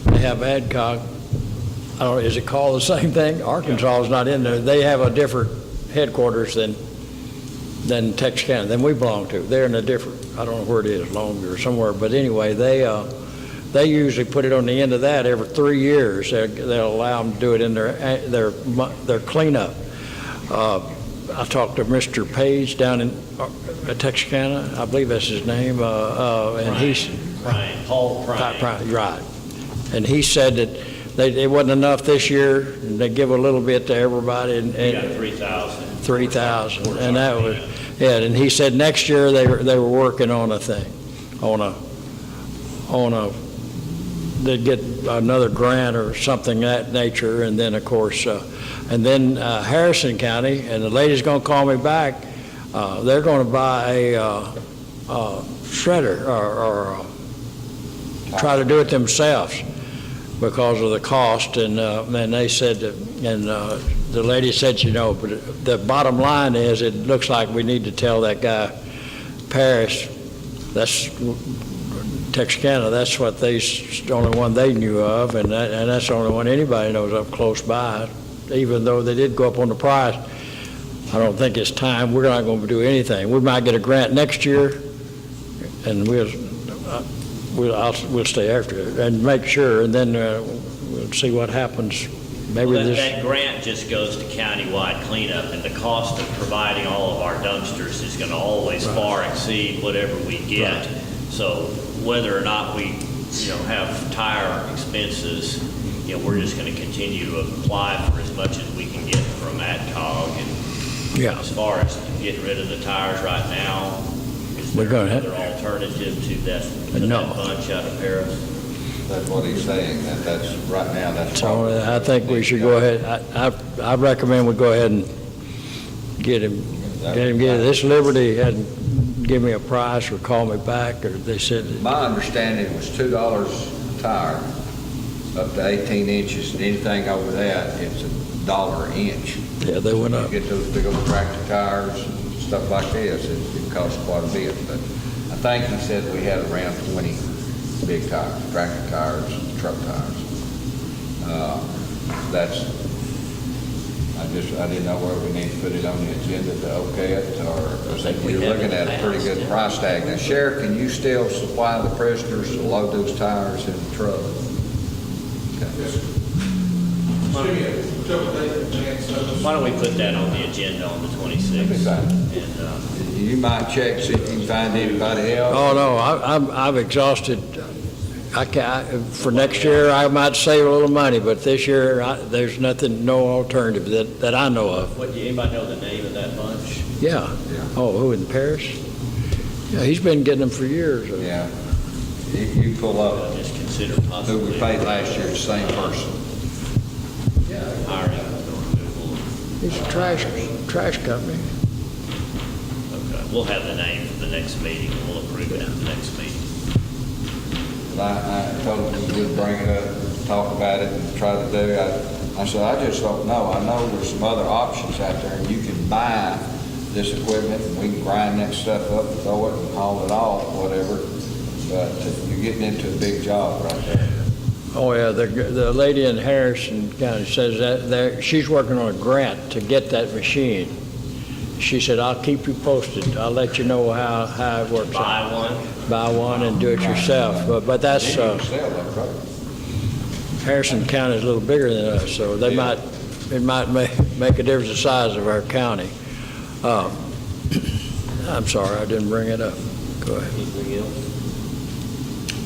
they have Adcock. I don't know, is it called the same thing? Arkansas is not in there. They have a different headquarters than Titus County, than we belong to. They're in a different, I don't know where it is, Longview or somewhere, but anyway, they usually put it on the end of that every 3 years. They'll allow them to do it in their cleanup. I talked to Mr. Page down in Texarkana, I believe that's his name, and he's Paul Prine. Right, and he said that it wasn't enough this year, and they give a little bit to everybody. And got 3,000. 3,000, and that was and he said next year they were working on a thing, they'd get another grant or something that nature, and then of course, Harrison County, and the lady's going to call me back. They're going to buy a shredder or try to do it themselves because of the cost, and they said, the lady said, but the bottom line is, it looks like we need to tell that guy Paris, that's Texarkana, that's what the only one they knew of, and that's the only one anybody knows of close by. Even though they did go up on the price, I don't think it's time. We're not going to do anything. We might get a grant next year, and we'll stay after it and make sure, and then we'll see what happens. Maybe that grant just goes to countywide cleanup, and the cost of providing all of our dumpsters is going to always far exceed whatever we get. Right. So whether or not we, have tire expenses, we're just going to continue to apply for as much as we can get from AdCog. And as far as getting rid of the tires right now, is there another alternative to that bunch out of Paris? That's what he's saying. That's right now. That's so. I think we should go ahead. I recommend we go ahead and get him. This Liberty hadn't given me a price or called me back, or they said. My understanding was $2 a tire, up to 18 inches, and anything over that, it's $1 an inch. Yeah, they went up. You get those big old tractor tires and stuff like this, it costs quite a bit. But I think he said we had around 20 big tires, tractor tires, truck tires. I didn't know where we need to put it on the agenda to okay it, or, because you're looking at a pretty good price tag. Now, Sheriff, can you still supply the prisoners to load those tires in the truck? Why don't we put that on the agenda on the 26th? And, You might check, see if you can find anybody else. Oh, no, I've exhausted, for next year, I might save a little money, but this year, there's nothing, no alternative that I know of. do anybody know the name of that bunch? Yeah. Oh, who, in Paris? Yeah, he's been getting them for years. Yeah. You pull up Just consider who possibly. we paid last year, the same person. Hiring. He's a trash company. Okay, we'll have the name for the next meeting, and we'll approve it at the next meeting. I told him we would bring it up, talk about it, and try to do it. I said, I just don't know. I know there's some other options out there, and you can buy this equipment, and we can grind that stuff up and throw it and haul it off, whatever. But you're getting into a big job right there. Oh, yeah, the lady in Harrison County says that she's working on a grant to get that machine. She said, I'll keep you posted. I'll let you know how it works out. Buy one and do it yourself. But that's, Harrison County is a little bigger than us, so it might make a difference the size of our county. I'm sorry, I didn't bring it up. Go ahead. Anything else?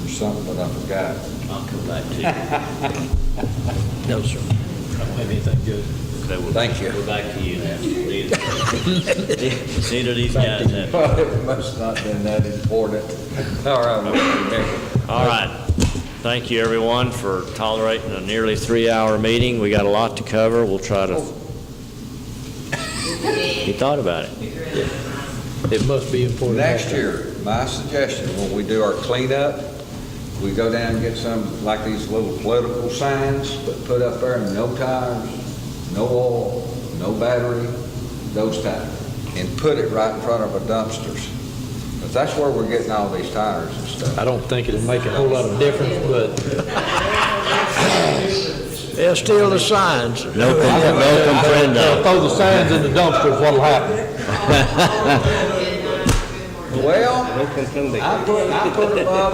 There's something that I forgot. I'll come back to you. No, sir. I don't have anything good. Okay, Thank you. We're back to you now. Neither of these guys have. It must not have been that important. All right. All right. Thank you, everyone, for tolerating a nearly 3-hour meeting. We got a lot to cover. We'll try to. You thought about it. It must be important. Next year, my suggestion, when we do our cleanup, we go down and get some, like these little political signs, but put up there, no tires, no oil, no battery, those types, and put it right in front of our dumpsters. But that's where we're getting all these tires and stuff. I don't think it'll make a whole lot of difference, but They'll steal the signs. No comprendo. throw the signs in the dumpsters, what'll happen? Well, I put them up,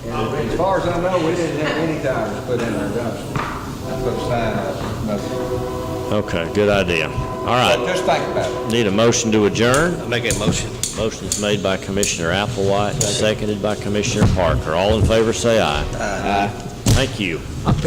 and as far as I know, we didn't have any tires put in our dumpster. I put a sign up, nothing. Okay, good idea. All right. But just think about it. Need a motion to adjourn? Make a motion. Motion's made by Commissioner Applewhite, seconded by Commissioner Parker. All in favor, say aye. Aye. Thank you.